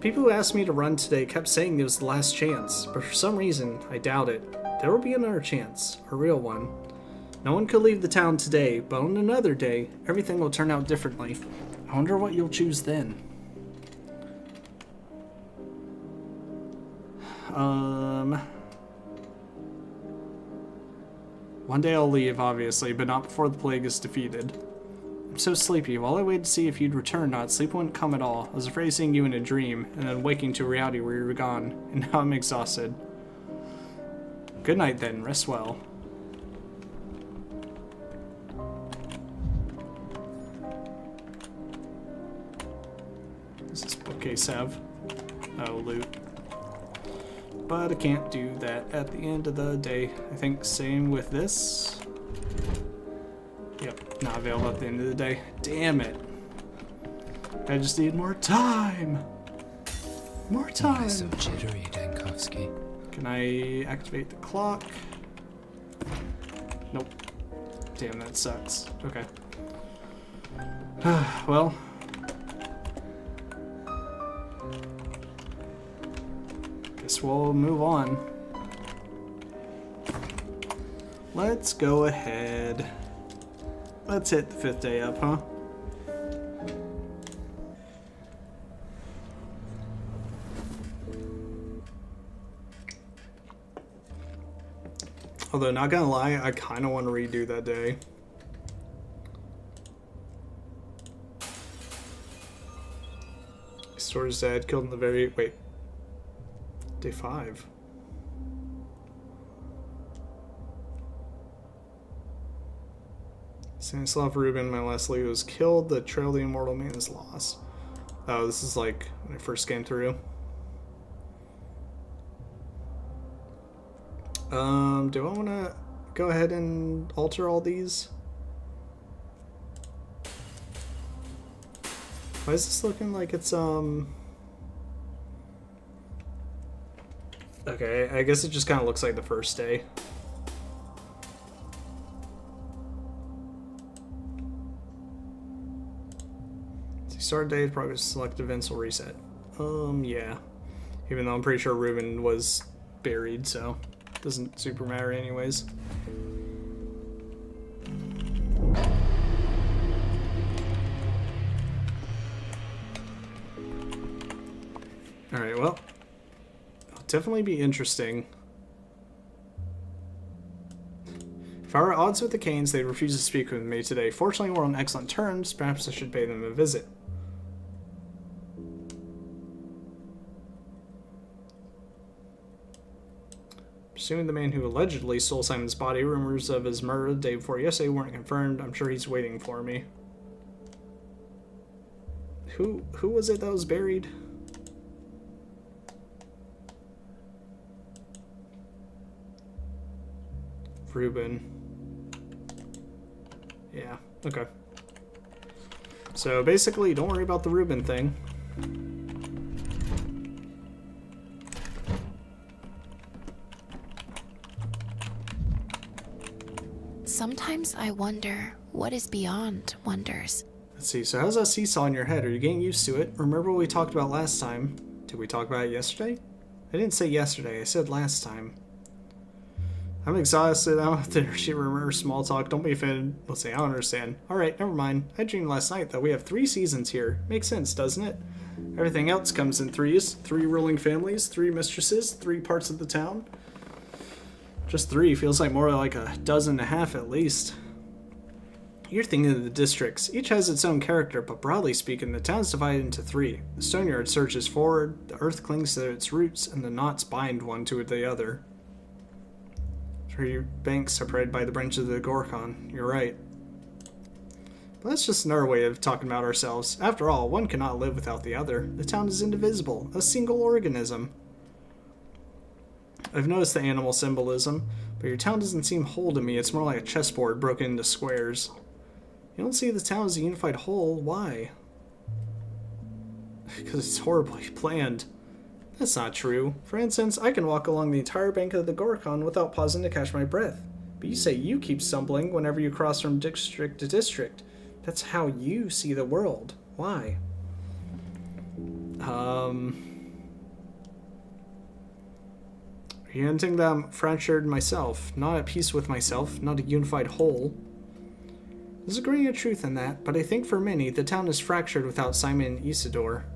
People who asked me to run today kept saying it was the last chance, but for some reason, I doubt it. There will be another chance. A real one. No one could leave the town today, but on another day, everything will turn out differently. I wonder what you'll choose then. One day I'll leave, obviously, but not before the plague is defeated. I'm so sleepy. While I waited to see if you'd return, not sleep wouldn't come at all. I was afraid of seeing you in a dream, and then waking to reality where you were gone, and now I'm exhausted. Good night then, rest well. What does this bookcase have? Oh, loot. But I can't do that at the end of the day. I think same with this. Yep, not available at the end of the day. Damn it. I just need more time. More time. So jittery, Dankovsky. Can I activate the clock? Nope. Damn, that sucks. Okay. Well. Guess we'll move on. Let's go ahead. Let's hit the 5th day up, huh? Although, not gonna lie, I kind of want to redo that day. Store's dad killed in the very... Wait. Day 5. Stanislav Rubin, my last lead, was killed. The trail of the immortal man is lost. Oh, this is like when I first came through. Do I want to go ahead and alter all these? Why is this looking like it's, Okay, I guess it just kind of looks like the first day. Start date, progress, select events will reset. Yeah. Even though I'm pretty sure Ruben was buried, so it doesn't super matter anyways. Alright, well, it'll definitely be interesting. If I were at odds with the Canes, they'd refuse to speak with me today. Fortunately, we're on excellent terms. Perhaps I should pay them a visit. Pursuing the man who allegedly stole Simon's body, rumors of his murder the day before yesterday weren't confirmed. I'm sure he's waiting for me. Who was it that was buried? Ruben. Yeah, okay. So basically, don't worry about the Ruben thing. Sometimes I wonder what is beyond wonders. Let's see, so how's that seesaw in your head? Are you getting used to it? Remember what we talked about last time? Did we talk about it yesterday? I didn't say yesterday, I said last time. I'm exhausted, I don't have to remember small talk, don't be offended. Let's say I don't understand. Alright, never mind. I dreamed last night that we have 3 seasons here. Makes sense, doesn't it? Everything else comes in threes. 3 ruling families, 3 mistresses, 3 parts of the town. Just 3 feels like more like a dozen and a half at least. You're thinking of the districts. Each has its own character, but broadly speaking, the town's divided into 3. The Stoneyard surges forward, the earth clings to its roots, and the knots bind one to the other. 3 banks separated by the branches of the Gorkon. You're right. But that's just another way of talking about ourselves. After all, one cannot live without the other. The town is indivisible, a single organism. I've noticed the animal symbolism, but your town doesn't seem whole to me. It's more like a chessboard broken into squares. You don't see the town as a unified whole. Why? Because it's horribly planned. That's not true. For instance, I can walk along the entire bank of the Gorkon without pausing to catch my breath. But you say you keep stumbling whenever you cross from district to district. That's how you see the world. Why? Are you hinting that I'm fractured myself, not at peace with myself, not a unified whole? There's a grain of truth in that, but I think for many, the town is fractured without Simon and Isidore.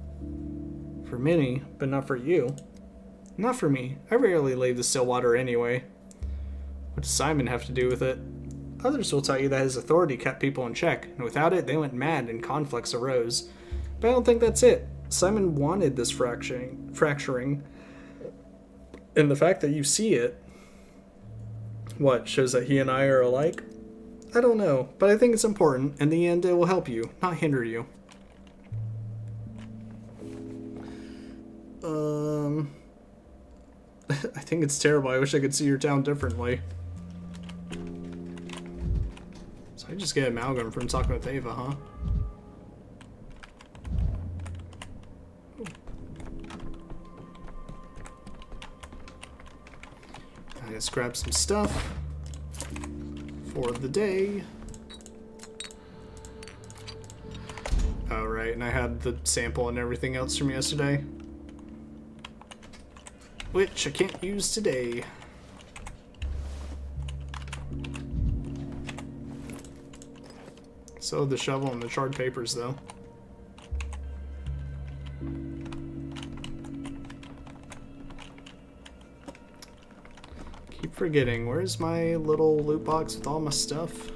For many, but not for you. Not for me. I rarely leave the Stillwater anyway. What does Simon have to do with it? Others will tell you that his authority kept people in check, and without it, they went mad and conflicts arose. But I don't think that's it. Simon wanted this fracturing. And the fact that you see it, what, shows that he and I are alike? I don't know, but I think it's important. In the end, it will help you, not hinder you. I think it's terrible. I wish I could see your town differently. So I just get amalgam from talking with Ava, huh? I just grab some stuff for the day. Oh, right, and I had the sample and everything else from yesterday, which I can't use today. So the shovel and the charred papers, though. Keep forgetting. Where's my little loot box with all my stuff?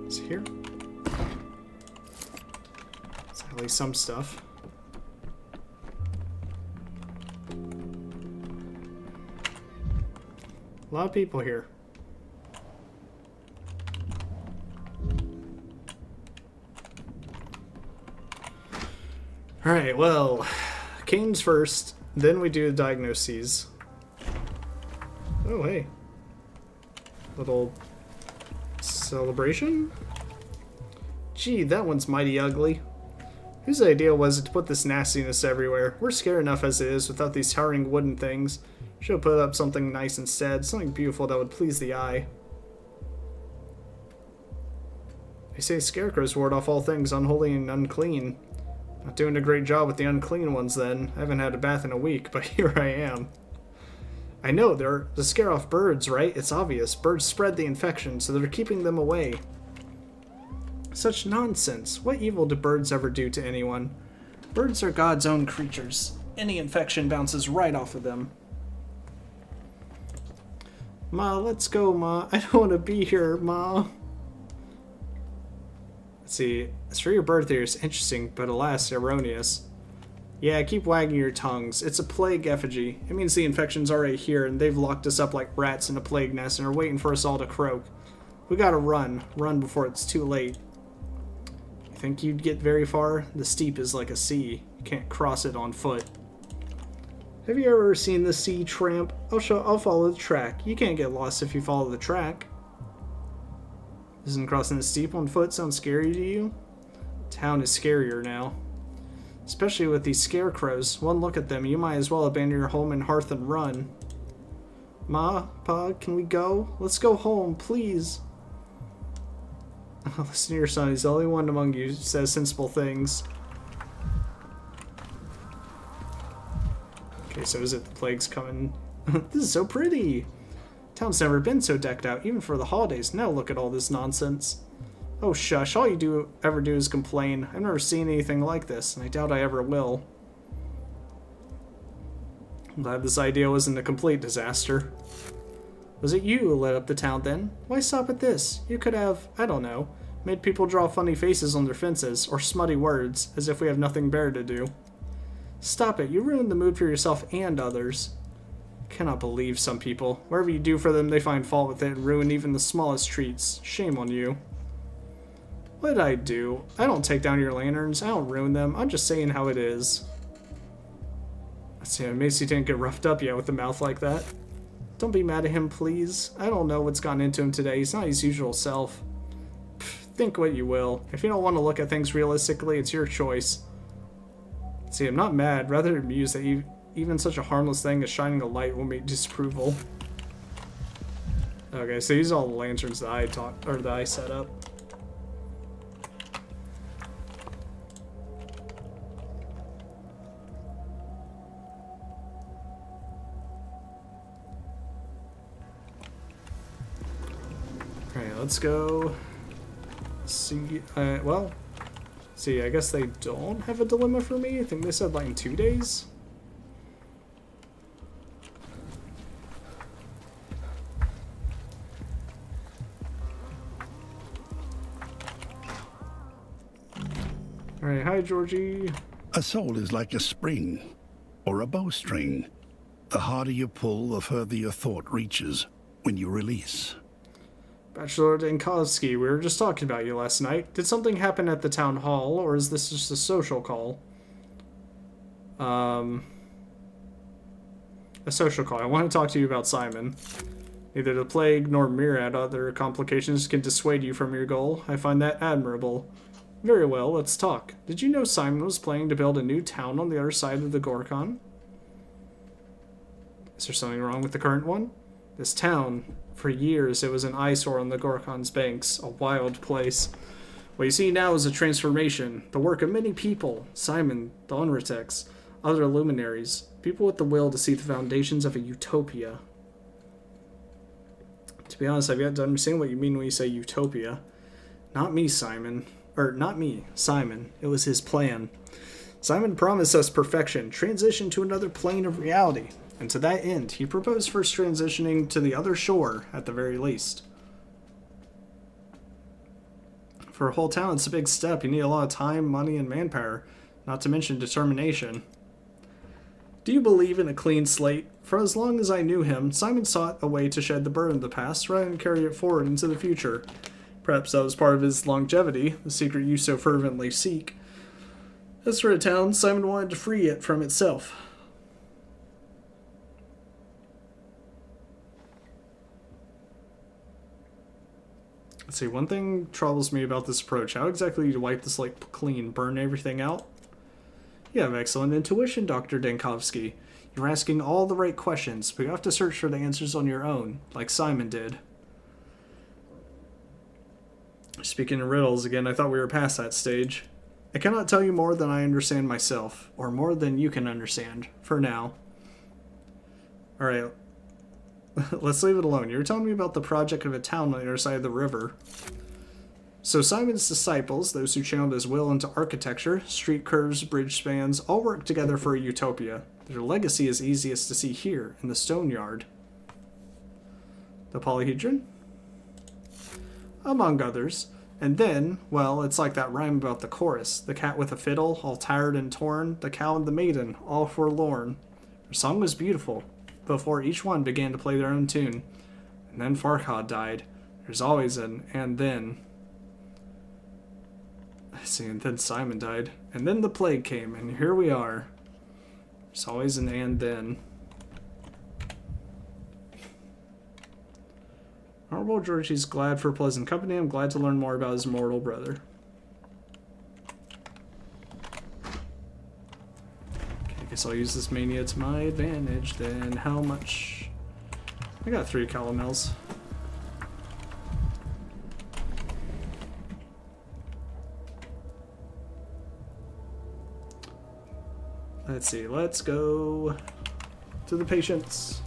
It's here. It's at least some stuff. A lot of people here. Alright, well, Canes first, then we do the diagnoses. Oh, hey. Little celebration? Gee, that one's mighty ugly. Whose idea was it to put this nastiness everywhere? We're scared enough as it is without these towering wooden things. Should have put up something nice instead, something beautiful that would please the eye. They say scarecrows ward off all things unholy and unclean. Not doing a great job with the unclean ones then. I haven't had a bath in a week, but here I am. I know, they're to scare off birds, right? It's obvious. Birds spread the infection, so they're keeping them away. Such nonsense. What evil do birds ever do to anyone? Birds are God's own creatures. Any infection bounces right off of them. Ma, let's go, Ma. I don't want to be here, Ma. Let's see. As for your birth ears, interesting, but alas, erroneous. Yeah, keep wagging your tongues. It's a plague effigy. It means the infection's already here, and they've locked us up like rats in a plague nest and are waiting for us all to croak. We gotta run. Run before it's too late. You think you'd get very far? The steep is like a sea. You can't cross it on foot. Have you ever seen the sea tramp? I'll follow the track. You can't get lost if you follow the track. Doesn't crossing the steep on foot sound scary to you? Town is scarier now. Especially with these scarecrows. One look at them, you might as well abandon your home and hearth and run. Ma, Pa, can we go? Let's go home, please. Listen to your son. He's the only one among you who says sensible things. Okay, so is it the plague's coming? This is so pretty. Town's never been so decked out, even for the holidays. Now look at all this nonsense. Oh, shush. All you ever do is complain. I've never seen anything like this, and I doubt I ever will. I'm glad this idea wasn't a complete disaster. Was it you who lit up the town then? Why stop at this? You could have, I don't know, made people draw funny faces on their fences, or smutty words, as if we have nothing better to do. Stop it. You ruined the mood for yourself and others. I cannot believe some people. Whatever you do for them, they find fault with it and ruin even the smallest treats. Shame on you. What did I do? I don't take down your lanterns. I don't ruin them. I'm just saying how it is. Let's see, Macy didn't get roughed up yet with a mouth like that. Don't be mad at him, please. I don't know what's gone into him today. He's not his usual self. Pff, think what you will. If you don't want to look at things realistically, it's your choice. See, I'm not mad, rather amused that even such a harmless thing as shining a light will make disapproval. Okay, so these are all the lanterns that I set up. Alright, let's go see, well, see, I guess they don't have a dilemma for me. I think they said like in 2 days. Alright, hi Georgie. A soul is like a spring, or a bowstring. The harder you pull, the further your thought reaches when you release. Bachelor Dankowski, we were just talking about you last night. Did something happen at the town hall, or is this just a social call? A social call. I want to talk to you about Simon. Neither the plague nor myriad other complications can dissuade you from your goal. I find that admirable. Very well, let's talk. Did you know Simon was planning to build a new town on the other side of the Gorkon? Is there something wrong with the current one? This town, for years, it was an eyesore on the Gorkon's banks, a wild place. What you see now is a transformation, the work of many people. Simon, the Onratex, other luminaries, people with the will to see the foundations of a utopia. To be honest, I've yet to understand what you mean when you say utopia. Not me, Simon. Not me, Simon. It was his plan. Simon promised us perfection, transition to another plane of reality. And to that end, he proposed first transitioning to the other shore, at the very least. For a whole town, it's a big step. You need a lot of time, money, and manpower, not to mention determination. Do you believe in a clean slate? For as long as I knew him, Simon sought a way to shed the burden of the past rather than carry it forward into the future. Perhaps that was part of his longevity, the secret you so fervently seek. As for a town, Simon wanted to free it from itself. Let's see, one thing troubles me about this approach. How exactly do you wipe the slate clean? Burn everything out? You have excellent intuition, Dr. Dankowski. You're asking all the right questions, but you have to search for the answers on your own, like Simon did. Speaking of riddles, again, I thought we were past that stage. I cannot tell you more than I understand myself, or more than you can understand, for now. Alright, let's leave it alone. You were telling me about the project of a town on the other side of the river. So Simon's disciples, those who channeled his will into architecture, street curves, bridge spans, all work together for a utopia. Their legacy is easiest to see here, in the stone yard. The polyhedron? Among others. And then, well, it's like that rhyme about the chorus. The cat with a fiddle, all tired and torn. The cow and the maiden, all forlorn. Their song was beautiful, before each one began to play their own tune. And then Farhad died. There's always an and then. I see, and then Simon died. And then the plague came, and here we are. There's always an and then. Honorable Georgie's glad for pleasant company. I'm glad to learn more about his mortal brother. Okay, I guess I'll use this mania to my advantage then. How much? I got 3 calamels. Let's see, let's go to the patients.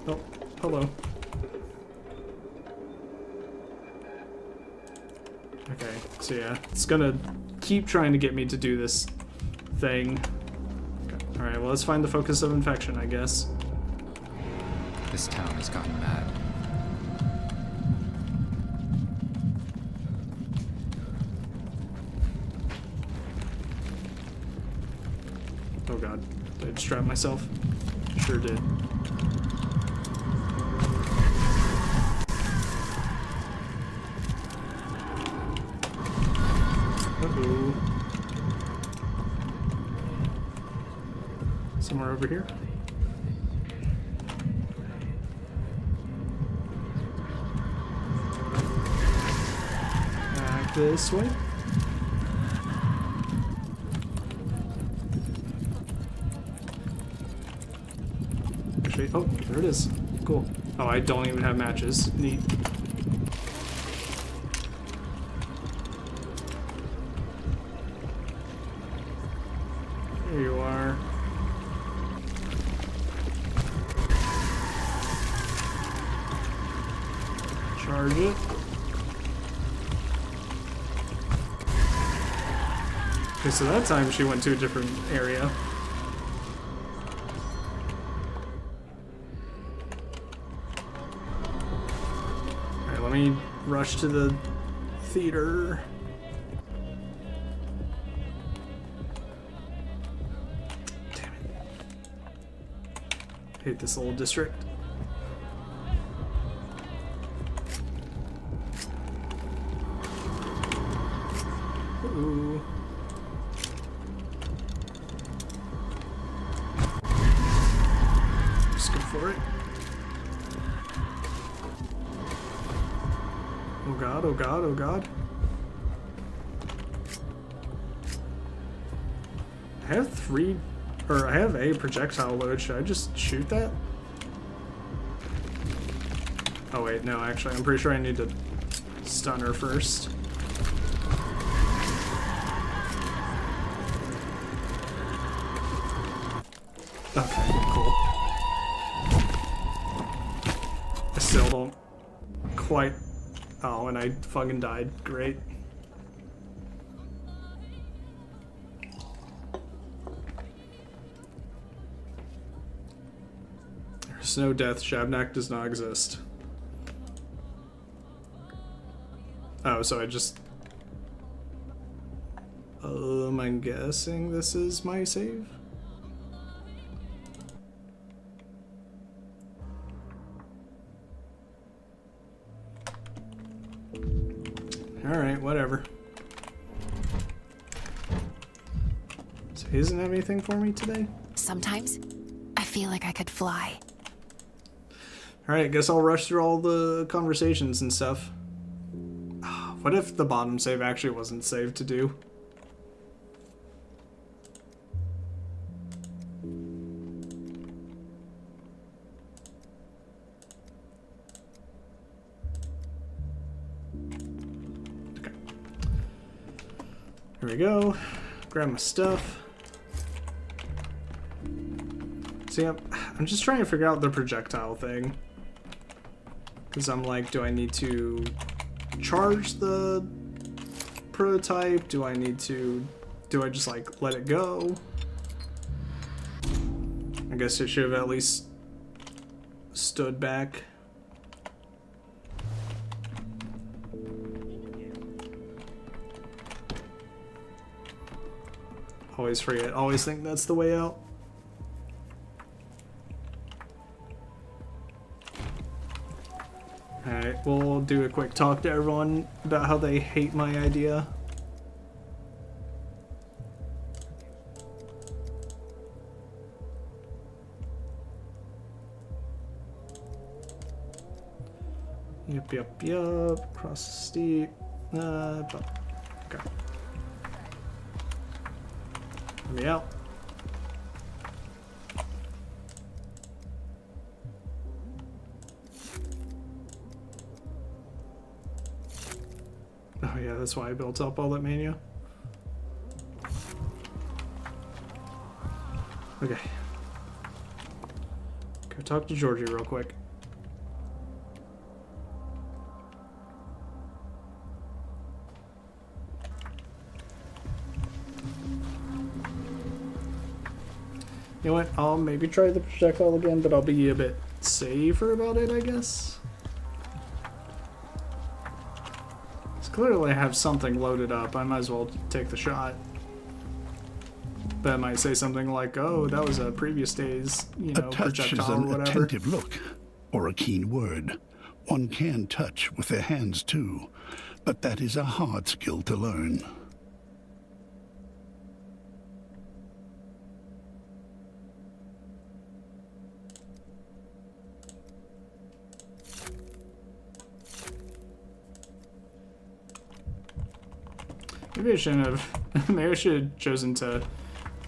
Oh, hello. Okay, so yeah, it's gonna keep trying to get me to do this thing. Alright, well, let's find the focus of infection, I guess. This town has gotten mad. Oh god, did I distract myself? Sure did. Uh-oh. Somewhere over here. Back this way. Actually, oh, there it is. Cool. Oh, I don't even have matches. Neat. There you are. Charge it. Okay, so that time she went to a different area. Alright, let me rush to the theater. Damn it. I hate this little district. Ooh. Just go for it. Oh god, oh god, oh god. I have 3, or I have a projectile load. Should I just shoot that? Oh wait, no, actually, I'm pretty sure I need to stun her first. Okay, cool. I still don't quite... Oh, and I fucking died. Great. There's no death. Shabnak does not exist. Oh, so I just... I'm guessing this is my save? Alright, whatever. So he doesn't have anything for me today? Sometimes I feel like I could fly. Alright, guess I'll rush through all the conversations and stuff. Oh, What if the bottom save actually wasn't saved to do? Okay. Here we go. Grab my stuff. See, I'm just trying to figure out the projectile thing. Because I'm like, do I need to charge the prototype? Do I just like let it go? I guess it should have at least stood back. Always forget, always think that's the way out. Alright, we'll do a quick talk to everyone about how they hate my idea. Yep. Cross the steep. Okay. Let me out. Oh yeah, that's why I built up all that mania. Okay. Go talk to Georgie real quick. You know what? I'll maybe try the projectile again, but I'll be a bit safer about it, I guess. Clearly I have something loaded up. I might as well take the shot. But it might say something like, oh, that was a previous day's, you know, projectile or whatever. A touch is an attentive look, or a keen word. One can touch with their hands too, but that is a hard skill to learn. Maybe I shouldn't have. Maybe I should have chosen to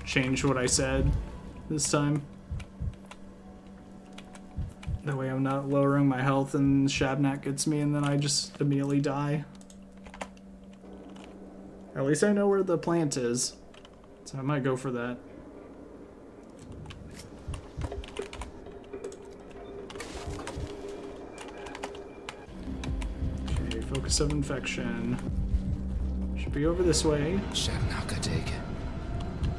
change what I said this time. That way I'm not lowering my health and Shabnak gets me and then I just immediately die. At least I know where the plant is. So I might go for that. Okay, focus of infection. Should be over this way. Shabnak,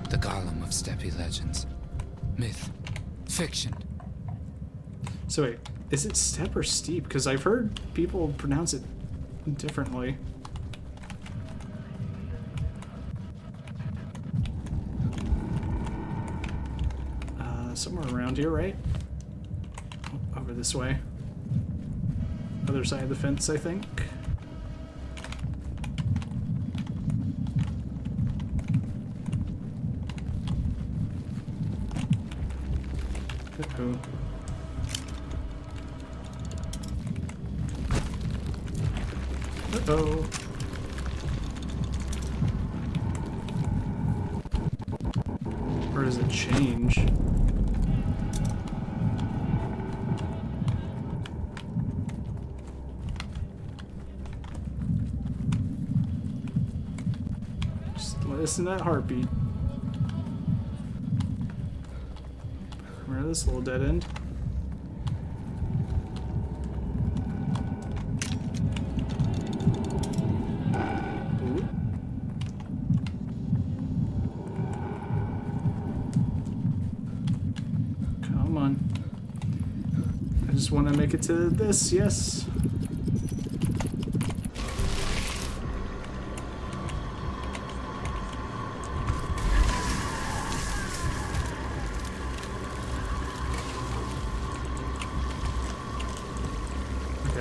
the golem of steppe legends. Myth. Fiction. So wait, is it steppe or steep? Because I've heard people pronounce it differently. Somewhere around here, right? Over this way. Other side of the fence, I think. Uh-oh. Uh-oh. Or does it change? Just listen to that heartbeat. Remember this little dead end? Ooh. Come on. I just want to make it to this, yes.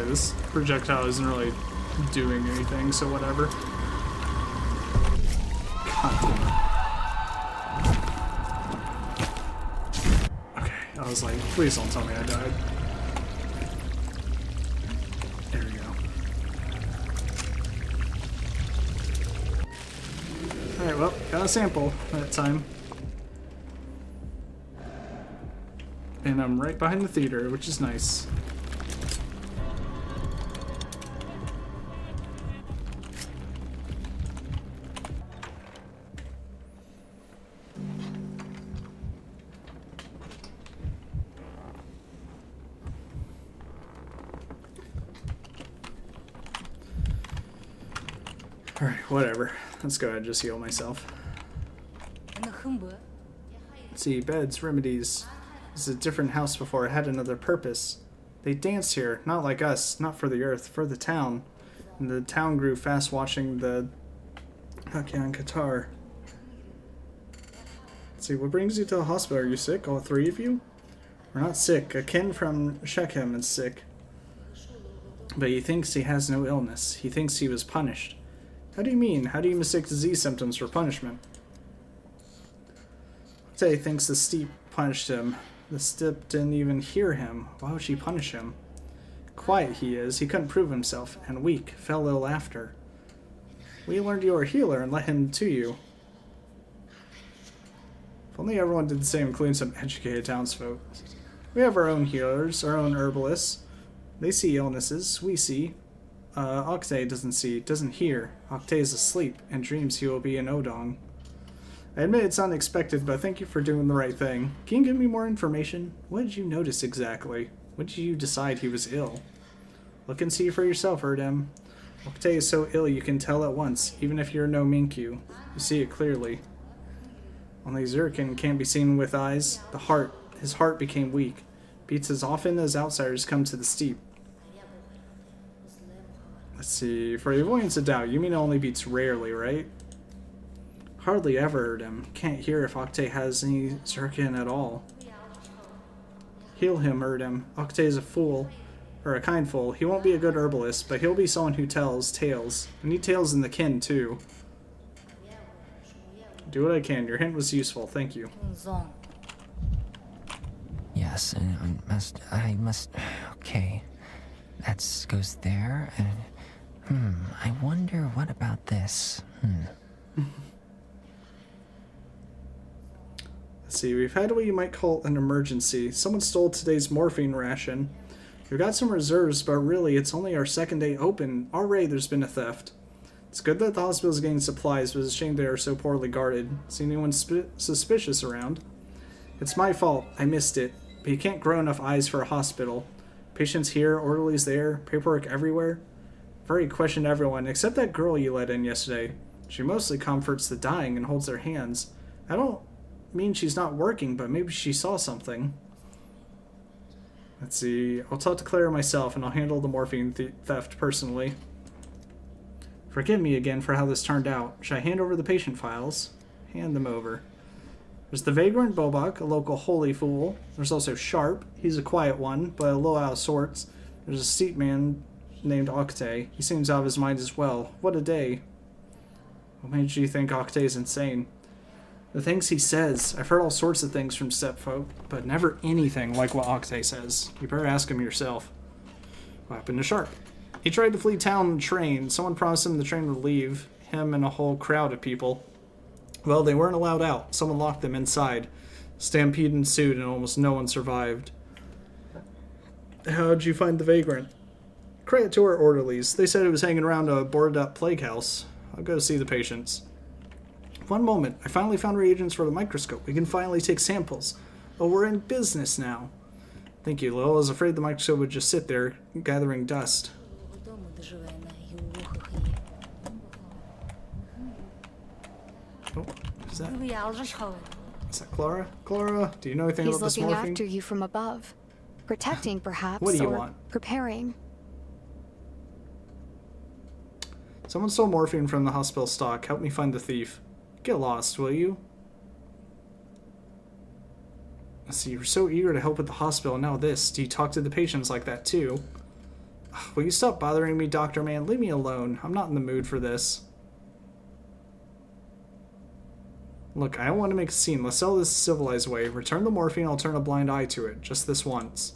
This projectile isn't really doing anything, so whatever. God damn it. Okay, I was like, please don't tell me I died. There we go. Alright, well, got a sample that time. And I'm right behind the theater, which is nice. Alright, whatever. Let's go ahead and just heal myself. Let's see, beds, remedies. This is a different house before. It had another purpose. They danced here, not like us, not for the earth, for the town. And the town grew fast watching the Hakian Qatar. Let's see, what brings you to the hospital? Are you sick, all three of you? We're not sick. A kin from Shechem is sick. But he thinks he has no illness. He thinks he was punished. How do you mean? How do you mistake disease symptoms for punishment? Tay thinks the steep punished him. The steep didn't even hear him. Why would she punish him? Quiet he is. He couldn't prove himself. And weak. Fell ill after. We learned you were a healer and let him to you. If only everyone did the same, including some educated townsfolk. We have our own healers, our own herbalists. They see illnesses. We see. Octay doesn't see, doesn't hear. Octay is asleep and dreams he will be in Odong. I admit it's unexpected, but thank you for doing the right thing. Can you give me more information? What did you notice exactly? When did you decide he was ill? Look and see for yourself, Erdem. Octay is so ill you can tell at once, even if you're no Minkyu. You see it clearly. Only Zurkin can't be seen with eyes. His heart became weak. Beats as often as outsiders come to the steep. Let's see, for the avoidance of doubt, you mean it only beats rarely, right? Hardly ever heard him. Can't hear if Octay has any Zurkin at all. Heal him, Erdem. Octay is a fool, or a kind fool. He won't be a good herbalist, but he'll be someone who tells tales. We need tales in the kin, too. Do what I can. Your hint was useful. Thank you. Yes, and I must, okay. That goes there, and, I wonder what about this? Let's see, we've had what you might call an emergency. Someone stole today's morphine ration. We've got some reserves, but really, it's only our second day open. Already there's been a theft. It's good that the hospital's getting supplies, but it's a shame they are so poorly guarded. See anyone suspicious around? It's my fault. I missed it. But you can't grow enough eyes for a hospital. Patients here, orderlies there, paperwork everywhere. I've already questioned everyone, except that girl you let in yesterday. She mostly comforts the dying and holds their hands. I don't mean she's not working, but maybe she saw something. Let's see. I'll talk to Clara myself, and I'll handle the morphine theft personally. Forgive me again for how this turned out. Should I hand over the patient files? Hand them over. There's the vagrant Bobak, a local holy fool. There's also Sharp. He's a quiet one, but a little out of sorts. There's a steep man named Octay. He seems out of his mind as well. What a day. What made you think Octay's insane? The things he says. I've heard all sorts of things from stepfolk, but never anything like what Octay says. You better ask him yourself. What happened to Sharp? He tried to flee town on a train. Someone promised him the train would leave. Him and a whole crowd of people. Well, they weren't allowed out. Someone locked them inside. Stampede ensued and almost no one survived. How'd you find the vagrant? Credit to our orderlies. They said it was hanging around a boarded-up plague house. I'll go see the patients. One moment. I finally found reagents for the microscope. We can finally take samples. Oh, we're in business now. Thank you, Lil. I was afraid the microscope would just sit there, gathering dust. Oh, is that Clara? Clara, do you know anything about this morphine? He's looking after you from above. Protecting, perhaps, what do you or want? Preparing. Someone stole morphine from the hospital stock. Help me find the thief. Get lost, will you? Let's see, you were so eager to help with the hospital, and now this. Do you talk to the patients like that, too? Will you stop bothering me, Doctor Man? Leave me alone. I'm not in the mood for this. Look, I don't want to make a scene. Let's sell this the civilized way. Return the morphine, I'll turn a blind eye to it. Just this once.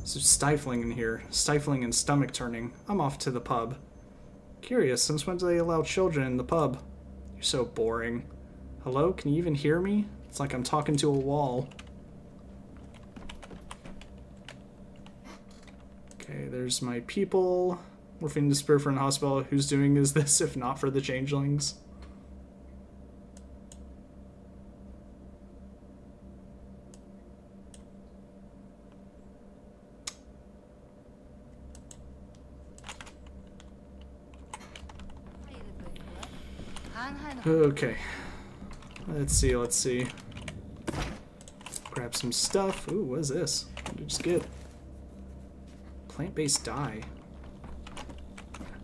It's so stifling in here. Stifling and stomach turning. I'm off to the pub. Curious, since when do they allow children in the pub? You're so boring. Hello? Can you even hear me? It's like I'm talking to a wall. Okay, there's my people. Morphine disappear from the hospital. Who's doing is this if not for the changelings? Okay. Let's see. Grab some stuff. Ooh, what is this? What did I just get? Plant-based dye.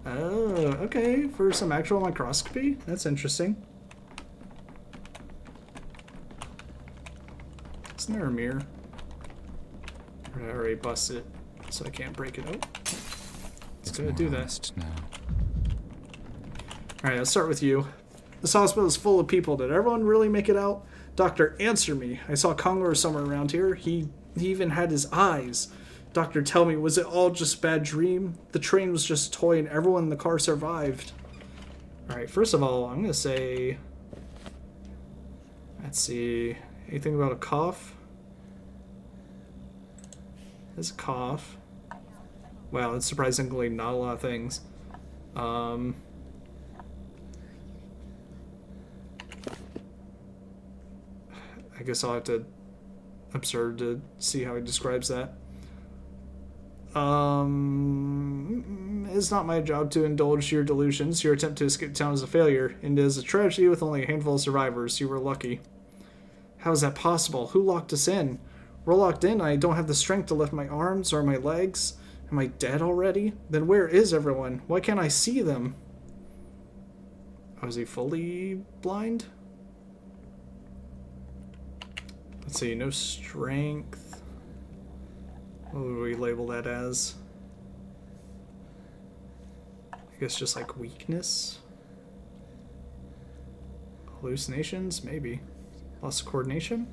Oh, okay. For some actual microscopy? That's interesting. Isn't there a mirror? Or did I already busted it, so I can't break it out? Let's go do that. Now. Alright, let's start with you. This hospital is full of people. Did everyone really make it out? Doctor, answer me. I saw Congo somewhere around here. He even had his eyes. Doctor, tell me, was it all just a bad dream? The train was just a toy and everyone in the car survived. Alright, first of all, I'm going to say... Let's see. Anything about a cough? There's a cough. Wow, that's surprisingly not a lot of things. I guess I'll have to observe to see how he describes that. It's not my job to indulge your delusions. Your attempt to escape town is a failure, and it is a tragedy with only a handful of survivors. You were lucky. How is that possible? Who locked us in? We're locked in. I don't have the strength to lift my arms or my legs. Am I dead already? Then where is everyone? Why can't I see them? Oh, is he fully blind? Let's see, no strength. What would we label that as? I guess just like weakness? Hallucinations? Maybe. Loss of coordination?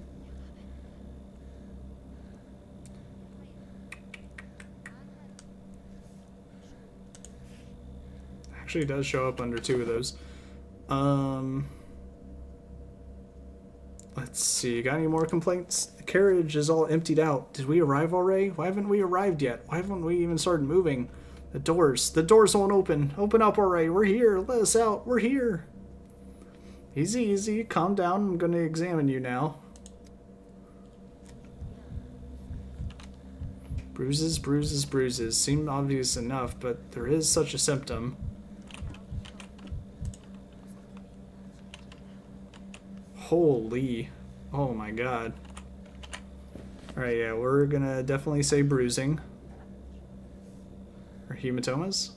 Actually, it does show up under 2 of those. Let's see, got any more complaints? The carriage is all emptied out. Did we arrive already? Why haven't we arrived yet? Why haven't we even started moving? The doors won't open. Open up already. We're here. Let us out. We're here. Easy, easy. Calm down. I'm going to examine you now. Bruises, bruises, bruises. Seem obvious enough, but there is such a symptom. Holy. Oh my god. Alright, yeah, we're gonna definitely say bruising. Or hematomas?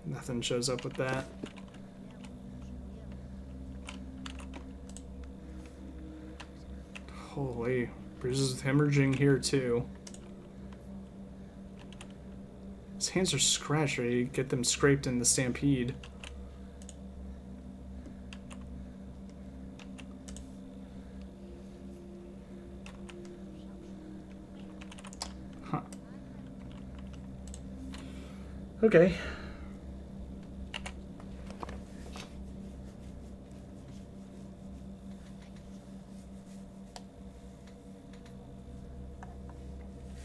Nothing shows up with that. Holy, bruises with hemorrhaging here too. His hands are scratched, ready to get them scraped in the stampede. Huh. Okay.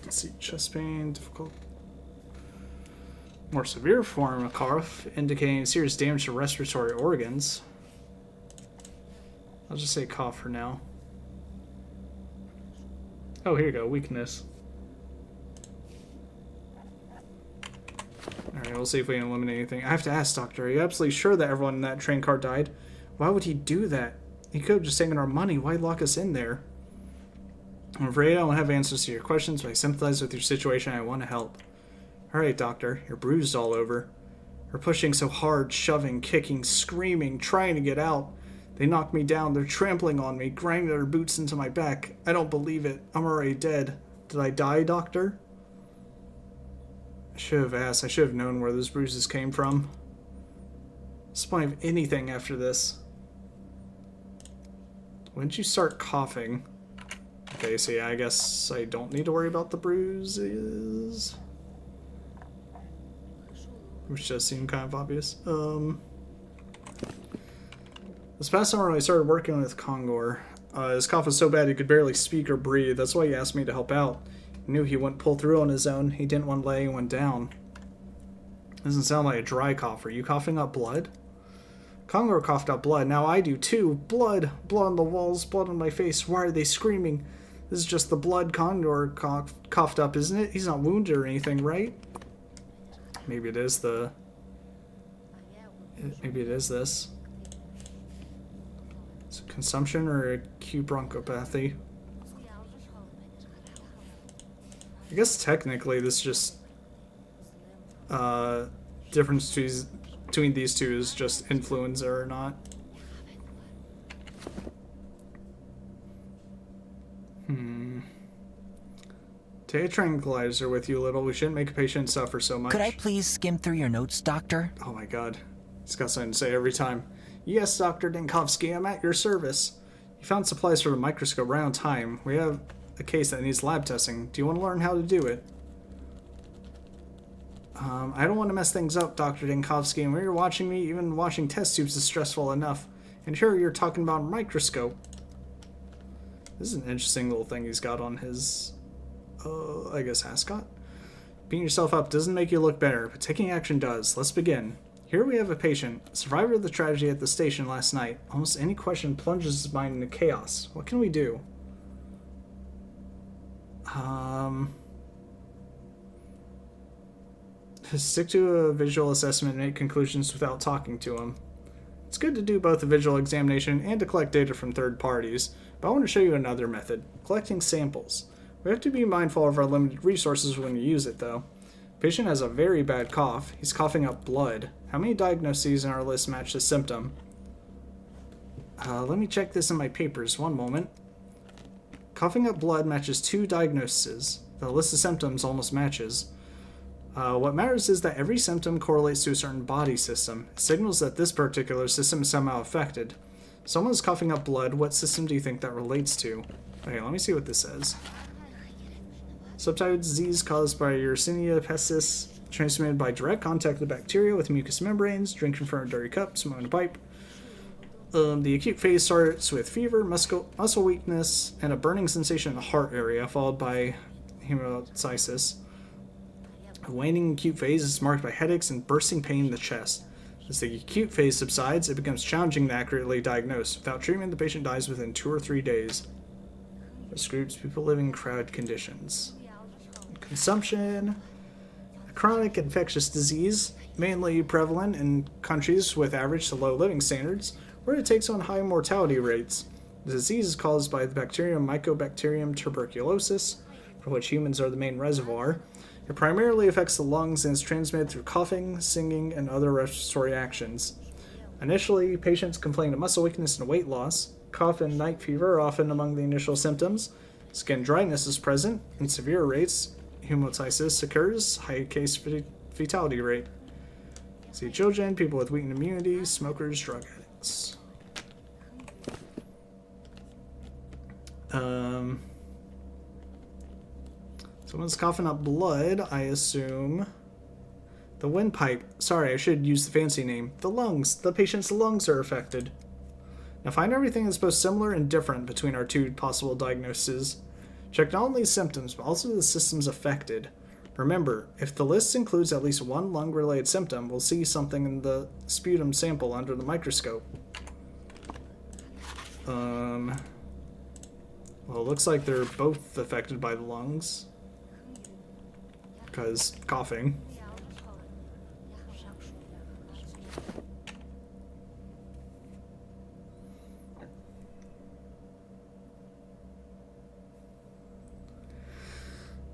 Let's see, chest pain, difficult. More severe form of cough, indicating serious damage to respiratory organs. I'll just say cough for now. Oh, here you go, weakness. Alright, we'll see if we can eliminate anything. I have to ask, Doctor, are you absolutely sure that everyone in that train car died? Why would he do that? He could have just taken our money. Why lock us in there? I'm afraid I don't have answers to your questions, but I sympathize with your situation and I want to help. Alright, Doctor, you're bruised all over. You're pushing so hard, shoving, kicking, screaming, trying to get out. They knocked me down, they're trampling on me, grinding their boots into my back. I don't believe it. I'm already dead. Did I die, Doctor? I should have asked. I should have known where those bruises came from. What's the point of anything after this? When did you start coughing? Okay, so yeah, I guess I don't need to worry about the bruises. Which does seem kind of obvious. This past summer when I started working with Kongor, his cough was so bad he could barely speak or breathe. That's why he asked me to help out. He knew he wouldn't pull through on his own. He didn't want to lay anyone down. Doesn't sound like a dry cough. Are you coughing up blood? Kongor coughed up blood. Now I do too. Blood. Blood on the walls. Blood on my face. Why are they screaming? This is just the blood Kongor coughed up, isn't it? He's not wounded or anything, right? Maybe it is the... Maybe it is this. Is it consumption or acute bronchopathy? I guess technically this just... difference between these two is just influenza or not. Take a tranquilizer with you a little. We shouldn't make a patient suffer so much. Could I please skim through your notes, Doctor? Oh my god. He's got something to say every time. Yes, Dr. Dinkovsky, I'm at your service. You found supplies for the microscope right on time. We have a case that needs lab testing. Do you want to learn how to do it? I don't want to mess things up, Dr. Dinkovsky, and when you're watching me, even washing test tubes is stressful enough. And here you're talking about a microscope. This is an interesting little thing he's got on his, I guess, ascot. Beating yourself up doesn't make you look better, but taking action does. Let's begin. Here we have a patient, a survivor of the tragedy at the station last night. Almost any question plunges his mind into chaos. What can we do? Stick to a visual assessment and make conclusions without talking to him. It's good to do both a visual examination and to collect data from third parties, but I want to show you another method, collecting samples. We have to be mindful of our limited resources when we use it, though. Patient has a very bad cough. He's coughing up blood. How many diagnoses in our list match this symptom? Let me check this in my papers. One moment. Coughing up blood matches 2 diagnoses. The list of symptoms almost matches. What matters is that every symptom correlates to a certain body system. It signals that this particular system is somehow affected. Someone is coughing up blood. What system do you think that relates to? Okay, let me see what this says. Subtype disease caused by Yersinia pestis, transmitted by direct contact with bacteria with mucous membranes, drinking from a dirty cup, smoking a pipe. The acute phase starts with fever, muscle weakness, and a burning sensation in the heart area, followed by hemoptysis. A waning acute phase is marked by headaches and bursting pain in the chest. As the acute phase subsides, it becomes challenging to accurately diagnose. Without treatment, the patient dies within 2 or 3 days. Risk groups, people living in crowded conditions. Consumption. A chronic infectious disease, mainly prevalent in countries with average to low living standards, where it takes on high mortality rates. The disease is caused by the bacterium Mycobacterium tuberculosis, for which humans are the main reservoir. It primarily affects the lungs and is transmitted through coughing, singing, and other respiratory actions. Initially, patients complain of muscle weakness and weight loss. Cough and night fever are often among the initial symptoms. Skin dryness is present. In severe rates, hemoptysis occurs, high case fatality rate. See children, people with weakened immunity, smokers, drug addicts. Someone's coughing up blood, I assume. The windpipe. Sorry, I should use the fancy name. The lungs. The patient's lungs are affected. Now find everything that's both similar and different between our 2 possible diagnoses. Check not only symptoms, but also the systems affected. Remember, if the list includes at least 1 lung-related symptom, we'll see something in the sputum sample under the microscope. Well, it looks like they're both affected by the lungs. Because coughing.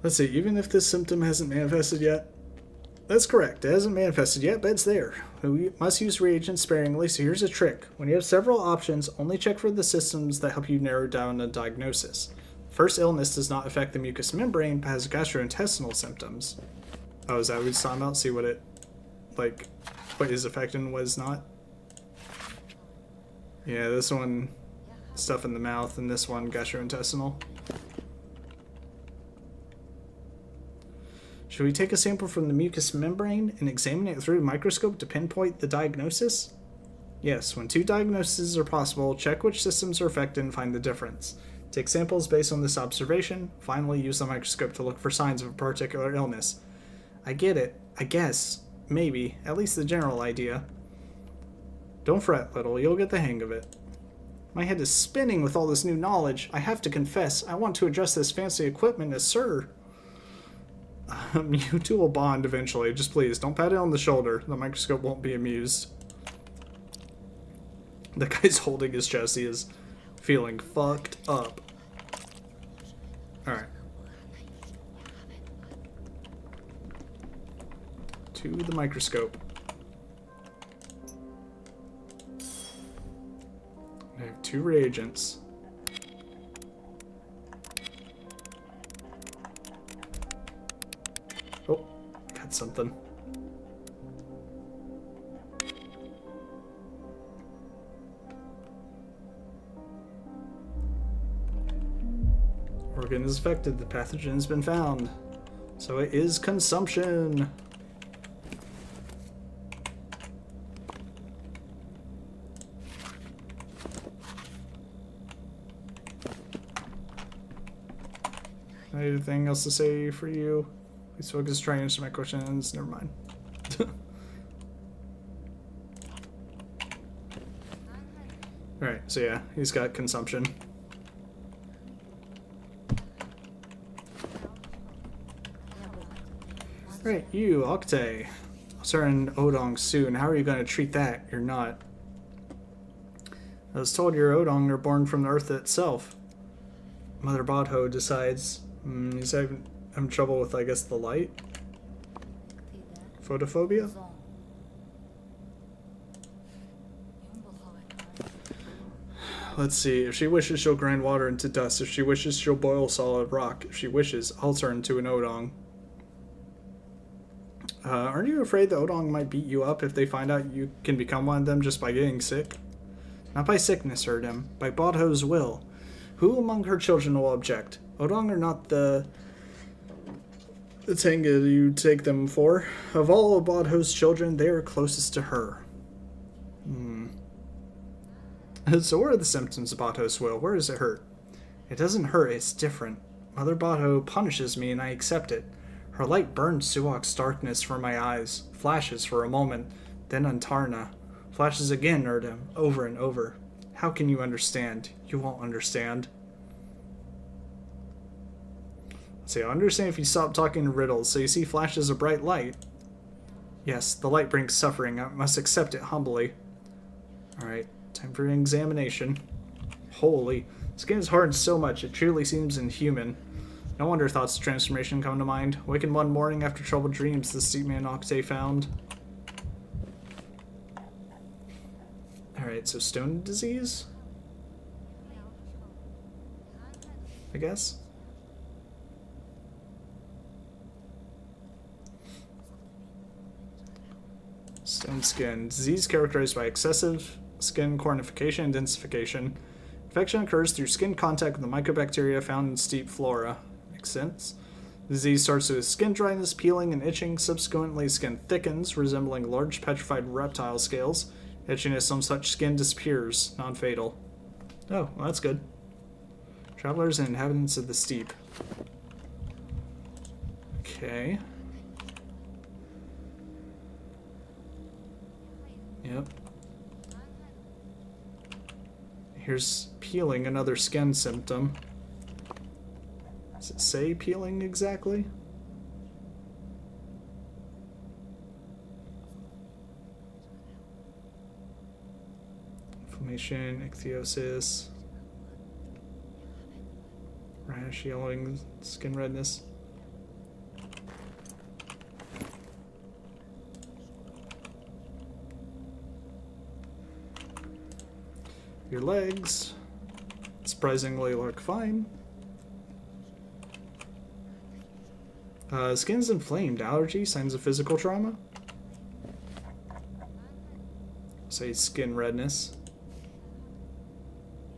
Let's see, even if this symptom hasn't manifested yet. That's correct, it hasn't manifested yet, but it's there. We must use reagents sparingly, so here's a trick. When you have several options, only check for the systems that help you narrow down a diagnosis. First illness does not affect the mucous membrane, but has gastrointestinal symptoms. Oh, is that what he's talking about? See what it, like, what is affected and what is not? Yeah, this one stuff in the mouth, and this one gastrointestinal. Should we take a sample from the mucous membrane and examine it through a microscope to pinpoint the diagnosis? Yes, when 2 diagnoses are possible, check which systems are affected and find the difference. Take samples based on this observation. Finally, use the microscope to look for signs of a particular illness. I get it. I guess. Maybe. At least the general idea. Don't fret, little. You'll get the hang of it. My head is spinning with all this new knowledge. I have to confess, I want to address this fancy equipment as Sir. You two will bond eventually. Just please, don't pat it on the shoulder. The microscope won't be amused. The guy's holding his chest. He is feeling fucked up. Alright. To the microscope. I have 2 reagents. Oh, got something. Organ is affected. The pathogen has been found. So it is consumption. Anything else to say for you? Please focus trying to answer my questions. Never mind. Alright, so yeah, he's got consumption. Alright, you, Octay. I'll start in Odong soon. How are you going to treat that? You're not. I was told your Odong are born from the earth itself. Mother Bodho decides. He's having trouble with, I guess, the light? Photophobia? Let's see. If she wishes, she'll grind water into dust. If she wishes, she'll boil solid rock. If she wishes, I'll turn to an Odong. Aren't you afraid the Odong might beat you up if they find out you can become one of them just by getting sick? Not by sickness, Erdem. By Bodho's will. Who among her children will object? Odong are not the Tenga you take them for. Of all of Bodho's children, they are closest to her. So what are the symptoms of Bodho's will? Where does it hurt? It doesn't hurt, it's different. Mother Bodho punishes me and I accept it. Her light burns Suok's darkness from my eyes, flashes for a moment, then Antarna. Flashes again, Erdem, over and over. How can you understand? You won't understand. See, I understand if you stop talking in riddles, so you see flashes of bright light. Yes, the light brings suffering. I must accept it humbly. Alright, time for an examination. Holy, skin is hardened so much, it truly seems inhuman. No wonder thoughts of transformation come to mind. Wakened one morning after troubled dreams the steep man Octay found. Alright, so stone disease? I guess? Stone skin. Disease characterized by excessive skin cornification and densification. Infection occurs through skin contact with the mycobacteria found in steep flora. Makes sense. Disease starts with skin dryness, peeling, and itching. Subsequently, skin thickens, resembling large petrified reptile scales. Itchiness on such skin disappears. Non-fatal. Oh, well, that's good. Travelers and inhabitants of the steep. Okay. Yep. Here's peeling, another skin symptom. Does it say peeling exactly? Inflammation, ichthyosis, rash, yellowing, skin redness. Your legs surprisingly look fine. Skin's inflamed. Allergy, signs of physical trauma. Say skin redness.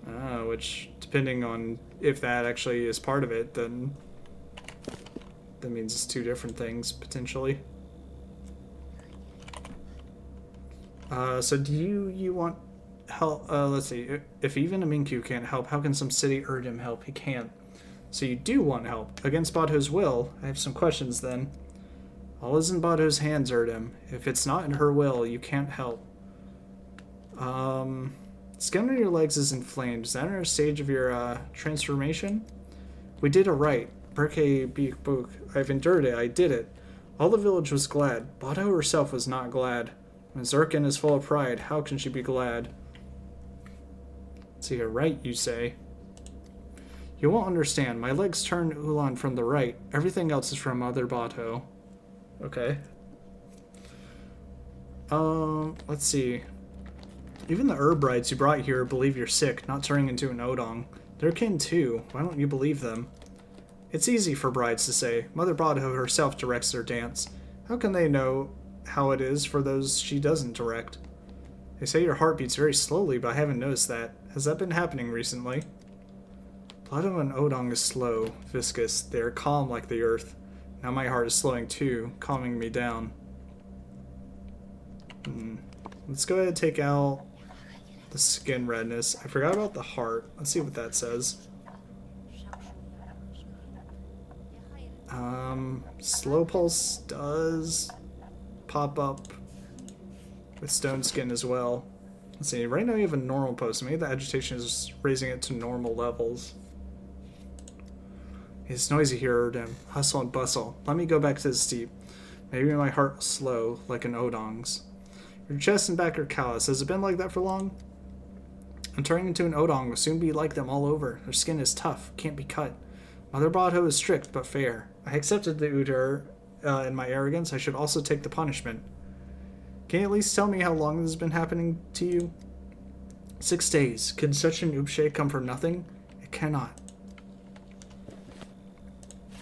Oh, which, depending on if that actually is part of it, then that means it's two different things, potentially. So do you want help? Let's see. If even a Minku can't help, how can some city Erdem help? He can't. So you do want help. Against Badho's will, I have some questions then. All is in Badho's hands, Erdem. If it's not in her will, you can't help. Skin on your legs is inflamed. Is that another stage of your transformation? We did it right. Berke Beak Book. I've endured it. I did it. All the village was glad. Badho herself was not glad. When Zirkin is full of pride, how can she be glad? See, you're right, you say. You won't understand. My legs turn Ulan from the right. Everything else is from Mother Badho. Okay. Let's see. Even the herb brides you brought here believe you're sick, not turning into an Odong. They're kin too. Why don't you believe them? It's easy for brides to say. Mother Badho herself directs their dance. How can they know how it is for those she doesn't direct? They say your heart beats very slowly, but I haven't noticed that. Has that been happening recently? Blood of an Odong is slow, viscous. They are calm like the earth. Now my heart is slowing too, calming me down. Let's go ahead and take out the skin redness. I forgot about the heart. Let's see what that says. Slow pulse does pop up with stone skin as well. Let's see, right now you have a normal pulse. Maybe the agitation is raising it to normal levels. It's noisy here, Erdem. Hustle and bustle. Let me go back to the steep. Maybe my heart will slow, like an Odong's. Your chest and back are callous. Has it been like that for long? And turning into an Odong will soon be like them all over. Their skin is tough, can't be cut. Mother Badho is strict, but fair. I accepted the Udur in my arrogance. I should also take the punishment. Can you at least tell me how long this has been happening to you? 6 days. Can such an Upshe come from nothing? It cannot.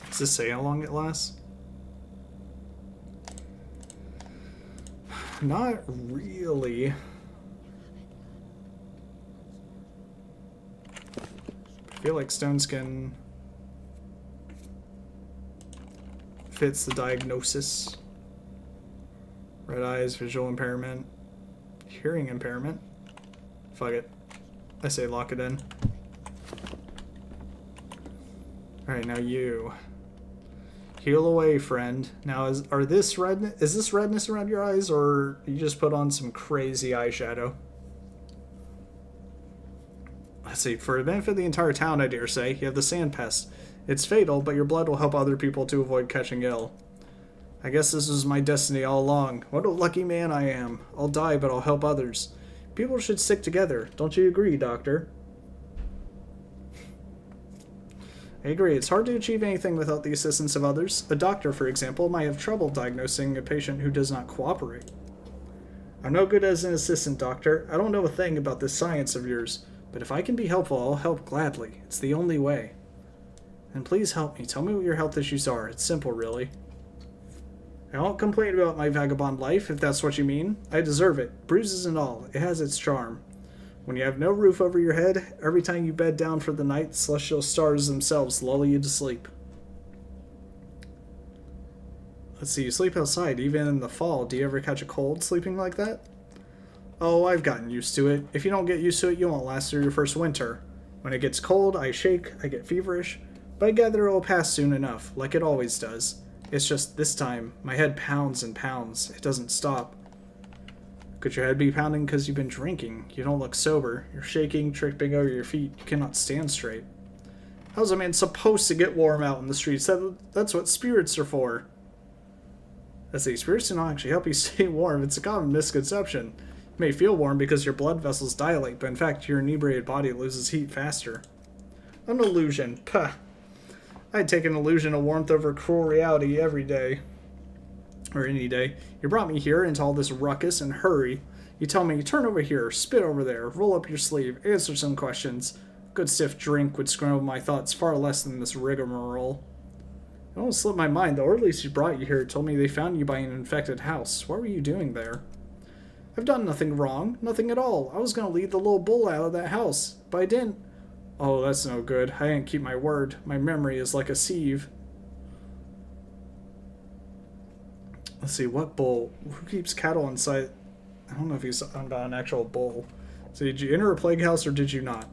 Does this say how long it lasts? Not really. I feel like stone skin fits the diagnosis. Red eyes, visual impairment, hearing impairment. Fuck it. I say lock it in. Alright, now you. Heal away, friend. Now, is this redness around your eyes, or you just put on some crazy eyeshadow? Let's see. For the benefit of the entire town, I dare say, you have the sand pest. It's fatal, but your blood will help other people to avoid catching ill. I guess this was my destiny all along. What a lucky man I am. I'll die, but I'll help others. People should stick together. Don't you agree, Doctor? I agree. It's hard to achieve anything without the assistance of others. A doctor, for example, might have trouble diagnosing a patient who does not cooperate. I'm no good as an assistant, Doctor. I don't know a thing about this science of yours, but if I can be helpful, I'll help gladly. It's the only way. And please help me. Tell me what your health issues are. It's simple, really. I won't complain about my vagabond life, if that's what you mean. I deserve it. Bruises and all. It has its charm. When you have no roof over your head, every time you bed down for the night, celestial stars themselves lull you to sleep. Let's see, you sleep outside, even in the fall. Do you ever catch a cold sleeping like that? Oh, I've gotten used to it. If you don't get used to it, you won't last through your first winter. When it gets cold, I shake, I get feverish, but I gather it will pass soon enough, like it always does. It's just this time, my head pounds and pounds. It doesn't stop. Could your head be pounding because you've been drinking? You don't look sober. You're shaking, tripping over your feet. You cannot stand straight. How's a man supposed to get warm out in the streets? That's what spirits are for. Let's see, spirits do not actually help you stay warm. It's a common misconception. You may feel warm because your blood vessels dilate, but in fact, your inebriated body loses heat faster. An illusion. Pah. I'd take an illusion of warmth over cruel reality every day. Or any day. You brought me here into all this ruckus and hurry. You tell me, turn over here, spit over there, roll up your sleeve, answer some questions. Good stiff drink would scramble my thoughts far less than this rigmarole. It almost slipped my mind. The orderlies who brought you here told me they found you by an infected house. What were you doing there? I've done nothing wrong. Nothing at all. I was going to lead the little bull out of that house, but I didn't. Oh, that's no good. I didn't keep my word. My memory is like a sieve. Let's see, what bull? Who keeps cattle inside? I don't know if he's about an actual bull. So did you enter a plague house or did you not?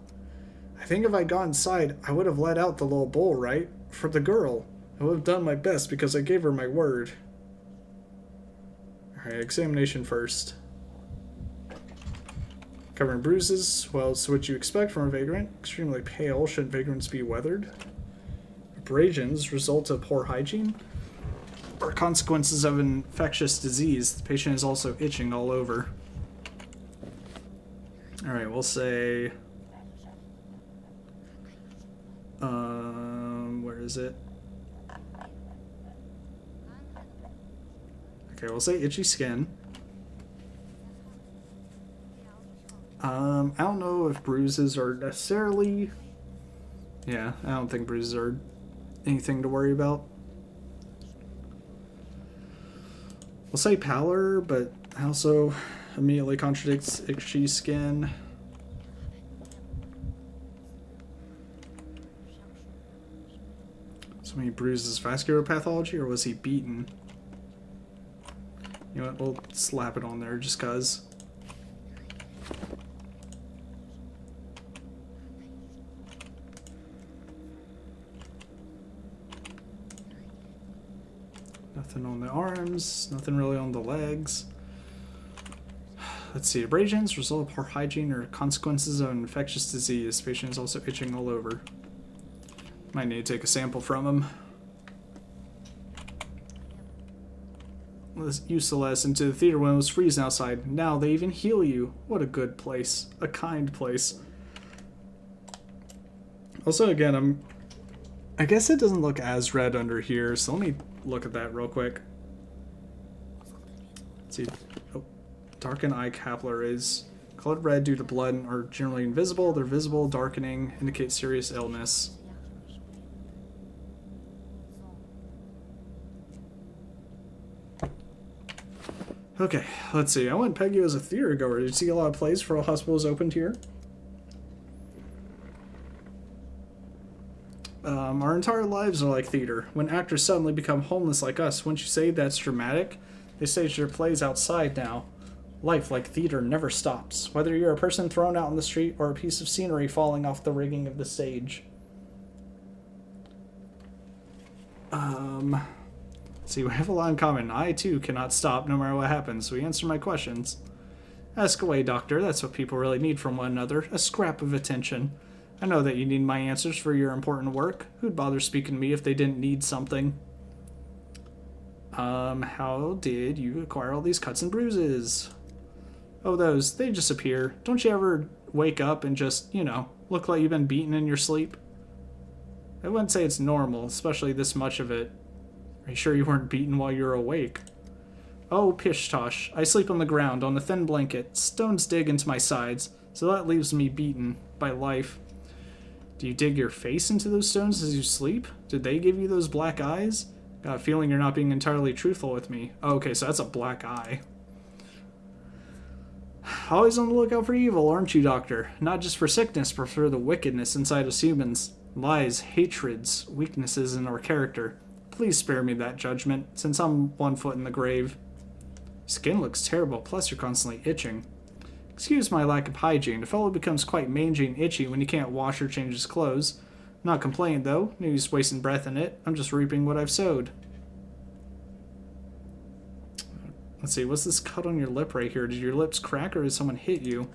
I think if I got inside, I would have let out the little bull, right? For the girl. I would have done my best because I gave her my word. Alright, examination first. Covering bruises. Well, it's what you expect from a vagrant. Extremely pale. Shouldn't vagrants be weathered? Abrasions, result of poor hygiene? Or consequences of infectious disease. The patient is also itching all over. Alright, we'll say... where is it? Okay, we'll say itchy skin. I don't know if bruises are necessarily... Yeah, I don't think bruises are anything to worry about. We'll say pallor, but also immediately contradicts itchy skin. So many bruises, vascular pathology, or was he beaten? You know what, we'll slap it on there just cause. Nothing on the arms, nothing really on the legs. Let's see, abrasions, result of poor hygiene or consequences of infectious disease. Patient is also itching all over. Might need to take a sample from him. Let's use Celeste into the theater when it was freezing outside. Now they even heal you. What a good place. A kind place. Also, again, I guess it doesn't look as red under here, so let me look at that real quick. Let's see. Oh, darkened eye capillaries. Colored red due to blood and are generally invisible. They're visible, darkening, indicate serious illness. Okay, let's see. I wouldn't peg you as a theater goer. Did you see a lot of plays for all hospitals opened here? Our entire lives are like theater. When actors suddenly become homeless like us, wouldn't you say that's dramatic? They stage their plays outside now. Life, like theater, never stops. Whether you're a person thrown out on the street or a piece of scenery falling off the rigging of the stage. See, we have a lot in common. I, too, cannot stop no matter what happens, so answer my questions. Ask away, doctor. That's what people really need from one another. A scrap of attention. I know that you need my answers for your important work. Who'd bother speaking to me if they didn't need something? How did you acquire all these cuts and bruises? Oh, those. They just appear. Don't you ever wake up and just, you know, look like you've been beaten in your sleep? I wouldn't say it's normal, especially this much of it. Are you sure you weren't beaten while you were awake? Oh, pish-tosh. I sleep on the ground, on a thin blanket. Stones dig into my sides, so that leaves me beaten by life. Do you dig your face into those stones as you sleep? Did they give you those black eyes? Got a feeling you're not being entirely truthful with me. Oh, okay, so that's a black eye. Always on the lookout for evil, aren't you, Doctor? Not just for sickness, but for the wickedness inside us humans. Lies, hatreds, weaknesses in our character. Please spare me that judgment, since I'm 1 foot in the grave. Skin looks terrible, plus you're constantly itching. Excuse my lack of hygiene. A fellow becomes quite mangy and itchy when he can't wash or change his clothes. I'm not complaining, though. No use wasting breath in it. I'm just reaping what I've sowed. Let's see, what's this cut on your lip right here? Did your lips crack or did someone hit you?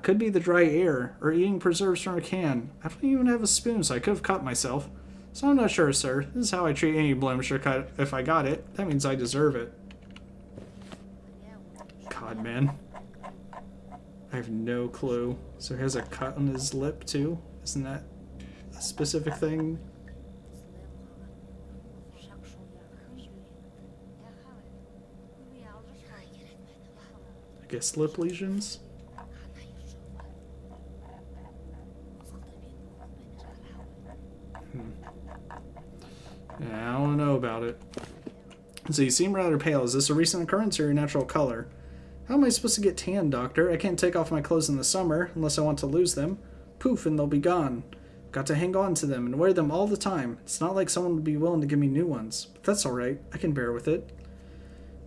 Could be the dry air, or eating preserves from a can. I don't even have a spoon, so I could have cut myself. So I'm not sure, sir. This is how I treat any blemish or cut. If I got it, that means I deserve it. God, man. I have no clue. So he has a cut on his lip, too? Isn't that a specific thing? I guess lip lesions? Yeah, I don't know about it. So you seem rather pale. Is this a recent occurrence or your natural color? How am I supposed to get tan, doctor? I can't take off my clothes in the summer unless I want to lose them. poof, and they'll be gone. Got to hang on to them and wear them all the time. It's not like someone would be willing to give me new ones, but that's alright. I can bear with it.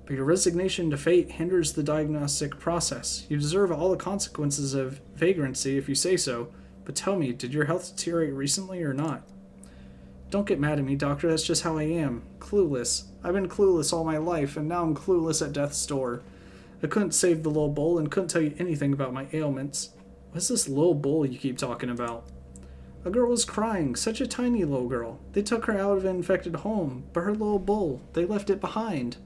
But your resignation to fate hinders the diagnostic process. You deserve all the consequences of vagrancy if you say so, but tell me, did your health deteriorate recently or not? Don't get mad at me, Doctor, that's just how I am. Clueless. I've been clueless all my life, and now I'm clueless at death's door. I couldn't save the little bull and couldn't tell you anything about my ailments. What's this little bull you keep talking about? A girl was crying, such a tiny little girl. They took her out of an infected home, but her little bull, they left it behind.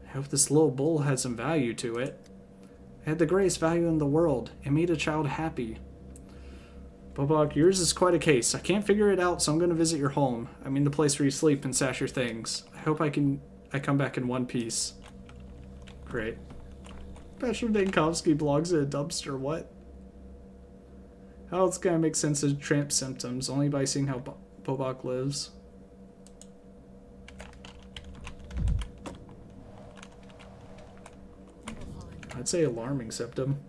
I hope this little bull had some value to it. It had the greatest value in the world. It made a child happy. Bobok, yours is quite a case. I can't figure it out, so I'm going to visit your home. I mean the place where you sleep and stash your things. I hope I come back in one piece. Great. Bachelor Dankovsky blogs in a dumpster, what? How else can I make sense of tramp symptoms? Only by seeing how Bobok lives. I'd say alarming symptom.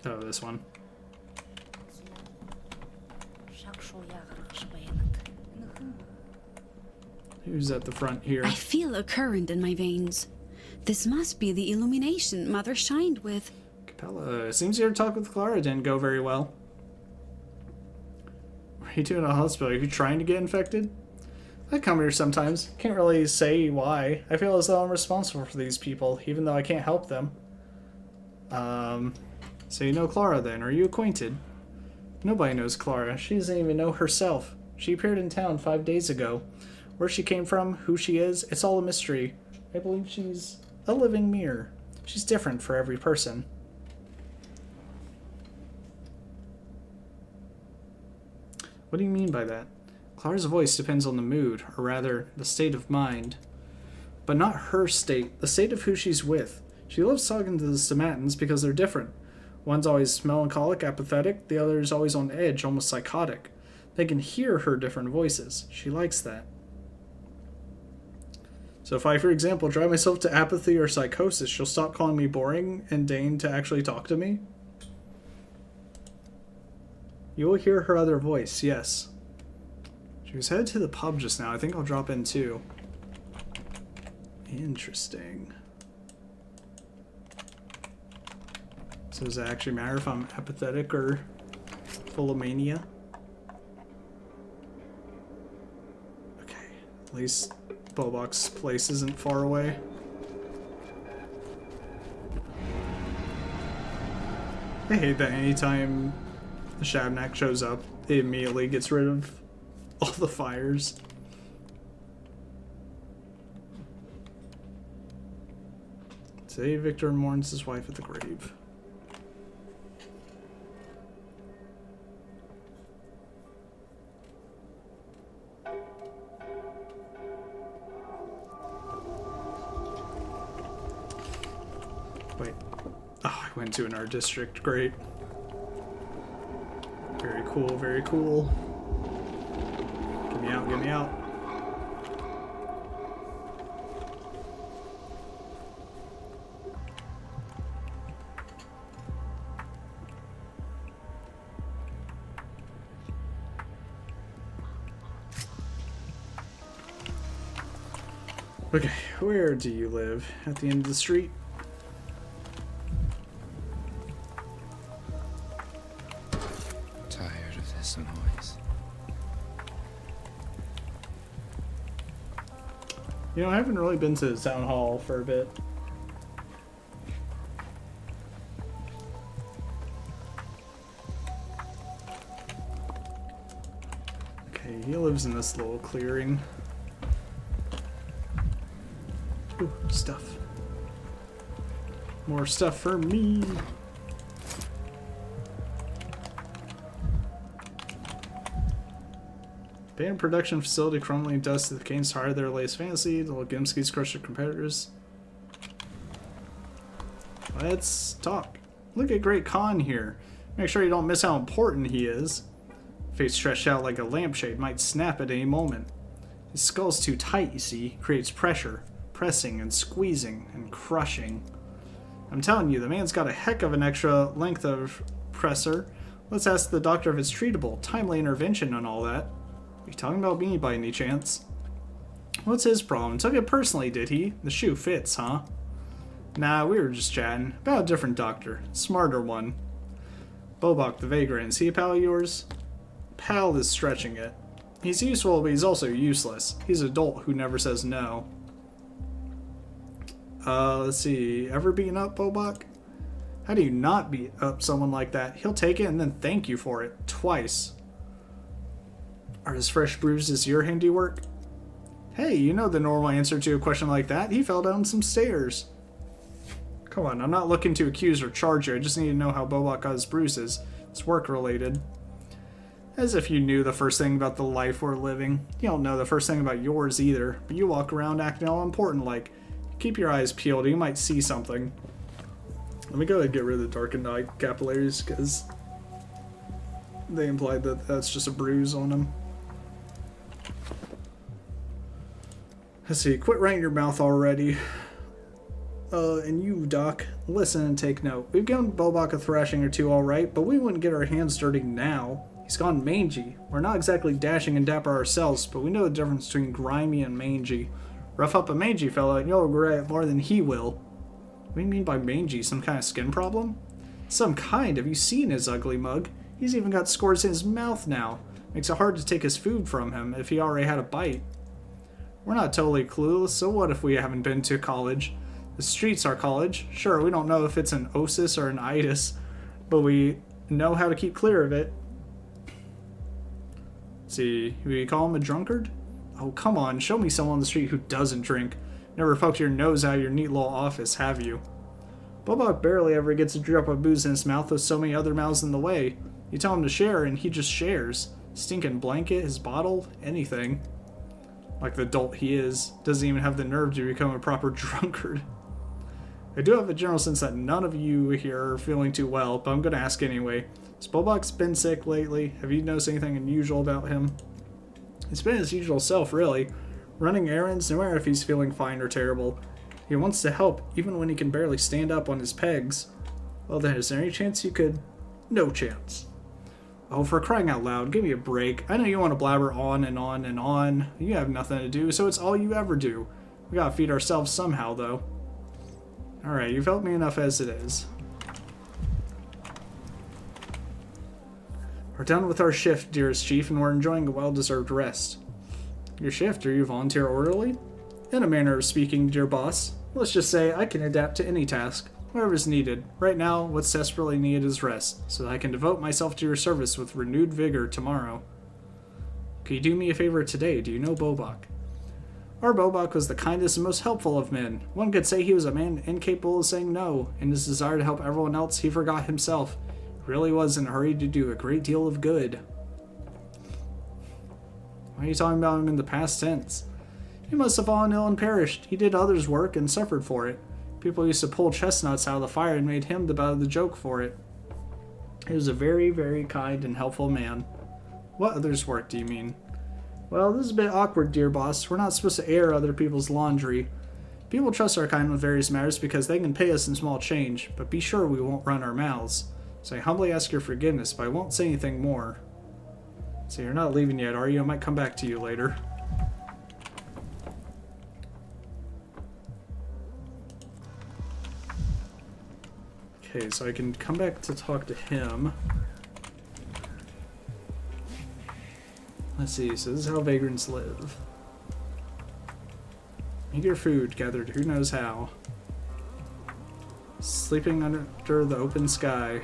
Oh, this one. Who's at the front here? I feel a current in my veins. This must be the illumination Mother shined with. Capella, it seems your talk with Clara didn't go very well. What are you doing at a hospital? Are you trying to get infected? I come here sometimes. Can't really say why. I feel as though I'm responsible for these people, even though I can't help them. So you know Clara then? Are you acquainted? Nobody knows Clara. She doesn't even know herself. She appeared in town 5 days ago. Where she came from, who she is, it's all a mystery. I believe she's a living mirror. She's different for every person. What do you mean by that? Clara's voice depends on the mood, or rather, the state of mind. But not her state, the state of who she's with. She loves talking to the Samatans because they're different. One's always melancholic, apathetic, the other is always on edge, almost psychotic. They can hear her different voices. She likes that. So if I, for example, drive myself to apathy or psychosis, she'll stop calling me boring and deign to actually talk to me? You will hear her other voice, yes. She was headed to the pub just now. I think I'll drop in too. Interesting. So does it actually matter if I'm apathetic or full of mania? Okay, at least Bobok's place isn't far away. I hate that anytime the Shabnak shows up, it immediately gets rid of all the fires. Today, Victor mourns his wife at the grave. Wait. Oh, I went to an art district. Great. Very cool, very cool. Get me out, get me out. Okay, where do you live? At the end of the street? Tired of this noise. You know, I haven't really been to the town hall for a bit. Okay, he lives in this little clearing. Ooh, stuff. More stuff for me. Band production facility crumbling dust to the Kane's tired their latest fantasy. The Logimskis crush their competitors. Let's talk. Look at Great Khan here. Make sure you don't miss how important he is. Face stretched out like a lampshade might snap at any moment. His skull's too tight, you see. Creates pressure. Pressing and squeezing and crushing. I'm telling you, the man's got a heck of an extra length of presser. Let's ask the doctor if it's treatable, timely intervention and all that. Are you talking about me by any chance? What's his problem? Took it personally, did he? The shoe fits, huh? Nah, we were just chatting. About a different doctor. Smarter one. Bobok the Vagrant. Is he a pal of yours? Pal is stretching it. He's useful, but he's also useless. He's an adult who never says no. Let's see. Ever beaten up, Bobok? How do you not beat up someone like that? He'll take it and then thank you for it. Twice. Are his fresh bruises your handiwork? Hey, you know the normal answer to a question like that. He fell down some stairs. Come on, I'm not looking to accuse or charge you. I just need to know how Bobok got his bruises. It's work-related. As if you knew the first thing about the life we're living. You don't know the first thing about yours either, but you walk around acting all important like. Keep your eyes peeled, you might see something. Let me go ahead and get rid of the darkened eye capillaries, because they implied that that's just a bruise on him. Let's see, quit right in your mouth already. And you, Doc, listen and take note. We've given Bobok a thrashing or two alright, but we wouldn't get our hands dirty now. He's gone mangy. We're not exactly dashing and dapper ourselves, but we know the difference between grimy and mangy. Rough up a mangy fella and you'll regret it more than he will. What do you mean by mangy? Some kind of skin problem? Some kind? Have you seen his ugly mug? He's even got scores in his mouth now. Makes it hard to take his food from him if he already had a bite. We're not totally clueless, so what if we haven't been to college? The streets are college. Sure, we don't know if it's an osis or an itis, but we know how to keep clear of it. See, we call him a drunkard? Oh, come on, show me someone on the street who doesn't drink. Never poked your nose out of your neat little office, have you? Bobok barely ever gets a drop of booze in his mouth with so many other mouths in the way. You tell him to share and he just shares. Stinking blanket, his bottle, anything. Like the dolt he is, doesn't even have the nerve to become a proper drunkard. I do have a general sense that none of you here are feeling too well, but I'm going to ask anyway. Has Bobok been sick lately? Have you noticed anything unusual about him? He's been his usual self, really. Running errands, no matter if he's feeling fine or terrible. He wants to help, even when he can barely stand up on his pegs. Well then, is there any chance you could... No chance. Oh, for crying out loud, give me a break. I know you want to blabber on and on and on. You have nothing to do, so it's all you ever do. We gotta feed ourselves somehow, though. Alright, you've helped me enough as it is. We're done with our shift, dearest chief, and we're enjoying a well-deserved rest. Your shift? Are you volunteer orderly? In a manner of speaking, dear boss. Let's just say I can adapt to any task, whatever's needed. Right now, what's desperately needed is rest, so that I can devote myself to your service with renewed vigor tomorrow. Can you do me a favor today? Do you know Bobok? Our Bobok was the kindest and most helpful of men. One could say he was a man incapable of saying no. In his desire to help everyone else, he forgot himself. He really was in a hurry to do a great deal of good. Why are you talking about him in the past tense? He must have fallen ill and perished. He did others' work and suffered for it. People used to pull chestnuts out of the fire and made him the butt of the joke for it. He was a very, very kind and helpful man. What others' work do you mean? Well, this is a bit awkward, dear boss. We're not supposed to air other people's laundry. People trust our kind with various matters because they can pay us in small change, but be sure we won't run our mouths. So I humbly ask your forgiveness, but I won't say anything more. So you're not leaving yet, are you? I might come back to you later. Okay, so I can come back to talk to him. Let's see, so this is how vagrants live. Meager food gathered who knows how. Sleeping under the open sky.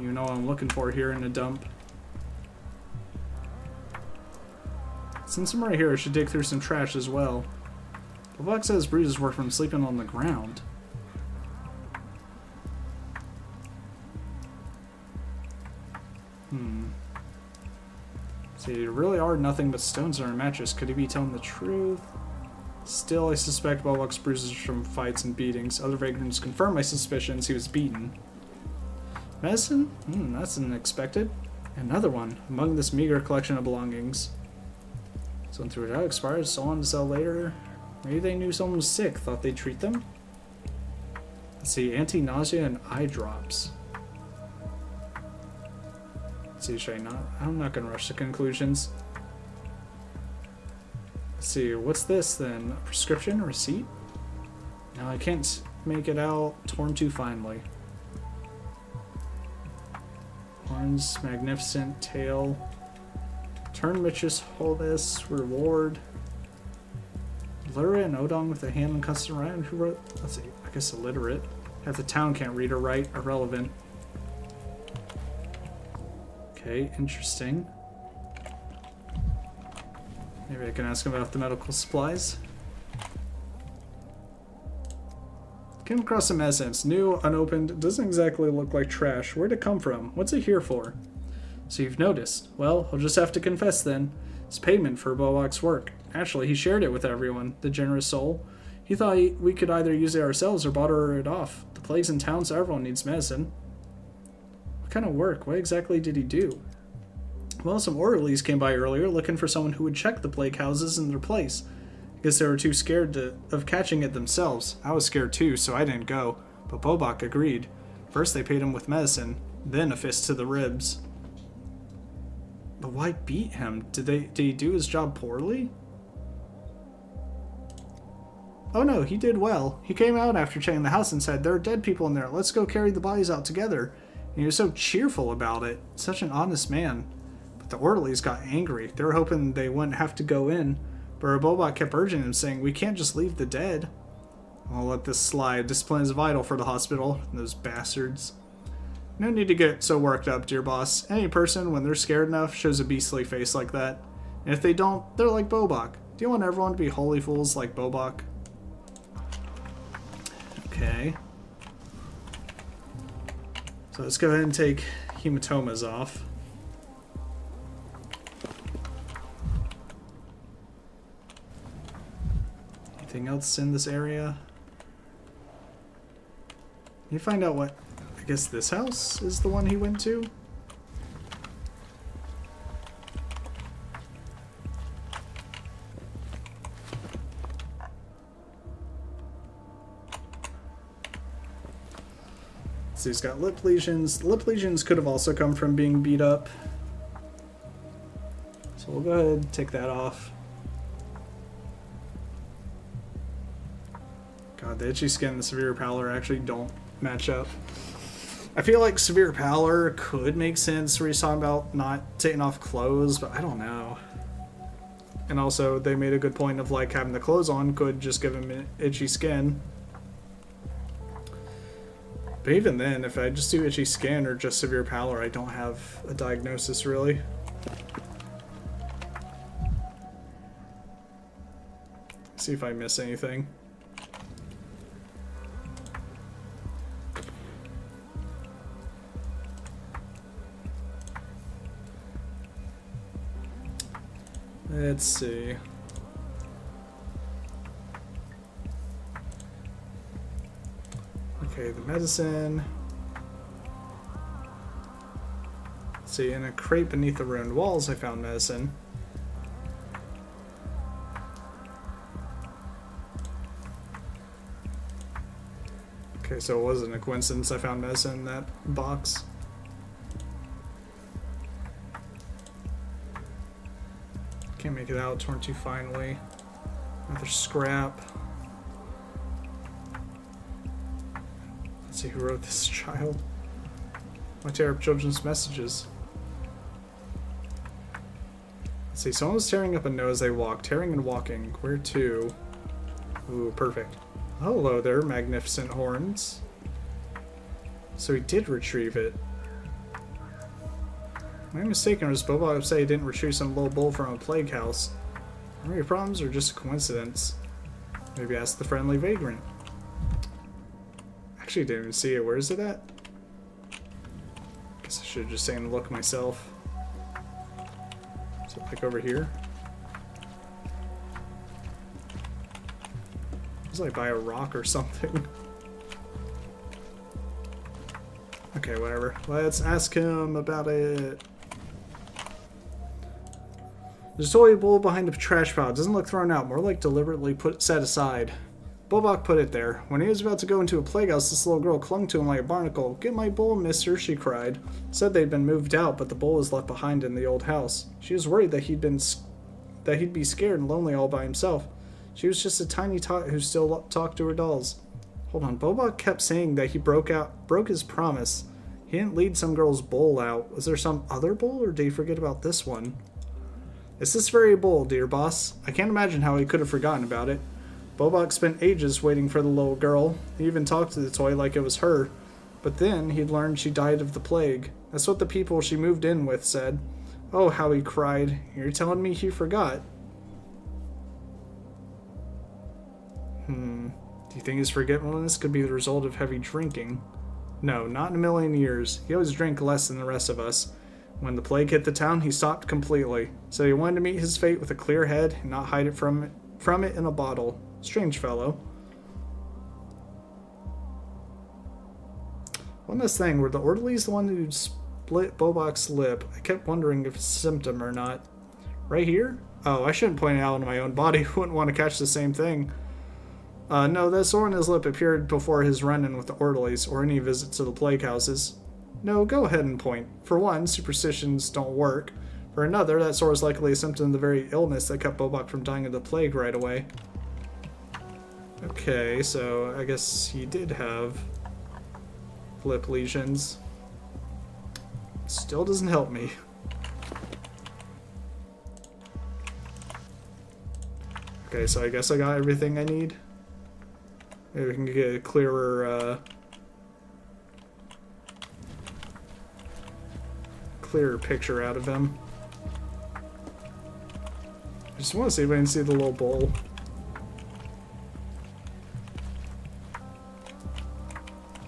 You know what I'm looking for here in a dump. Since I'm right here, I should dig through some trash as well. The box says bruises were from sleeping on the ground. See, there really are nothing but stones on our mattress. Could he be telling the truth? Still, I suspect Bobok's bruises from fights and beatings. Other vagrants confirm my suspicions he was beaten. Medicine? That's unexpected. Another one, among this meager collection of belongings. Someone threw it out, expired, sold on to sell later. Maybe they knew someone was sick, thought they'd treat them? Let's see, anti-nausea and eye drops. Let's see, should I not? I'm not gonna rush to conclusions. Let's see, what's this then? A prescription or receipt? No, I can't make it out. Torn too finely. Horns, magnificent tail. Turn Mitch's wholeness, reward. Illiterate and Odong with a hand and custom around. Who wrote? Let's see, I guess illiterate. Half the town can't read or write. Irrelevant. Okay, interesting. Maybe I can ask him about the medical supplies. Came across some essence. New, unopened, doesn't exactly look like trash. Where'd it come from? What's it here for? So you've noticed. Well, I'll just have to confess then. It's payment for Bobok's work. Actually, he shared it with everyone, the generous soul. He thought we could either use it ourselves or barter it off. The plague's in town, so everyone needs medicine. What kind of work? What exactly did he do? Well, some orderlies came by earlier looking for someone who would check the plague houses in their place. I guess they were too scared of catching it themselves. I was scared too, so I didn't go. But Bobok agreed. First they paid him with medicine, then a fist to the ribs. But why beat him? Did he do his job poorly? Oh no, he did well. He came out after checking the house and said, "There are dead people in there. Let's go carry the bodies out together." And he was so cheerful about it. Such an honest man. But the orderlies got angry. They were hoping they wouldn't have to go in. But Bobok kept urging him, saying, "We can't just leave the dead." I'll let this slide. Discipline is vital for the hospital. Those bastards. No need to get so worked up, dear boss. Any person, when they're scared enough, shows a beastly face like that. And if they don't, they're like Bobok. Do you want everyone to be holy fools like Bobok? Okay. So let's go ahead and take hematomas off. Anything else in this area? Can you find out what... I guess this house is the one he went to? So he's got lip lesions. Lip lesions could have also come from being beat up. So we'll go ahead and take that off. God, the itchy skin and the severe pallor actually don't match up. I feel like severe pallor could make sense where he's talking about not taking off clothes, but I don't know. And also, they made a good point of like having the clothes on could just give him itchy skin. But even then, if I just do itchy skin or just severe pallor, I don't have a diagnosis really. See if I miss anything. Let's see. Okay, the medicine. Let's see, in a crate beneath the ruined walls I found medicine. Okay, so it wasn't a coincidence I found medicine in that box. Can't make it out, torn too finely. Another scrap. Let's see who wrote this child. Why tear up children's messages? Let's see, someone was tearing up a note as they walked. Tearing and walking. Where to? Ooh, perfect. Hello there, magnificent horns. So he did retrieve it. Am I mistaken, or does Boba say he didn't retrieve some little bull from a plague house? Are your problems or just a coincidence? Maybe ask the friendly vagrant. Actually, didn't even see it. Where is it at? Guess I should have just taken a look myself. Is it like over here? It was like by a rock or something. Okay, whatever. Let's ask him about it. There's a toy bull behind a trash pile. It doesn't look thrown out, more like deliberately set aside. Bobak put it there. When he was about to go into a plague house, this little girl clung to him like a barnacle. "Get my bowl, mister," she cried. Said they'd been moved out, but the bowl was left behind in the old house. She was worried that he'd be scared and lonely all by himself. She was just a tiny tot who still talked to her dolls. Hold on, Bobak kept saying that he broke his promise. He didn't lead some girl's bowl out. Was there some other bowl, or did he forget about this one? It's this very bowl, dear boss. I can't imagine how he could have forgotten about it. Bobak spent ages waiting for the little girl. He even talked to the toy like it was her. But then he'd learned she died of the plague. That's what the people she moved in with said. Oh, how he cried. You're telling me he forgot? Do you think his forgetfulness could be the result of heavy drinking? No, not in a million years. He always drank less than the rest of us. When the plague hit the town, he stopped completely. So he wanted to meet his fate with a clear head and not hide it from it in a bottle. Strange fellow. One last thing, were the orderlies the one who split Bobak's lip? I kept wondering if it's a symptom or not. Right here? Oh, I shouldn't point it out on my own body. Wouldn't want to catch the same thing. No, that sore on his lip appeared before his run-in with the orderlies or any visit to the plague houses. No, go ahead and point. For one, superstitions don't work. For another, that sore is likely a symptom of the very illness that kept Bobak from dying of the plague right away. Okay, so I guess he did have lip lesions. Still doesn't help me. Okay, so I guess I got everything I need. Maybe we can get a clearer picture out of him. I just want to see if I can see the little bowl.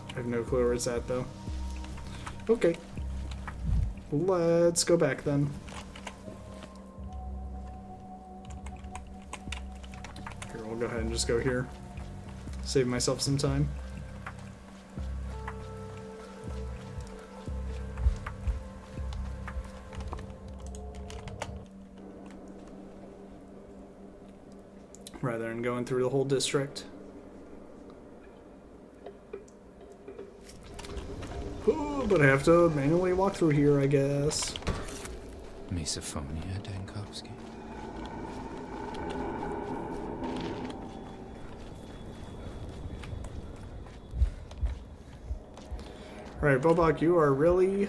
I have no clue where it's at, though. Okay. Let's go back, then. Here, we'll go ahead and just go here. Save myself some time. Rather than going through the whole district. Oh, but I have to manually walk through here, I guess. Misophonia, Dankovsky. Alright, Bobak, you are really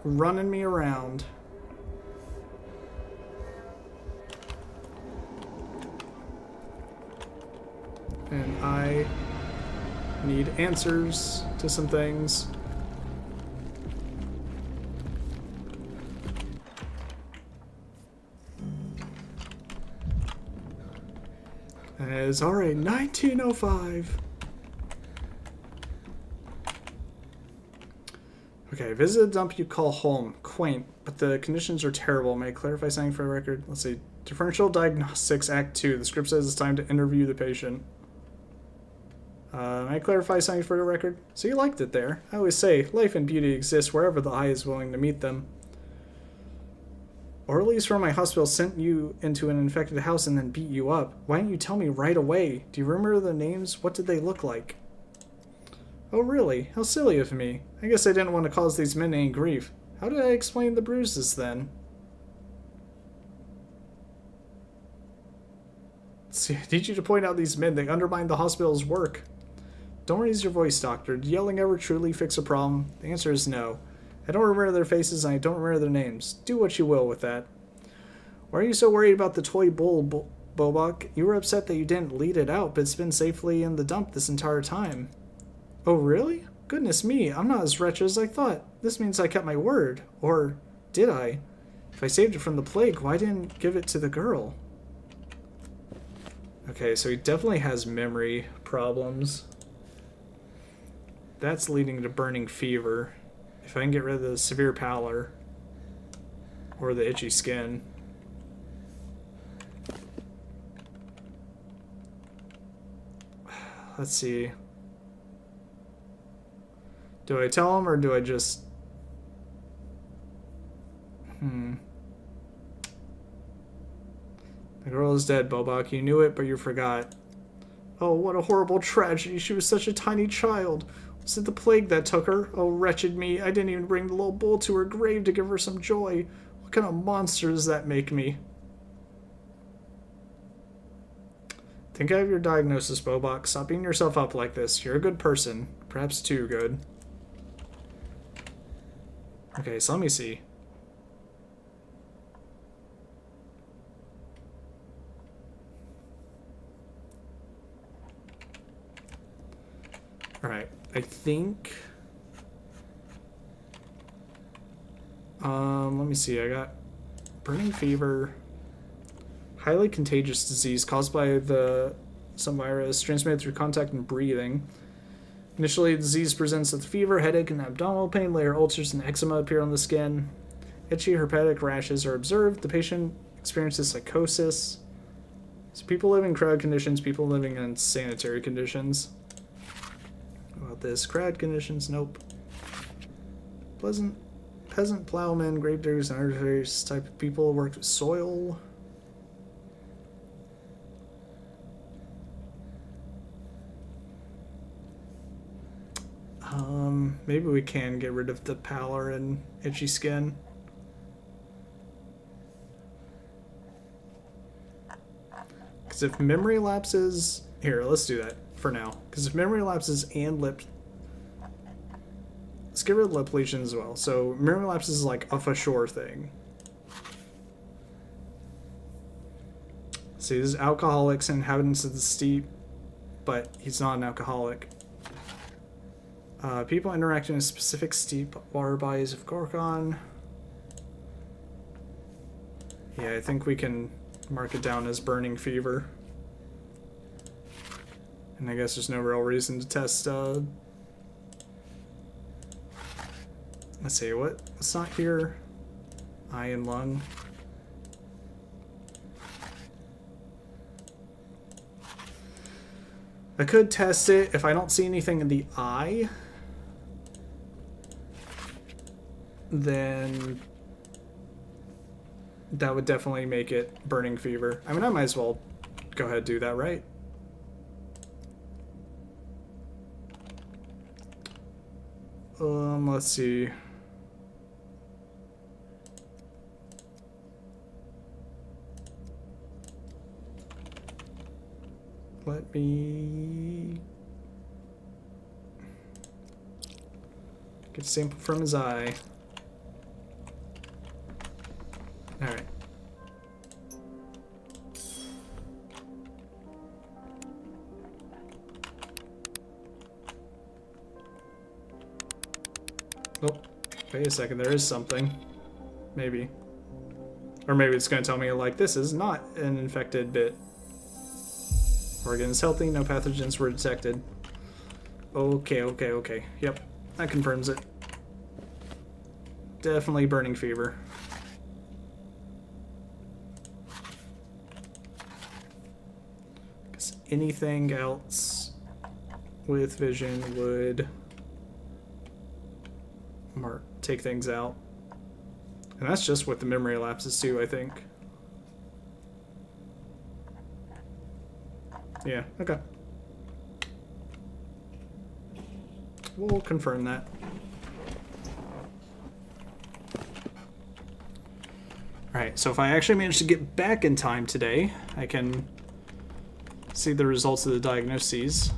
running me around. And I need answers to some things. And it is alright, 1905. Okay, visit a dump you call home. Quaint, but the conditions are terrible. May I clarify something for the record? Let's see. Differential Diagnostics Act 2. The script says it's time to interview the patient. May I clarify something for the record? So you liked it there. I always say, life and beauty exist wherever the eye is willing to meet them. Orderlies from my hospital sent you into an infected house and then beat you up. Why didn't you tell me right away? Do you remember the names? What did they look like? Oh really? How silly of me. I guess I didn't want to cause these men any grief. How did I explain the bruises then? See, I need you to point out these men. They undermine the hospital's work. Don't raise your voice, doctor. Did yelling ever truly fix a problem? The answer is no. I don't remember their faces and I don't remember their names. Do what you will with that. Why are you so worried about the toy bull, Bobak? You were upset that you didn't lead it out, but it's been safely in the dump this entire time. Oh, really? Goodness me, I'm not as wretched as I thought. This means I kept my word. Or did I? If I saved it from the plague, why didn't I give it to the girl? Okay, so he definitely has memory problems. That's leading to burning fever. If I can get rid of the severe pallor. Or the itchy skin. Let's see. Do I tell him or do I just... The girl is dead, Bobak. You knew it, but you forgot. Oh, what a horrible tragedy. She was such a tiny child. Was it the plague that took her? Oh, wretched me. I didn't even bring the little bull to her grave to give her some joy. What kind of monster does that make me? Think I have your diagnosis, Bobok. Stop beating yourself up like this. You're a good person. Perhaps too good. Okay, so let me see. Alright, I think... let me see, I got burning fever, highly contagious disease caused by some virus transmitted through contact and breathing. Initially, the disease presents with fever, headache, and abdominal pain. Later, ulcers and eczema appear on the skin. Itchy herpetic rashes are observed. The patient experiences psychosis. So people living in crowd conditions, people living in sanitary conditions. What about this? Crowd conditions? Nope. Peasant plowmen, grave diggers, and other type of people worked with soil. Maybe we can get rid of the pallor and itchy skin. Because if memory lapses... Here, let's do that for now. Because if memory lapses and lip... Let's get rid of lip lesions as well. So memory lapses is like a for sure thing. See, this is alcoholics and inhabitants of the steep, but he's not an alcoholic. People interacting in specific steep water bodies of Gorkon. Yeah, I think we can mark it down as burning fever. And I guess there's no real reason to test, let's see, what's not here? Eye and lung. I could test it if I don't see anything in the eye. Then that would definitely make it burning fever. I mean, I might as well go ahead and do that, right? Let's see. Let me get a sample from his eye. Alright. Oh, wait a second, there is something. Maybe. Or maybe it's going to tell me, like, this is not an infected bit. Organ is healthy, no pathogens were detected. Okay. Yep, that confirms it. Definitely burning fever. Because anything else with vision would take things out. And that's just with the memory lapses too, I think. Yeah, okay. We'll confirm that. Alright, so if I actually manage to get back in time today, I can see the results of the diagnoses.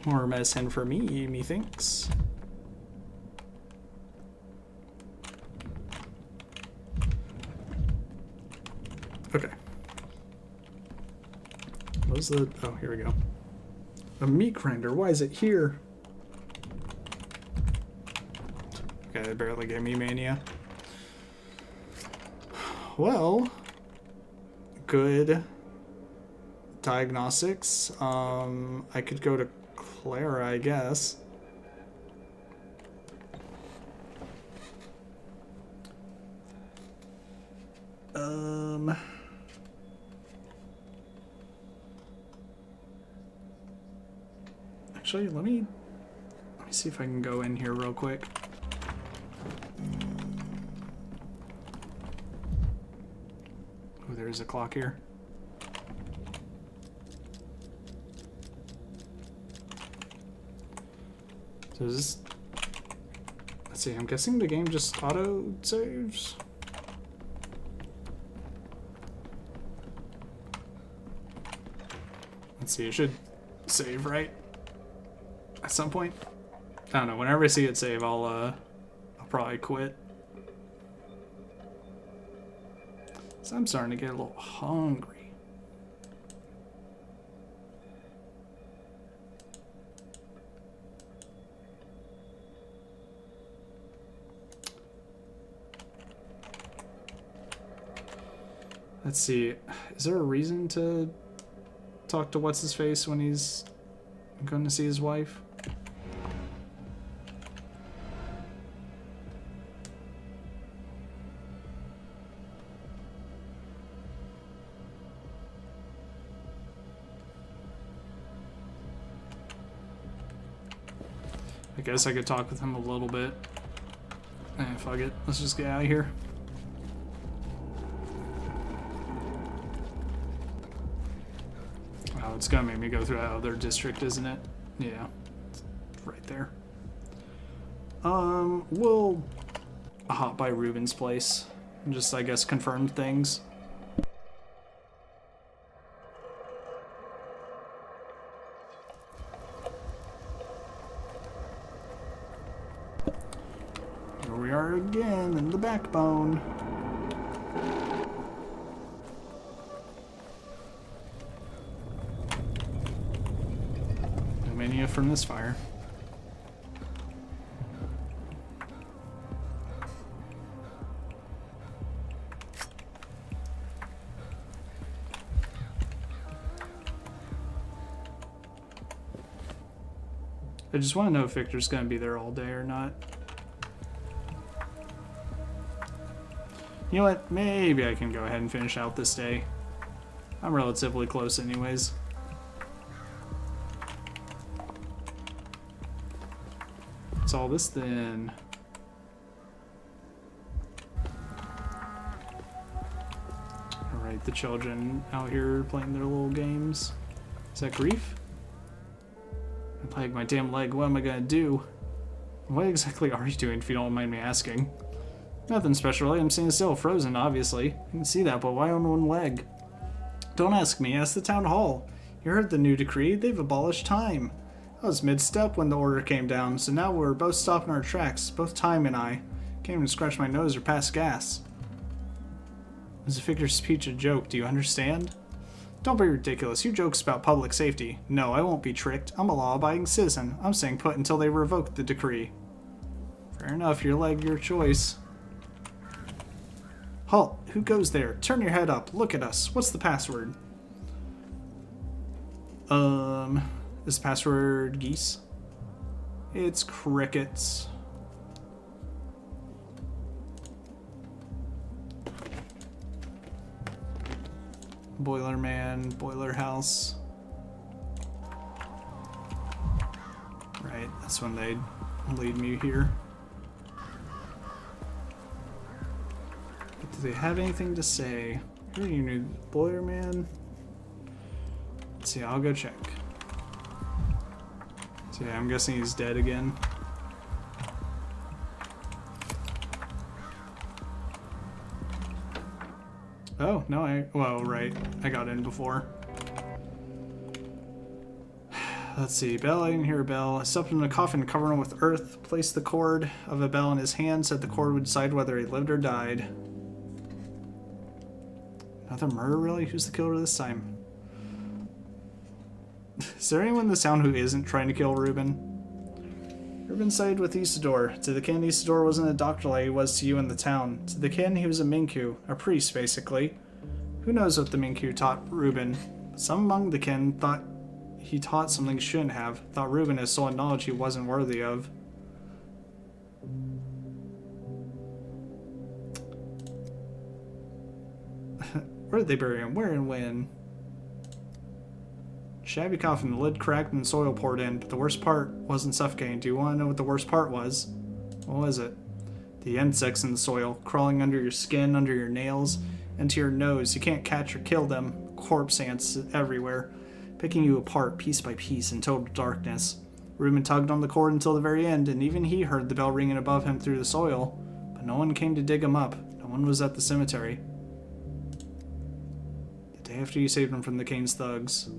More medicine for me, methinks. Okay. What was the... Oh, here we go. A meat grinder. Why is it here? Okay, they barely gave me mania. Well, good diagnostics. I could go to Clara, I guess. Actually, let me see if I can go in here real quick. Oh, there's a clock here. So is this... Let's see, I'm guessing the game just auto-saves? Let's see, it should save, right? At some point? I don't know, whenever I see it save, I'll probably quit. So I'm starting to get a little hungry. Let's see, is there a reason to talk to what's-his-face when he's going to see his wife? I guess I could talk with him a little bit. Fuck it, let's just get out of here. Oh, it's gonna make me go through that other district, isn't it? Yeah, it's right there. We'll hop by Ruben's place and just, I guess, confirm things. Here we are again in the backbone. Mania from this fire. I just want to know if Victor's going to be there all day or not. You know what? Maybe I can go ahead and finish out this day. I'm relatively close anyways. What's all this then? Alright, the children out here playing their little games. Is that grief? I plagued my damn leg, what am I gonna do? What exactly are you doing, if you don't mind me asking? Nothing special, really. I'm sitting still, frozen, obviously. You can see that, but why on one leg? Don't ask me, ask the town hall. You heard the new decree, they've abolished time. I was mid-step when the order came down, so now we're both stopping our tracks, both Time and I. Can't even scratch my nose or pass gas. Was the figure's speech a joke, do you understand? Don't be ridiculous, you jokes about public safety. No, I won't be tricked. I'm a law-abiding citizen. I'm staying put until they revoke the decree. Fair enough, your leg, your choice. Halt! Who goes there? Turn your head up. Look at us. What's the password? Is the password geese? It's crickets. Boiler man, boiler house. Right, that's when they'd lead me here. But do they have anything to say? Who you knew? Boiler man? Let's see, I'll go check. So yeah, I'm guessing he's dead again. Oh, no, well, right. I got in before. Let's see. Bell, I didn't hear a bell. I stepped in a coffin, covered him with earth, placed the cord of a bell in his hand, said the cord would decide whether he lived or died. Another murder, really? Who's the killer this time? Is there anyone in this town who isn't trying to kill Ruben? Ruben sided with Isidore. To the kin, Isidore wasn't a doctor like he was to you in the town. To the kin, he was a Minku, a priest, basically. Who knows what the Minku taught Ruben? Some among the kin thought he taught something he shouldn't have, thought Ruben had stolen knowledge he wasn't worthy of. Where did they bury him? Where and when? Shabby coffin, the lid cracked and soil poured in, but the worst part wasn't suffocating. Do you want to know what the worst part was? What was it? The insects in the soil, crawling under your skin, under your nails, into your nose. You can't catch or kill them. Corpse ants everywhere, picking you apart piece by piece in total darkness. Reuben tugged on the cord until the very end, and even he heard the bell ringing above him through the soil. But no one came to dig him up. No one was at the cemetery. The day after you saved him from the Kane's thugs.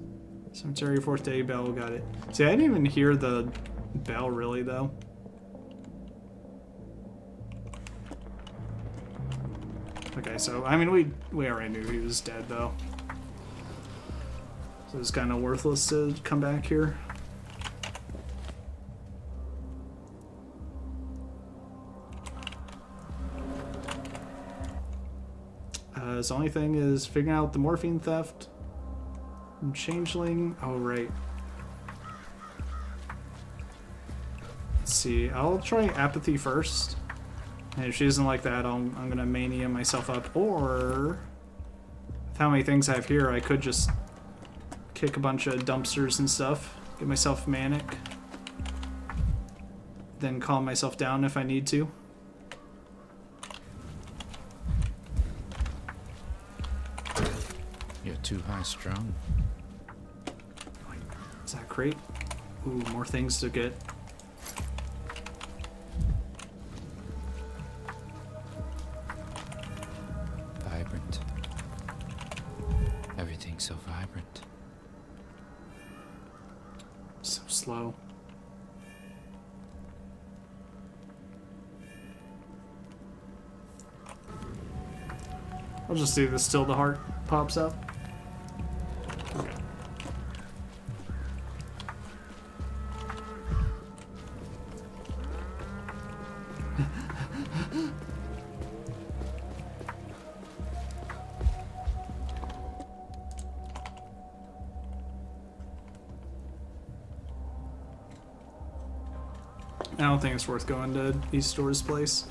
Cemetery, 4th day, bell, got it. See, I didn't even hear the bell, really, though. Okay, so, I mean, we already knew he was dead, though. So it's kind of worthless to come back here. The only thing is figuring out the morphine theft. And changeling. Oh, right. Let's see. I'll try apathy first. And if she doesn't like that, I'm going to mania myself up. Or, with how many things I have here, I could just kick a bunch of dumpsters and stuff. Get myself manic. Then calm myself down if I need to. You're too high strung. Is that great? Ooh, more things to get. Vibrant. Everything's so vibrant. So slow. I'll just do this till the heart pops up. Okay. I don't think it's worth going to East Store's place.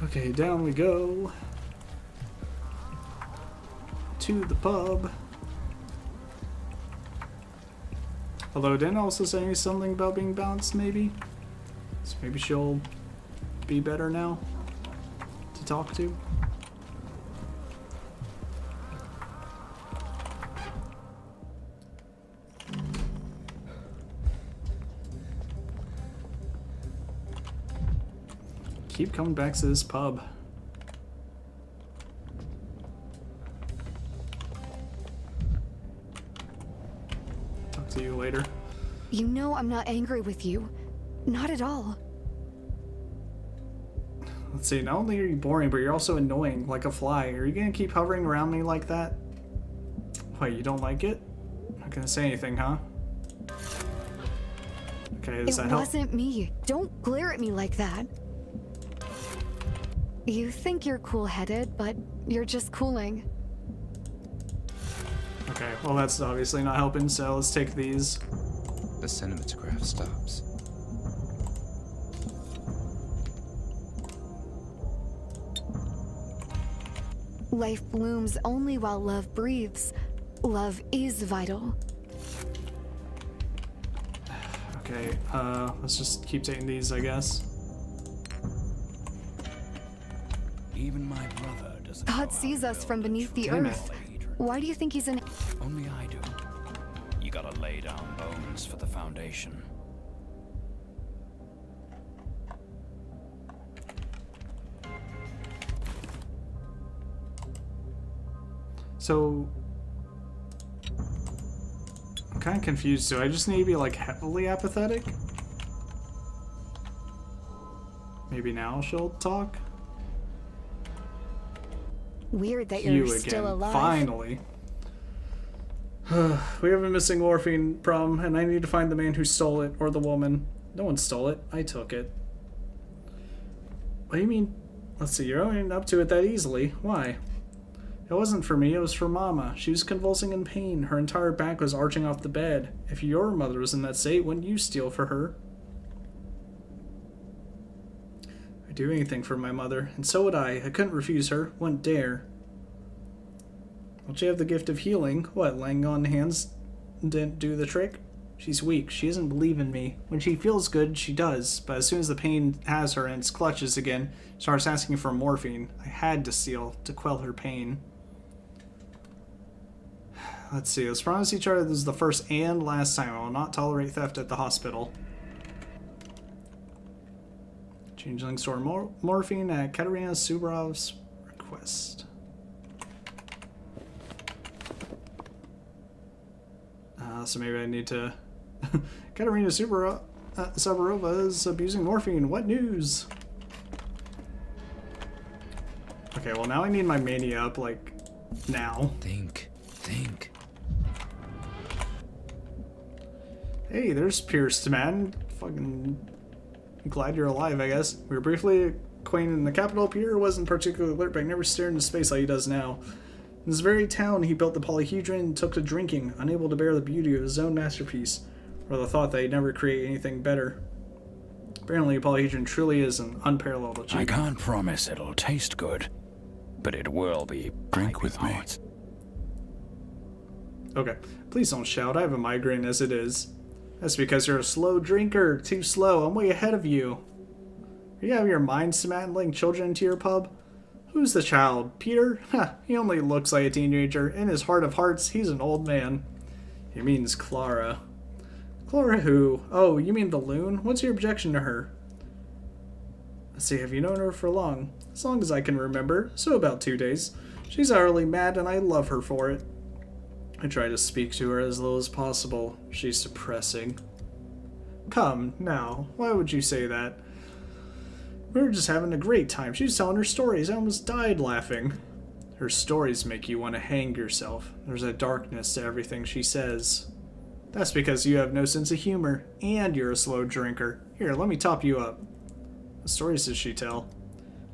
Okay, down we go. To the pub. Although, didn't also say something about being balanced, maybe? So maybe she'll be better now to talk to. Keep coming back to this pub. Talk to you later. You know I'm not angry with you. Not at all. Let's see, not only are you boring, but you're also annoying, like a fly. Are you gonna keep hovering around me like that? Wait, you don't like it? Not gonna say anything, huh? Okay, does that help? It wasn't me. Don't glare at me like that. You think you're cool-headed, but you're just cooling. Okay, well that's obviously not helping, so let's take these. The cinematograph stops. Life blooms only while love breathes. Love is vital. Okay, let's just keep taking these, I guess. Even my brother doesn't. God sees us from beneath the Damn it. earth. Why do you think he's in? Only I do. You gotta lay down bones for the foundation. So, I'm kind of confused. Do I just need to be like heavily apathetic? Maybe now she'll talk? Weird that You you're again. still alive. Finally. We have a missing morphine problem, and I need to find the man who stole it, or the woman. No one stole it. I took it. What do you mean? Let's see, you're owning up to it that easily. Why? It wasn't for me, it was for Mama. She was convulsing in pain. Her entire back was arching off the bed. If your mother was in that state, wouldn't you steal for her? I'd do anything for my mother, and so would I. I couldn't refuse her. Wouldn't dare. Don't you have the gift of healing? What, laying on hands didn't do the trick? She's weak. She doesn't believe in me. When she feels good, she does. But as soon as the pain has her in its clutches again, she starts asking for morphine. I had to steal to quell her pain. Let's see. Let's promise each other this is the first and last time. I will not tolerate theft at the hospital. Changeling store morphine at Katerina Subarov's request. So maybe I need to... Katerina Subarova is abusing morphine. What news? Okay, well now I need my mania up, like, now. Think. Hey, there's Pierce, man. Fucking glad you're alive, I guess. We were briefly acquainted in the capital. Pierre wasn't particularly alert, but he never stared into space like he does now. In this very town, he built the polyhedron and took to drinking, unable to bear the beauty of his own masterpiece, or the thought that he'd never create anything better. Apparently, polyhedron truly is an unparalleled achievement. I can't promise it'll taste good, but it will be. Drink with me. Okay, please don't shout. I have a migraine as it is. That's because you're a slow drinker. Too slow. I'm way ahead of you. Are you out of your mind, Samantha, letting children into your pub? Who's the child? Peter? He only looks like a teenager. In his heart of hearts, he's an old man. He means Clara. Clara who? Oh, you mean the loon? What's your objection to her? Let's see, have you known her for long? As long as I can remember, so about 2 days. She's utterly mad and I love her for it. I try to speak to her as little as possible. She's depressing. Come, now, why would you say that? We were just having a great time. She was telling her stories. I almost died laughing. Her stories make you want to hang yourself. There's a darkness to everything she says. That's because you have no sense of humor, and you're a slow drinker. Here, let me top you up. What stories did she tell?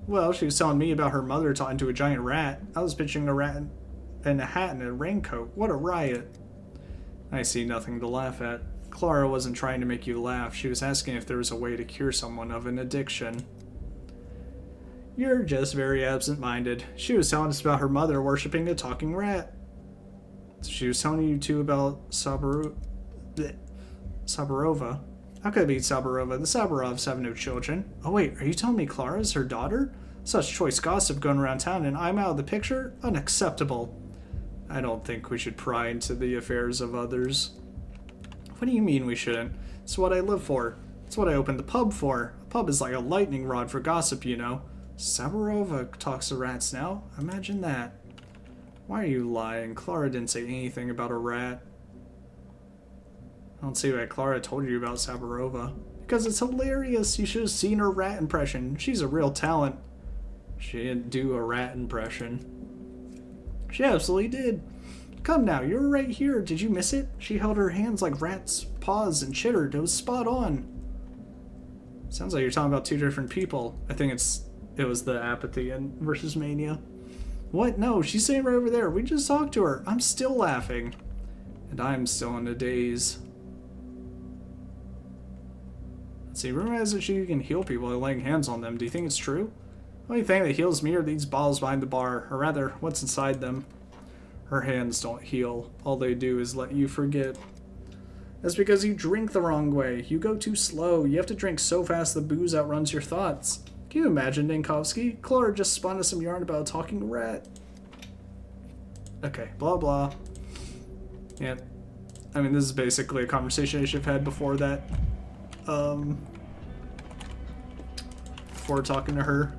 Well, she was telling me about her mother talking to a giant rat. I was picturing a rat in a hat and a raincoat. What a riot. I see nothing to laugh at. Clara wasn't trying to make you laugh. She was asking if there was a way to cure someone of an addiction. You're just very absent-minded. She was telling us about her mother worshipping a talking rat. She was telling you too about Sabarova. How could it be Sabarova? The Sabarovs have no children. Oh wait, are you telling me Clara's her daughter? Such choice gossip going around town and I'm out of the picture? Unacceptable. I don't think we should pry into the affairs of others. What do you mean we shouldn't? It's what I live for. It's what I opened the pub for. A pub is like a lightning rod for gossip, you know. Sabarova talks to rats now. Imagine that. Why are you lying? Clara didn't say anything about a rat. I don't see why Clara told you about Sabarova. Because it's hilarious. You should have seen her rat impression. She's a real talent. She didn't do a rat impression. She absolutely did. Come now, you were right here. Did you miss it? She held her hands like rats' paws and chittered. It was spot on. Sounds like you're talking about two different people. I think it was the apathy and versus mania. What? No, she's sitting right over there. We just talked to her. I'm still laughing. And I'm still in a daze. Let's see, rumor has it she can heal people by laying hands on them. Do you think it's true? The only thing that heals me are these balls behind the bar, or rather, what's inside them. Her hands don't heal. All they do is let you forget. That's because you drink the wrong way. You go too slow. You have to drink so fast the booze outruns your thoughts. Can you imagine, Ninkovsky? Clara just spun us some yarn about a talking rat. Okay, blah blah. Yeah. I mean, this is basically a conversation I should have had before that. Before talking to her.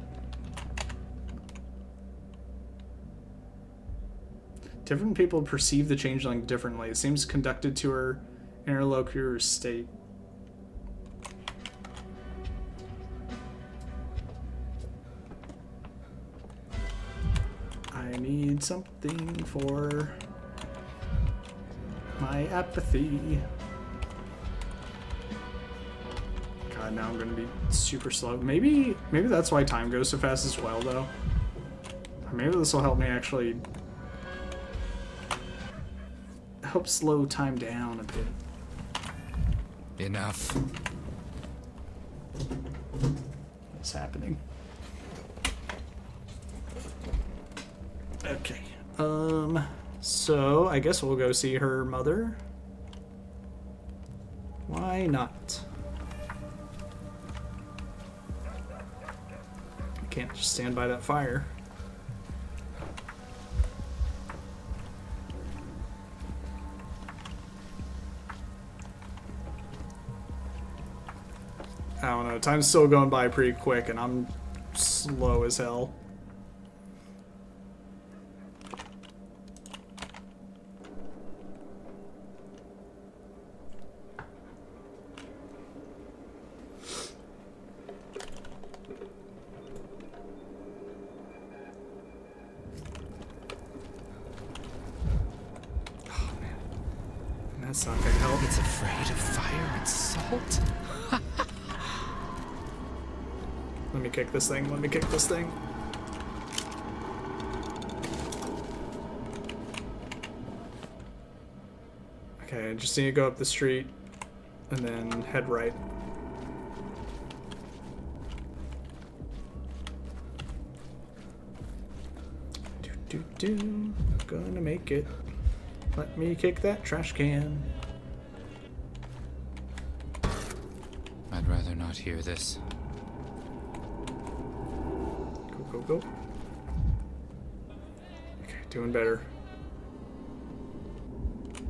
Different people perceive the changeling differently. It seems conducted to her interlocutor's state. I need something for my apathy. God, now I'm gonna be super slow. Maybe that's why time goes so fast as well, though. Or maybe this will help me actually help slow time down a bit. Enough. What's happening? Okay. So I guess we'll go see her mother. Why not? I can't just stand by that fire. I don't know, time's still going by pretty quick and I'm slow as hell. Oh man, that's not gonna help. It's afraid of fire and salt? Let me kick this thing, let me kick this thing. Okay, I just need to go up the street and then head right. Gonna make it. Let me kick that trash can. I'd rather not hear this. Go, go, go. Okay, doing better.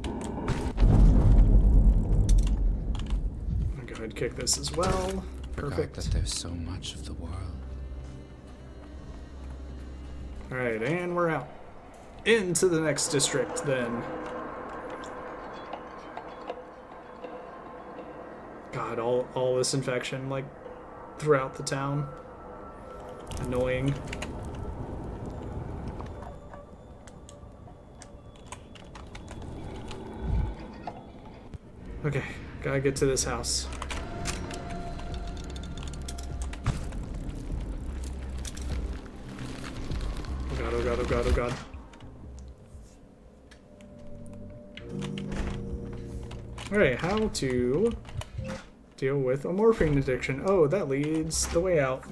I'll go ahead and kick this as well. Perfect. Forgot that there's so much of the world. Alright, and we're out. Into the next district, then. God, all this infection, like, throughout the town. Annoying. Okay, gotta get to this house. Oh god, oh god, oh god, oh god. Alright, how to deal with a morphine addiction. Oh, that leads the way out.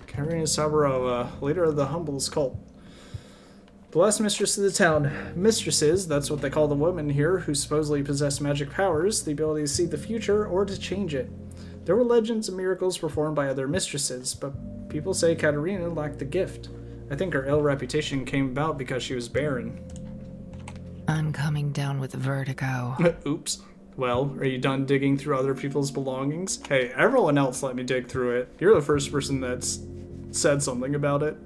Karina Sabarova, leader of the Humbles cult. The last mistress of the town. Mistresses, that's what they call the women here, who supposedly possess magic powers, the ability to see the future or to change it. There were legends and miracles performed by other mistresses, but people say Katerina lacked the gift. I think her ill reputation came about because she was barren. I'm coming down with vertigo. Oops. Well, are you done digging through other people's belongings? Hey, everyone else let me dig through it. You're the first person that's said something about it.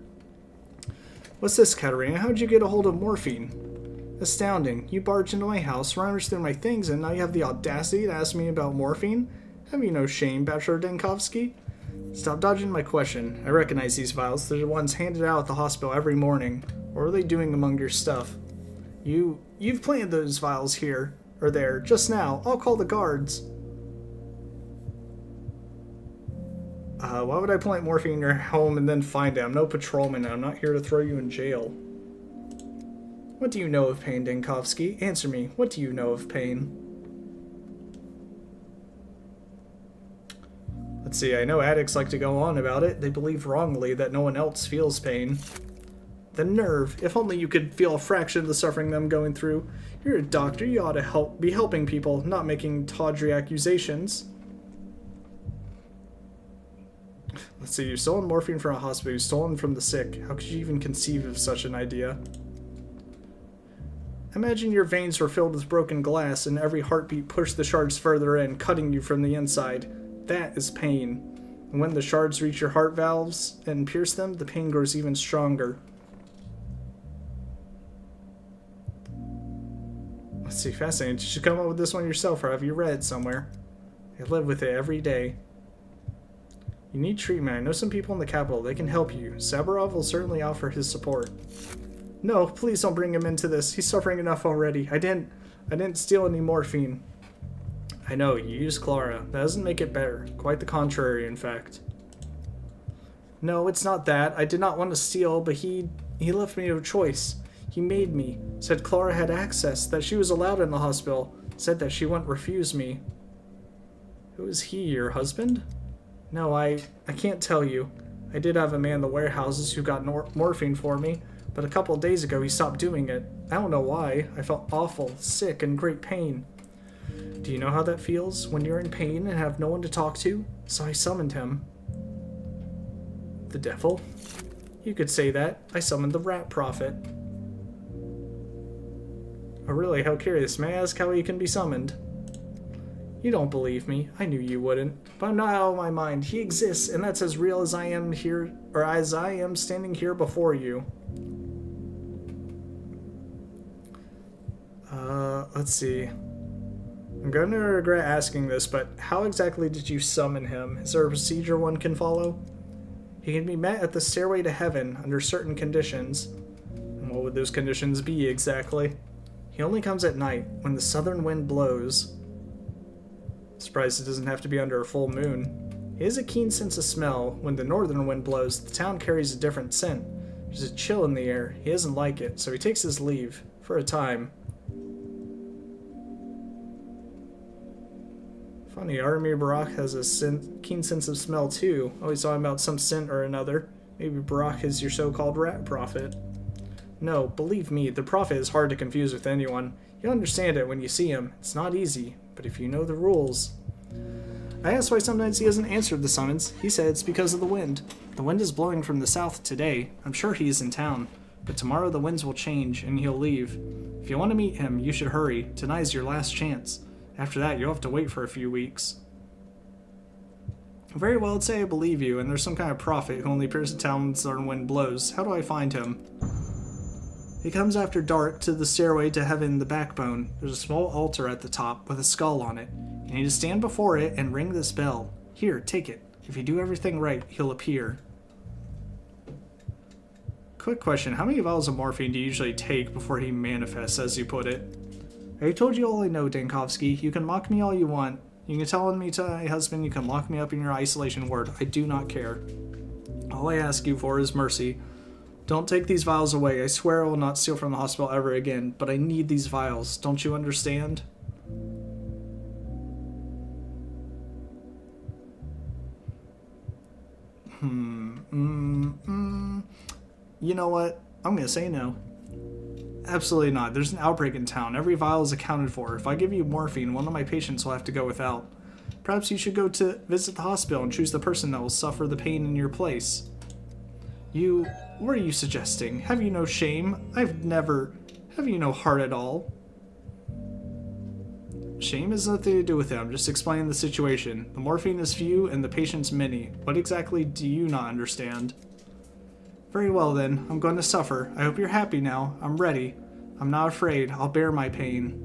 What's this, Katerina? How'd you get a hold of morphine? Astounding. You barged into my house, rummaged through my things, and now you have the audacity to ask me about morphine? Have you no shame, Bachelor Denkovsky? Stop dodging my question. I recognize these vials. They're the ones handed out at the hospital every morning. What are they doing among your stuff? You've planted those vials here, or there, just now. I'll call the guards. Why would I plant morphine in your home and then find it? I'm no patrolman, and I'm not here to throw you in jail. What do you know of pain, Denkovsky? Answer me. What do you know of pain? Let's see, I know addicts like to go on about it. They believe wrongly that no one else feels pain. The nerve. If only you could feel a fraction of the suffering I'm going through. You're a doctor. You ought to be helping people, not making tawdry accusations. Let's see, you've stolen morphine from a hospital. You've stolen from the sick. How could you even conceive of such an idea? Imagine your veins were filled with broken glass and every heartbeat pushed the shards further in, cutting you from the inside. That is pain. And when the shards reach your heart valves and pierce them, the pain grows even stronger. Let's see, fascinating. Did you come up with this one yourself or have you read it somewhere? I live with it every day. You need treatment. I know some people in the capital. They can help you. Sabarov will certainly offer his support. No, please don't bring him into this. He's suffering enough already. I didn't steal any morphine. I know, you used Clara. That doesn't make it better. Quite the contrary, in fact. No, it's not that. I did not want to steal, but he left me no choice. He made me. Said Clara had access, that she was allowed in the hospital. Said that she wouldn't refuse me. Who is he, your husband? No, I can't tell you. I did have a man in the warehouses who got morphine for me. But a couple of days ago, he stopped doing it. I don't know why. I felt awful, sick, and great pain. Do you know how that feels when you're in pain and have no one to talk to? So I summoned him. The devil? You could say that. I summoned the rat prophet. Oh really, how curious. May I ask how he can be summoned? You don't believe me. I knew you wouldn't. But I'm not out of my mind. He exists, and that's as real as I am here, or as I am standing here before you. Let's see. I'm going to regret asking this, but how exactly did you summon him? Is there a procedure one can follow? He can be met at the stairway to heaven under certain conditions. And what would those conditions be exactly? He only comes at night, when the southern wind blows. Surprised it doesn't have to be under a full moon. He has a keen sense of smell. When the northern wind blows, the town carries a different scent. There's a chill in the air. He doesn't like it, so he takes his leave. For a time. Funny, Armir Barak has a keen sense of smell too. Always talking about some scent or another. Maybe Barak is your so-called rat prophet. No, believe me, the prophet is hard to confuse with anyone. You'll understand it when you see him. It's not easy, but if you know the rules. I asked why sometimes he hasn't answered the summons. He said it's because of the wind. The wind is blowing from the south today. I'm sure he is in town. But tomorrow the winds will change and he'll leave. If you want to meet him, you should hurry. Tonight's your last chance. After that, you'll have to wait for a few weeks. Very well, I'd say I believe you, and there's some kind of prophet who only appears in town when the southern wind blows. How do I find him? He comes after dark to the stairway to heaven, the backbone. There's a small altar at the top with a skull on it. You need to stand before it and ring this bell. Here, take it. If you do everything right, he'll appear. Quick question, how many vials of morphine do you usually take before he manifests, as you put it? I told you all I know, Dankovsky. You can mock me all you want. You can tell me to my husband, you can lock me up in your isolation ward. I do not care. All I ask you for is mercy. Don't take these vials away. I swear I will not steal from the hospital ever again, but I need these vials. Don't you understand? You know what? I'm gonna say no. Absolutely not. There's an outbreak in town. Every vial is accounted for. If I give you morphine, one of my patients will have to go without. Perhaps you should go to visit the hospital and choose the person that will suffer the pain in your place. What are you suggesting? Have you no shame? Have you no heart at all? Shame has nothing to do with it. I'm just explaining the situation. The morphine is few and the patients many. What exactly do you not understand? Very well then, I'm going to suffer. I hope you're happy now. I'm ready. I'm not afraid. I'll bear my pain.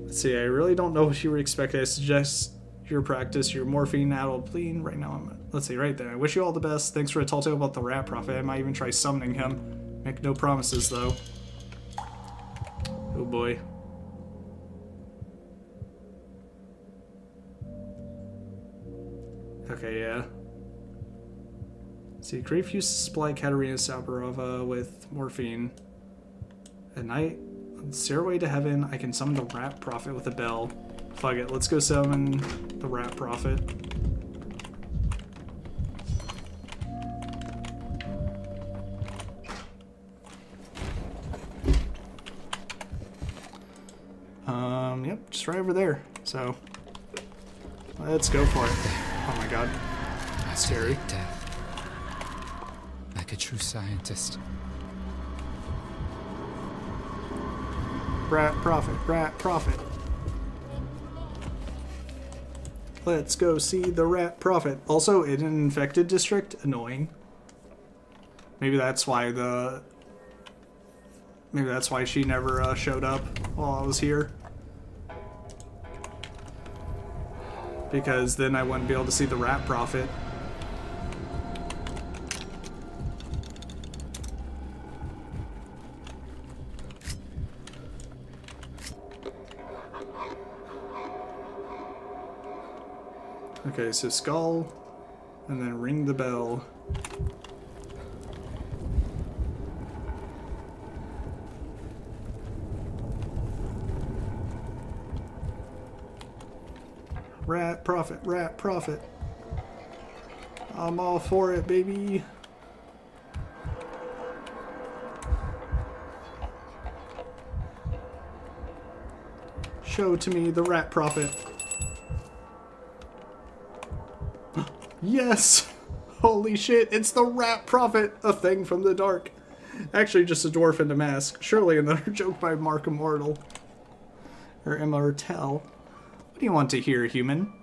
Let's see, I really don't know what you were expecting. I suggest your practice your morphine adult bleeding. Right now, let's see, right there. I wish you all the best. Thanks for a tall tale about the rat prophet. I might even try summoning him. Make no promises, though. Oh boy. Okay, yeah. See, Grief used to supply Katerina Saparova with morphine. At night, on the stairway to heaven, I can summon the rat prophet with a bell. Fuck it, let's go summon the rat prophet. Yep, just right over there. So, let's go for it. Oh my god. That's scary. Death. Like a true scientist. Rat prophet, rat prophet. Let's go see the rat prophet. Also, in an infected district, annoying. Maybe that's why she never showed up while I was here. Because then I wouldn't be able to see the rat prophet. Okay, so skull, and then ring the bell. Rat prophet, rat prophet. I'm all for it, baby. Show to me the rat prophet. Yes! Holy shit, it's the rat prophet! A thing from the dark. Actually, just a dwarf in a mask. Surely another joke by Mark Immortal. Or Immortel. What do you want to hear, human?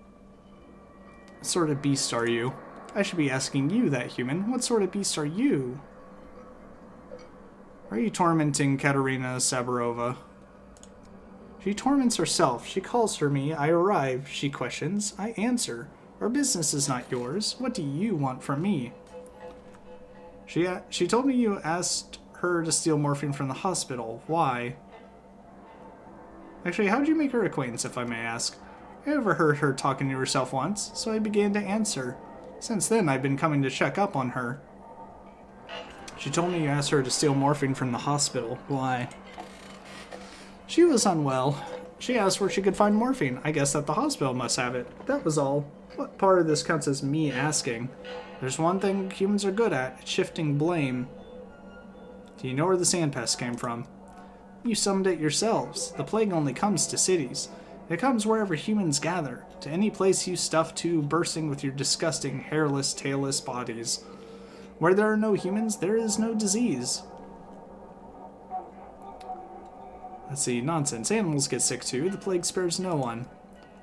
What sort of beast are you? I should be asking you that, human. What sort of beast are you? Why are you tormenting Katerina Sabarova? She torments herself. She calls for me. I arrive. She questions. I answer. Our business is not yours. What do you want from me? She told me you asked her to steal morphine from the hospital. Why? Actually, how did you make her acquaintance, if I may ask? I overheard her talking to herself once, so I began to answer. Since then, I've been coming to check up on her. She told me you asked her to steal morphine from the hospital. Why? She was unwell. She asked where she could find morphine. I guess that the hospital must have it. That was all. What part of this counts as me asking? There's one thing humans are good at. It's shifting blame. Do you know where the sand pest came from? You summoned it yourselves. The plague only comes to cities. It comes wherever humans gather. To any place you stuff to, bursting with your disgusting, hairless, tailless bodies. Where there are no humans, there is no disease. Let's see, nonsense. Animals get sick too. The plague spares no one.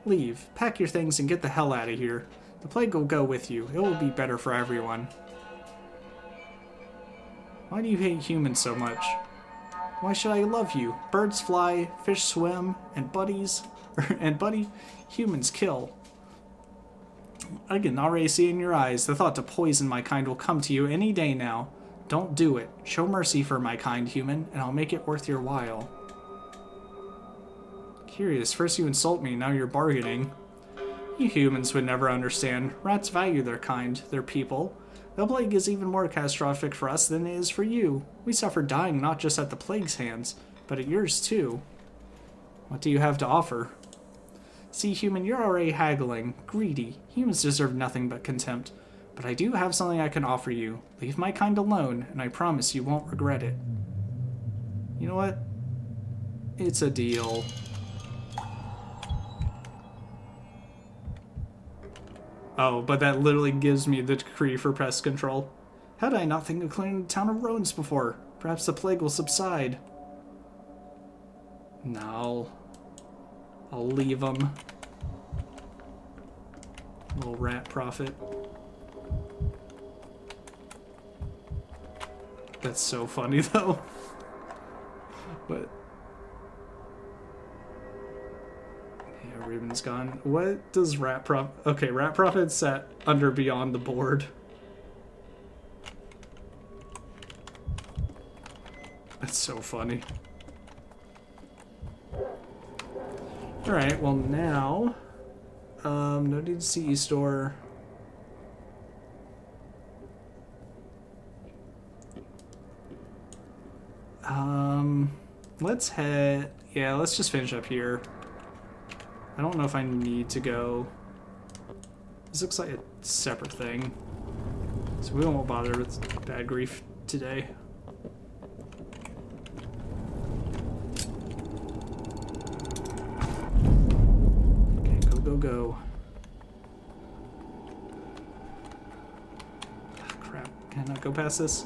Leave. Pack your things and get the hell out of here. The plague will go with you. It will be better for everyone. Why do you hate humans so much? Why should I love you? Birds fly, fish swim, and buddy, humans kill. I can already see in your eyes. The thought to poison my kind will come to you any day now. Don't do it. Show mercy for my kind, human, and I'll make it worth your while. Curious, first you insult me, now you're bargaining. You humans would never understand. Rats value their kind, their people. The plague is even more catastrophic for us than it is for you. We suffer dying not just at the plague's hands, but at yours too. What do you have to offer? See, human, you're already haggling, greedy. Humans deserve nothing but contempt. But I do have something I can offer you. Leave my kind alone, and I promise you won't regret it. You know what? It's a deal. Oh, but that literally gives me the decree for pest control. How did I not think of clearing the town of rodents before? Perhaps the plague will subside. No. I'll leave them. Little rat prophet. That's so funny though. But yeah, Ruben's gone. What does rat prophet? Okay, rat prophet sat under beyond the board. That's so funny. Alright, well now, no need to see e-store. Let's head, yeah, let's just finish up here. I don't know if I need to go. This looks like a separate thing. So we won't bother with bad grief today. Go. Oh, crap. Can I not go past this?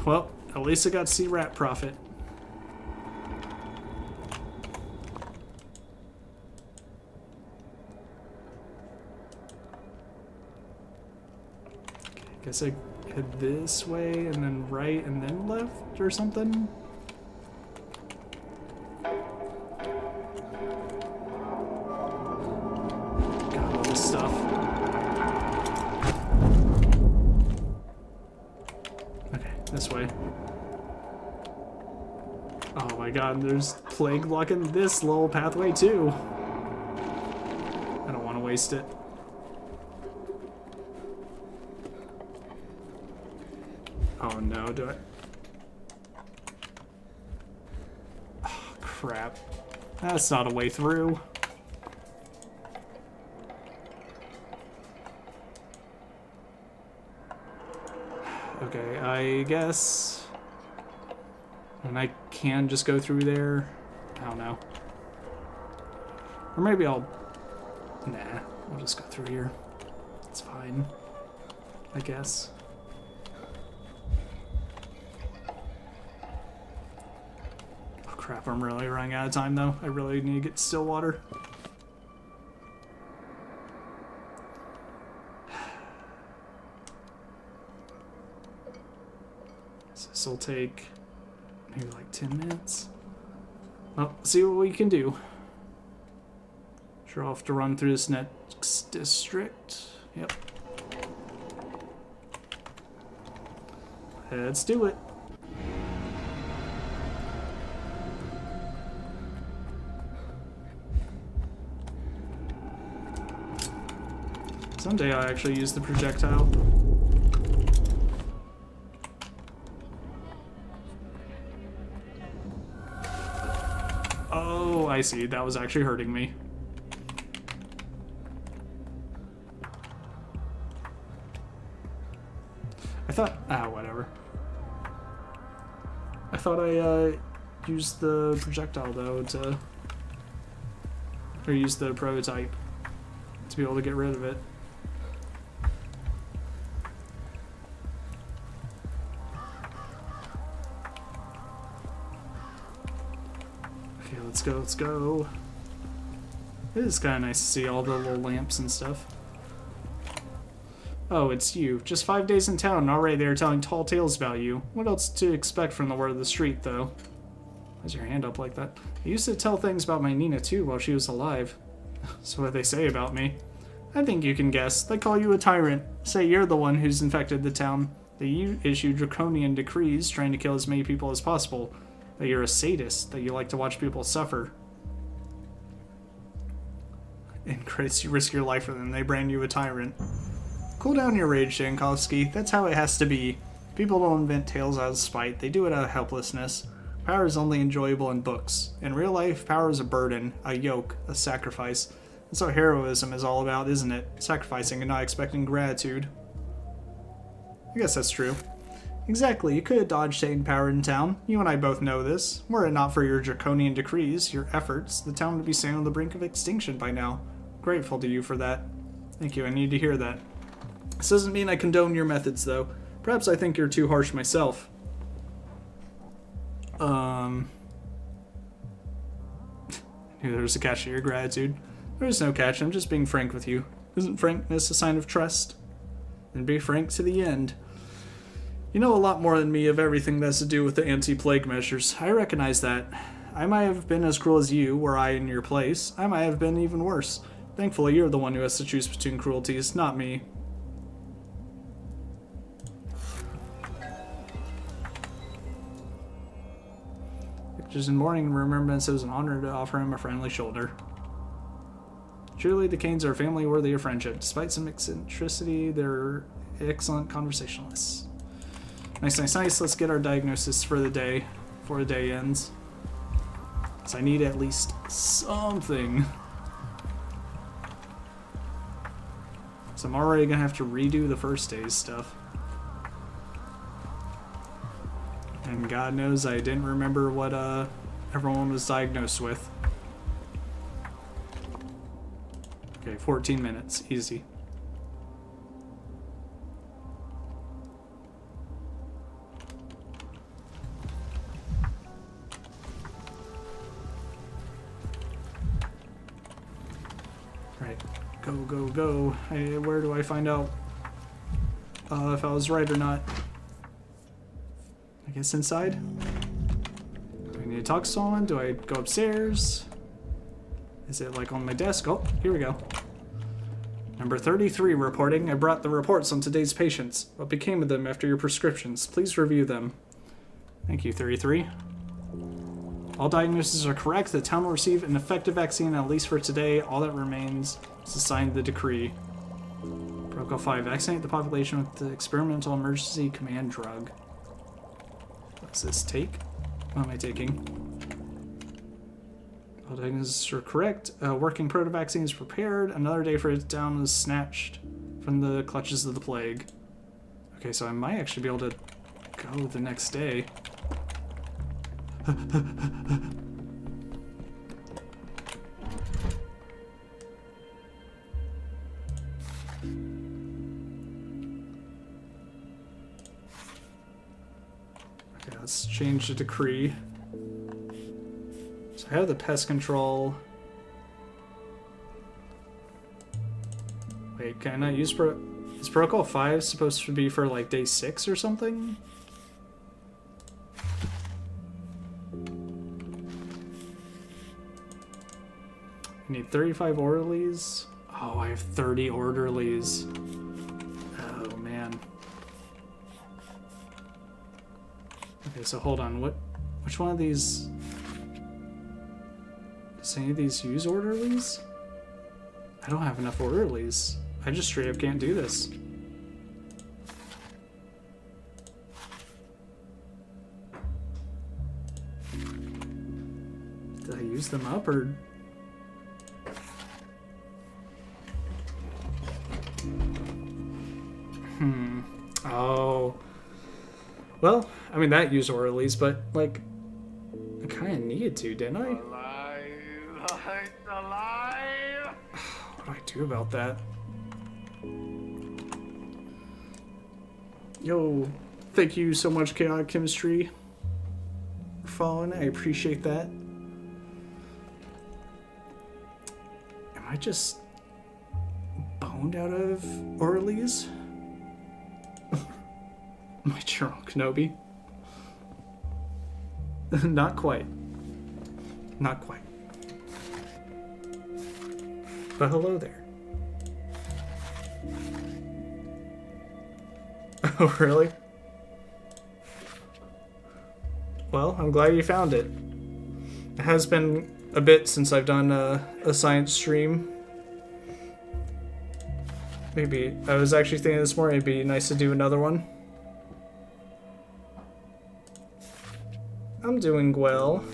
Well, at least I got to see Rat Prophet. Okay, guess I head this way and then right and then left or something. Got all this stuff. Okay, this way. Oh my god, there's plague blocking this little pathway too. I don't want to waste it. Oh no, do I? crap. That's not a way through. Okay, I guess... And I can just go through there. I don't know. Or maybe I'll... Nah, I'll just go through here. It's fine. I guess. Oh crap, I'm really running out of time though. I really need to get to Stillwater. So this will take maybe like 10 minutes. Well, see what we can do. Sure, I'll have to run through this next district. Yep. Let's do it. Someday I'll actually use the projectile. Oh, I see. That was actually hurting me. I thought... whatever. I thought I used the projectile, though, to... Or used the prototype to be able to get rid of it. Okay, let's go, let's go. It is kind of nice to see all the little lamps and stuff. Oh, it's you. Just 5 days in town and already they're telling tall tales about you. What else to expect from the word of the street, though? Why's your hand up like that? I used to tell things about my Nina, too, while she was alive. So what do they say about me? I think you can guess. They call you a tyrant. Say you're the one who's infected the town. That you issue draconian decrees trying to kill as many people as possible. That you're a sadist. That you like to watch people suffer. In case you risk your life for them, they brand you a tyrant. Cool down your rage, Jankowski. That's how it has to be. People don't invent tales out of spite. They do it out of helplessness. Power is only enjoyable in books. In real life, power is a burden, a yoke, a sacrifice. That's what heroism is all about, isn't it? Sacrificing and not expecting gratitude. I guess that's true. Exactly, you could have dodged taking power in town. You and I both know this. Were it not for your draconian decrees, your efforts, the town would be standing on the brink of extinction by now. Grateful to you for that. Thank you, I need to hear that. This doesn't mean I condone your methods, though. Perhaps I think you're too harsh myself. Knew there was a catch to your gratitude. There is no catch, I'm just being frank with you. Isn't frankness a sign of trust? Then be frank to the end. You know a lot more than me of everything that has to do with the anti-plague measures. I recognize that. I might have been as cruel as you, were I in your place. I might have been even worse. Thankfully, you're the one who has to choose between cruelties, not me. Pictures in mourning and remembrance, it was an honor to offer him a friendly shoulder. Truly, the Canes are a family worthy of friendship. Despite some eccentricity, they're excellent conversationalists. Nice, nice, nice. Let's get our diagnosis for the day, before the day ends. So I need at least something. So I'm already gonna have to redo the first day's stuff. And God knows I didn't remember what everyone was diagnosed with. Okay, 14 minutes. Easy. Right. Go, go, go. Hey, where do I find out if I was right or not? I guess inside? Do I need to talk to someone? Do I go upstairs? Is it like on my desk? Oh, here we go. Number 33 reporting. I brought the reports on today's patients. What became of them after your prescriptions? Please review them. Thank you, 33. All diagnoses are correct. The town will receive an effective vaccine, at least for today. All that remains is to sign the decree. Protocol 5. Vaccinate the population with the experimental emergency command drug. What's this take? What am I taking? All diagnoses are correct. Working proto-vaccine is prepared. Another day for its down is snatched from the clutches of the plague. Okay, so I might actually be able to go the next day. Okay, let's change the decree. So I have the pest control. Wait, can I use is protocol 5 supposed to be for like day 6 or something? I need 35 orderlies. Oh, I have 30 orderlies. Oh man. Okay, so hold on. Which one of these? Does any of these use orderlies? I don't have enough orderlies. I just straight up can't do this. Did I use them up or? Oh. Well, I mean that used orderlies, but like I kinda needed to, didn't I? What do I do about that? Yo, thank you so much, Chaotic Chemistry, for following. I appreciate that. Am I just boned out of orderlies? Am I drunk, Kenobi? Not quite. Not quite. But hello there. Oh, really? Well, I'm glad you found it. It has been a bit since I've done a science stream. Maybe, I was actually thinking this morning it'd be nice to do another one. I'm doing well.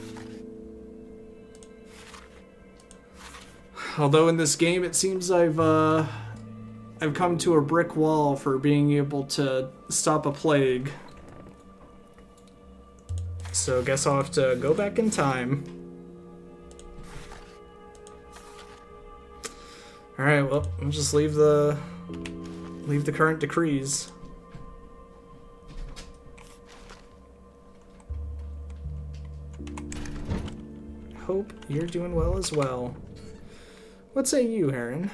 Although in this game it seems I've come to a brick wall for being able to stop a plague. So guess I'll have to go back in time. Alright, well, I'll just leave the current decrees. Hope you're doing well as well. What say you, Heron?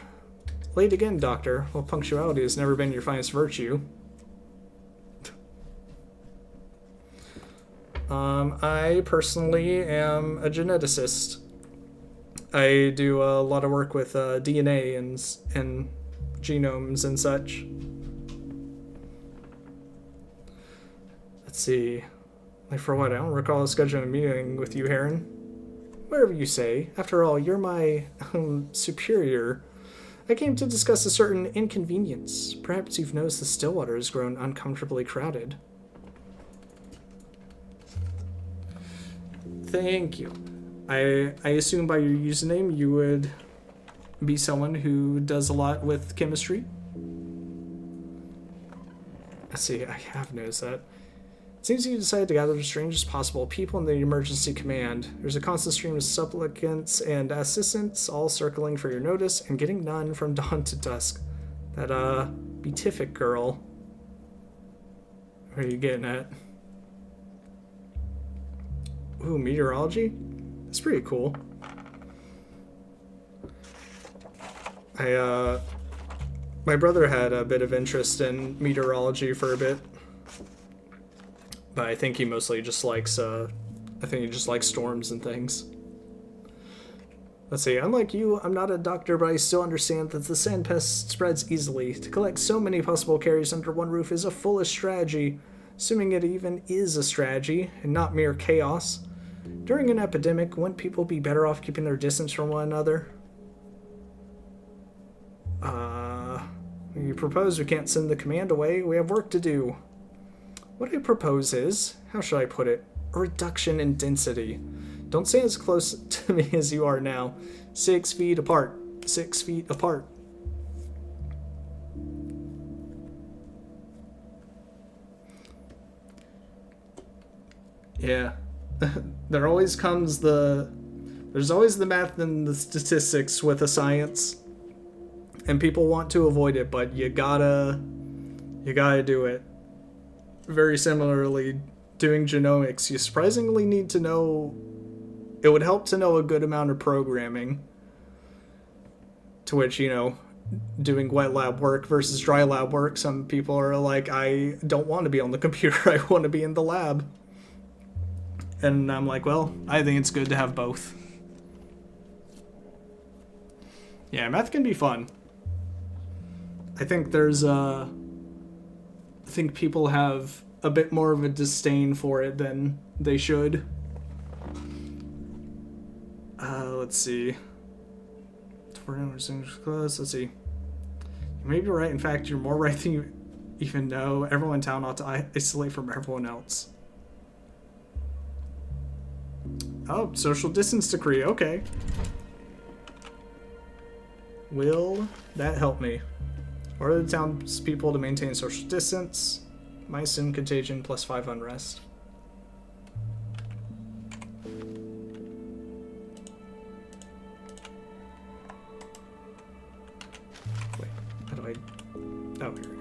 Late again, Doctor. Well, punctuality has never been your finest virtue. I personally am a geneticist. I do a lot of work with DNA and genomes and such. Let's see. Like for what? I don't recall scheduling a meeting with you, Heron. Whatever you say. After all, you're my superior. I came to discuss a certain inconvenience. Perhaps you've noticed the Stillwater has grown uncomfortably crowded. Thank you. I assume by your username you would be someone who does a lot with chemistry. Let's see, I have noticed that. It seems you decided to gather the strangest possible people in the emergency command. There's a constant stream of supplicants and assistants, all circling for your notice and getting none from dawn to dusk. That, beatific girl. Where are you getting at? Ooh, meteorology? That's pretty cool. My brother had a bit of interest in meteorology for a bit. But I think he mostly just likes, storms and things. Let's see, unlike you, I'm not a doctor, but I still understand that the sand pest spreads easily. To collect so many possible carriers under one roof is a foolish strategy, assuming it even is a strategy, and not mere chaos. During an epidemic, wouldn't people be better off keeping their distance from one another? You propose we can't send the command away. We have work to do. What I propose is, how should I put it, a reduction in density. Don't stay as close to me as you are now. 6 feet apart. 6 feet apart. Yeah. There's always the math and the statistics with the science. And people want to avoid it, but you gotta do it. Very similarly, doing genomics, you surprisingly need to know, it would help to know a good amount of programming. To which, you know, doing wet lab work versus dry lab work, some people are like, I don't want to be on the computer, I want to be in the lab. And I'm like, well, I think it's good to have both. Yeah, math can be fun. I think I think people have a bit more of a disdain for it than they should. Let's see. Let's see. You may be right. In fact, you're more right than you even know. Everyone in town ought to isolate from everyone else. Oh, social distance decree. Okay. Will that help me? Order the townspeople to maintain social distance. Mycin contagion plus 5 unrest. Wait, how do I... Oh, here we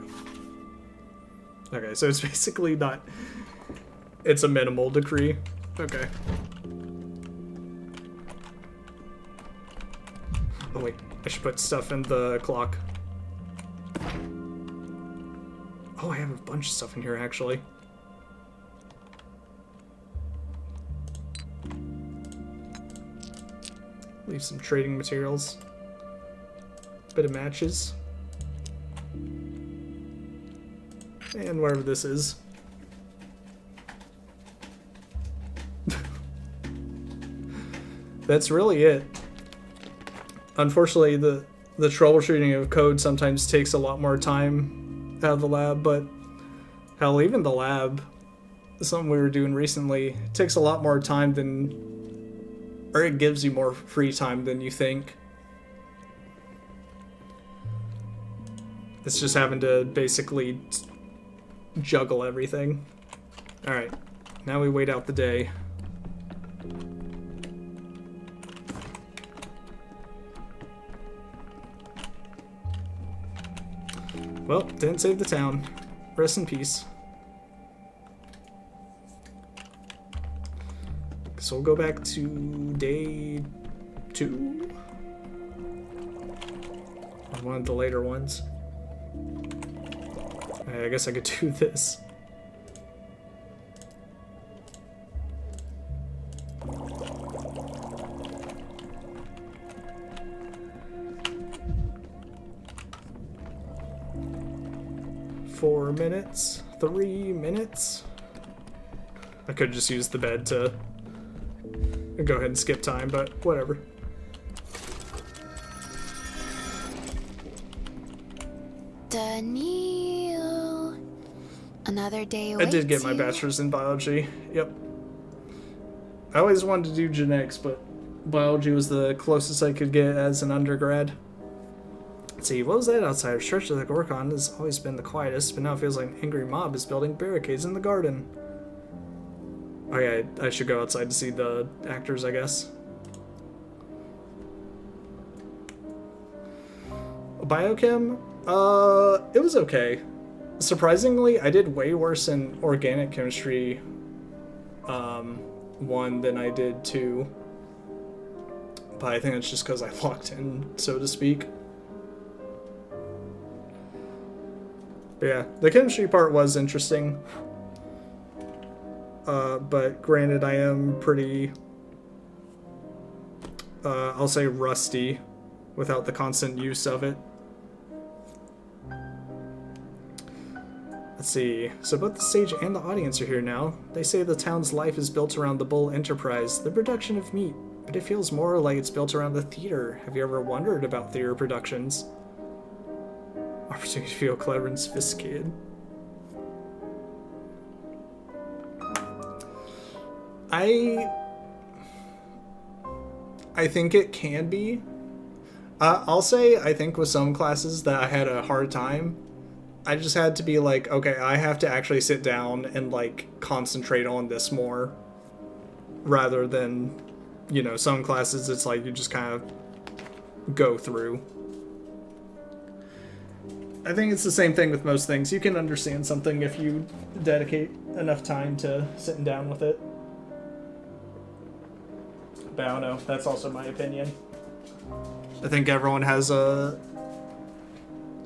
go. Okay, so it's basically not... It's a minimal decree. Okay. Oh wait, I should put stuff in the clock. Oh, I have a bunch of stuff in here, actually. Leave some trading materials. Bit of matches. And wherever this is. That's really it. Unfortunately, the troubleshooting of code sometimes takes a lot more time out of the lab, but hell, even the lab, something we were doing recently, it takes a lot more time than, or it gives you more free time than you think. It's just having to basically juggle everything. Alright, now we wait out the day. Well, didn't save the town. Rest in peace. So we'll go back to day 2. Or one of the later ones. I guess I could do this. Four minutes, 3 minutes. I could just use the bed to go ahead and skip time, but whatever. Daniel. Another day I did get my bachelor's in biology. Yep. I always wanted to do genetics, but biology was the closest I could get as an undergrad. Let's see, what was that outside? A stretch that I could work on has always been the quietest, but now it feels like an angry mob is building barricades in the garden. Okay, I should go outside to see the actors, I guess. Biochem? It was okay. Surprisingly, I did way worse in organic chemistry 1 than I did 2. But I think it's just because I locked in, so to speak. But yeah, the chemistry part was interesting. But granted, I am pretty, I'll say rusty without the constant use of it. Let's see. So both the stage and the audience are here now. They say the town's life is built around the Bull Enterprise, the production of meat. But it feels more like it's built around the theater. Have you ever wondered about theater productions? Opportunity to feel clever and sophisticated. I think it can be. I'll say I think with some classes that I had a hard time. I just had to be like, okay, I have to actually sit down and like concentrate on this more, rather than, you know, some classes it's like you just kind of go through. I think it's the same thing with most things. You can understand something if you dedicate enough time to sitting down with it. But I don't know, that's also my opinion. I think everyone has a...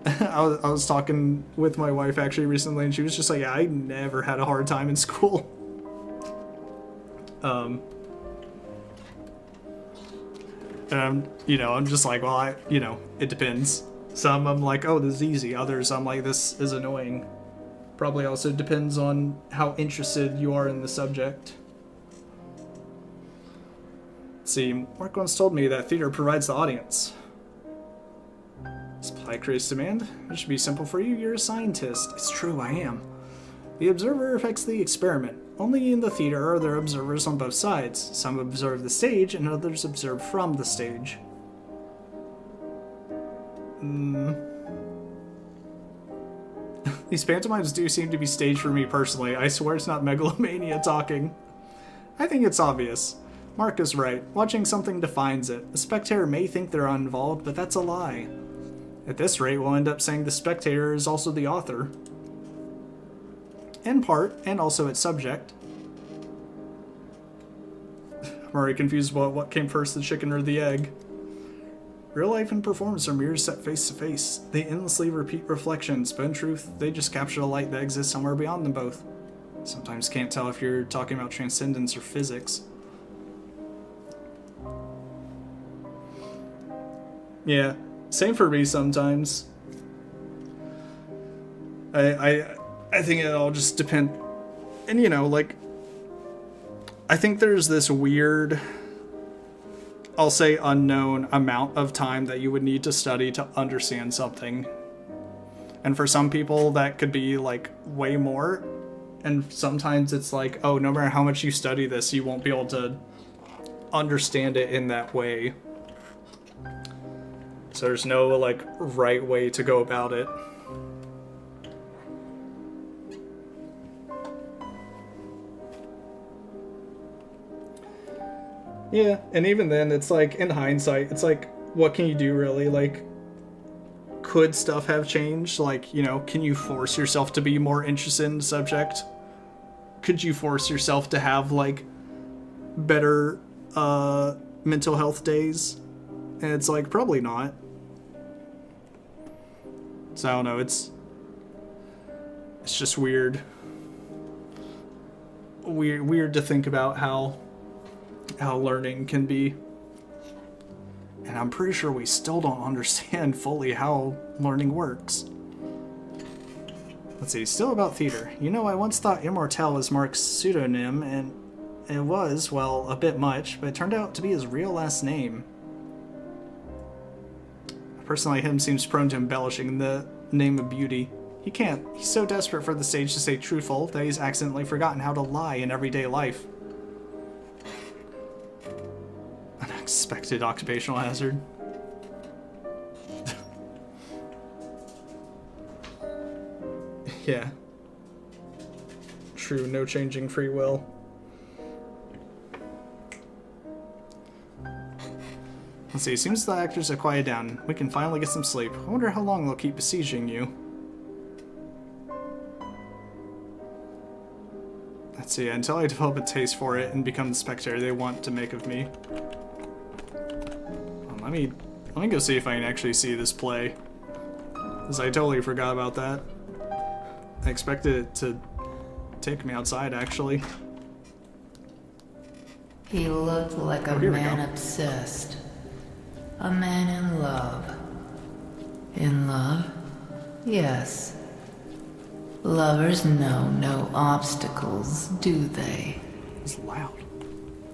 I was talking with my wife actually recently, and she was just like, yeah, I never had a hard time in school. And you know, I'm just like, well, it depends. Some I'm like, oh, this is easy. Others I'm like, this is annoying. Probably also depends on how interested you are in the subject. See, Mark once told me that theater provides the audience. Supply creates demand. It should be simple for you. You're a scientist. It's true, I am. The observer affects the experiment. Only in the theater are there observers on both sides. Some observe the stage, and others observe from the stage. These pantomimes do seem to be staged for me personally. I swear it's not megalomania talking. I think it's obvious. Mark is right. Watching something defines it. The spectator may think they're uninvolved, but that's a lie. At this rate, we'll end up saying the spectator is also the author. In part, and also its subject. I'm already confused about what came first, the chicken or the egg. Real life and performance are mirrors set face to face. They endlessly repeat reflections, but in truth, they just capture the light that exists somewhere beyond them both. Sometimes can't tell if you're talking about transcendence or physics. Yeah, same for me sometimes. I think it all just depends. And you know, like, I think there's this weird, I'll say unknown amount of time that you would need to study to understand something. And for some people that could be like way more. And sometimes it's like, oh, no matter how much you study this, you won't be able to understand it in that way. So there's no like right way to go about it. Yeah, and even then, it's like, in hindsight, it's like, what can you do really? Like, could stuff have changed? Like, you know, can you force yourself to be more interested in the subject? Could you force yourself to have, like, better mental health days? And it's like, probably not. So, I don't know, it's just weird. Weird to think about how learning can be. And I'm pretty sure we still don't understand fully how learning works. Let's see, still about theater. You know, I once thought Immortel was Mark's pseudonym, and it was, well, a bit much, but it turned out to be his real last name. A person like him seems prone to embellishing the name of beauty. He can't. He's so desperate for the stage to stay truthful that he's accidentally forgotten how to lie in everyday life. Unexpected occupational hazard. Yeah. True, no changing free will. Let's see, seems the actors have quieted down. We can finally get some sleep. I wonder how long they'll keep besieging you. Let's see, until I develop a taste for it and become the spectator they want to make of me. Let me go see if I can actually see this play. Because I totally forgot about that. I expected it to take me outside, actually. He looked like a man obsessed. A man in love. In love? Yes. Lovers know no obstacles, do they? It's loud.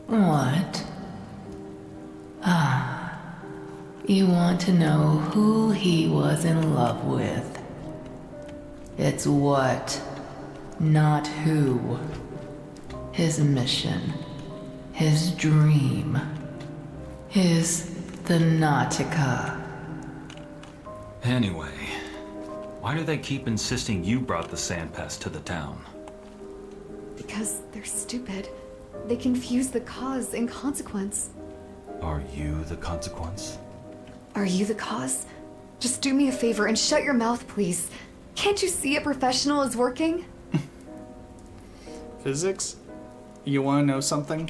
What? Ah. You want to know who he was in love with. It's what, not who. His mission. His dream. is the Nautica. Anyway, why do they keep insisting you brought the sandpass to the town? Because they're stupid. They confuse the cause and consequence. Are you the consequence? Are you the cause? Just do me a favor and shut your mouth, please. Can't you see a professional is working? Physics? You want to know something?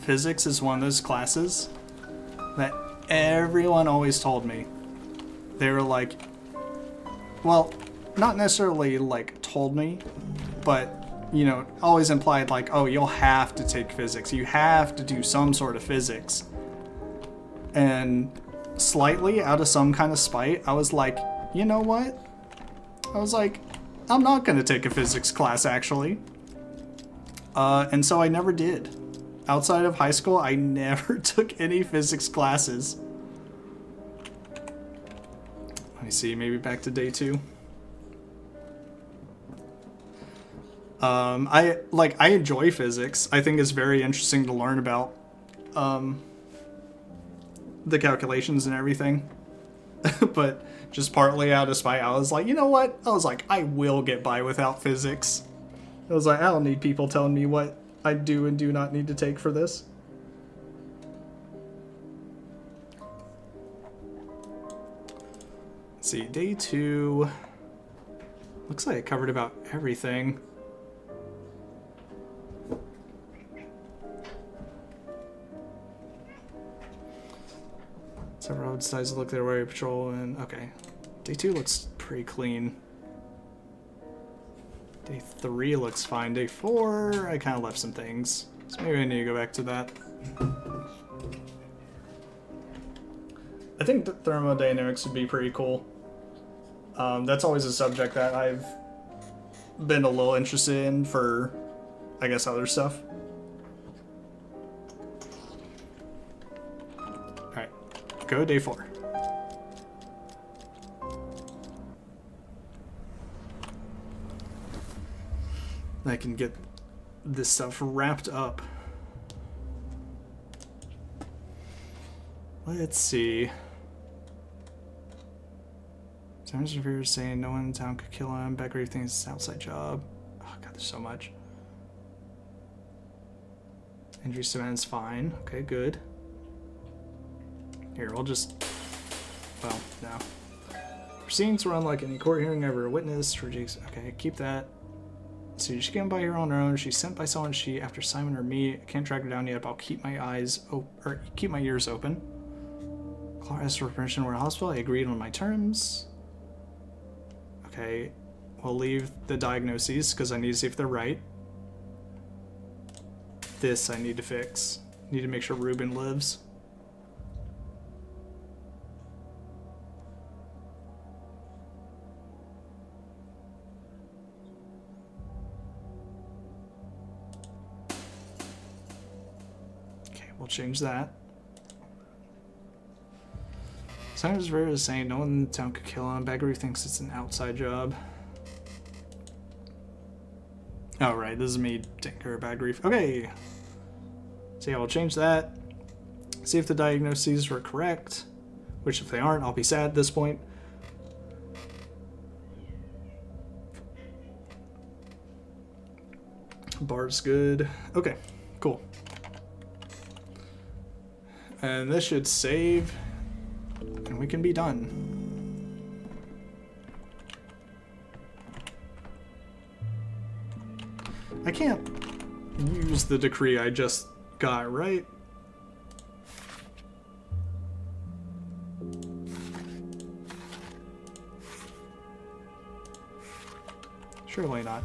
Physics is one of those classes that everyone always told me. They were like, well, not necessarily like told me, but, you know, always implied like, oh, you'll have to take physics. You have to do some sort of physics. And slightly out of some kind of spite, I was like, you know what? I was like, I'm not going to take a physics class, actually. And so I never did. Outside of high school, I never took any physics classes. Let me see, maybe back to day 2. I enjoy physics. I think it's very interesting to learn about the calculations and everything. But just partly out of spite, I was like, you know what? I was like, I will get by without physics. I was like, I don't need people telling me what I do and do not need to take for this. Let's see, day 2. Looks like I covered about everything. Several road decides to look their way patrol and okay. Day 2 looks pretty clean. Day 3 looks fine. Day 4, I kind of left some things. So maybe I need to go back to that. I think the thermodynamics would be pretty cool. That's always a subject that I've been a little interested in for, I guess, other stuff. Alright, go day 4. I can get this stuff wrapped up. Let's see. Sometimes reviewers saying no one in town could kill him. Beckery thinks it's an outside job. Oh god, there's so much. Injury to man's fine. Okay, good. Here, we'll just... Well, no. Proceedings run like any court hearing ever witnessed. Okay, keep that. So she came by here on her own. She's sent by someone she, after Simon or me, I can't track her down yet, but I'll keep my eyes or keep my ears open. Clara asked for permission to wear a hospital. I agreed on my terms. Okay, we'll leave the diagnoses because I need to see if they're right. This I need to fix. Need to make sure Ruben lives. We'll change that. Simon's rare is saying no one in the town could kill him. Beckery thinks it's an outside job. Oh, right. This is me taking care of bad grief. Okay. So yeah, we'll change that. See if the diagnoses were correct. Which if they aren't, I'll be sad at this point. Bart's good. Okay, cool. And this should save, and we can be done. I can't use the decree I just got, right? Surely not.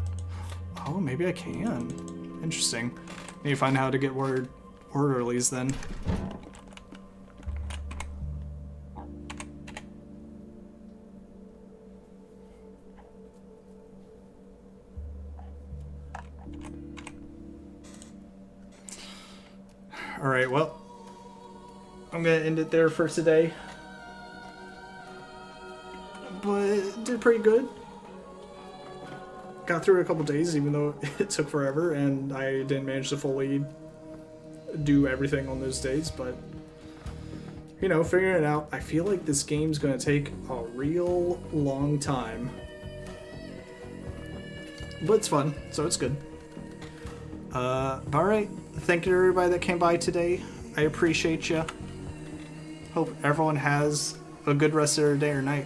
Oh, maybe I can. Interesting. Need to find out how to get orderlies then. Alright, well, I'm gonna end it there for today. But it did pretty good. Got through a couple days, even though it took forever, and I didn't manage to fully do everything on those days, but you know, figuring it out. I feel like this game's going to take a real long time. But it's fun, so it's good. Alright. Thank you to everybody that came by today. I appreciate you. Hope everyone has a good rest of their day or night.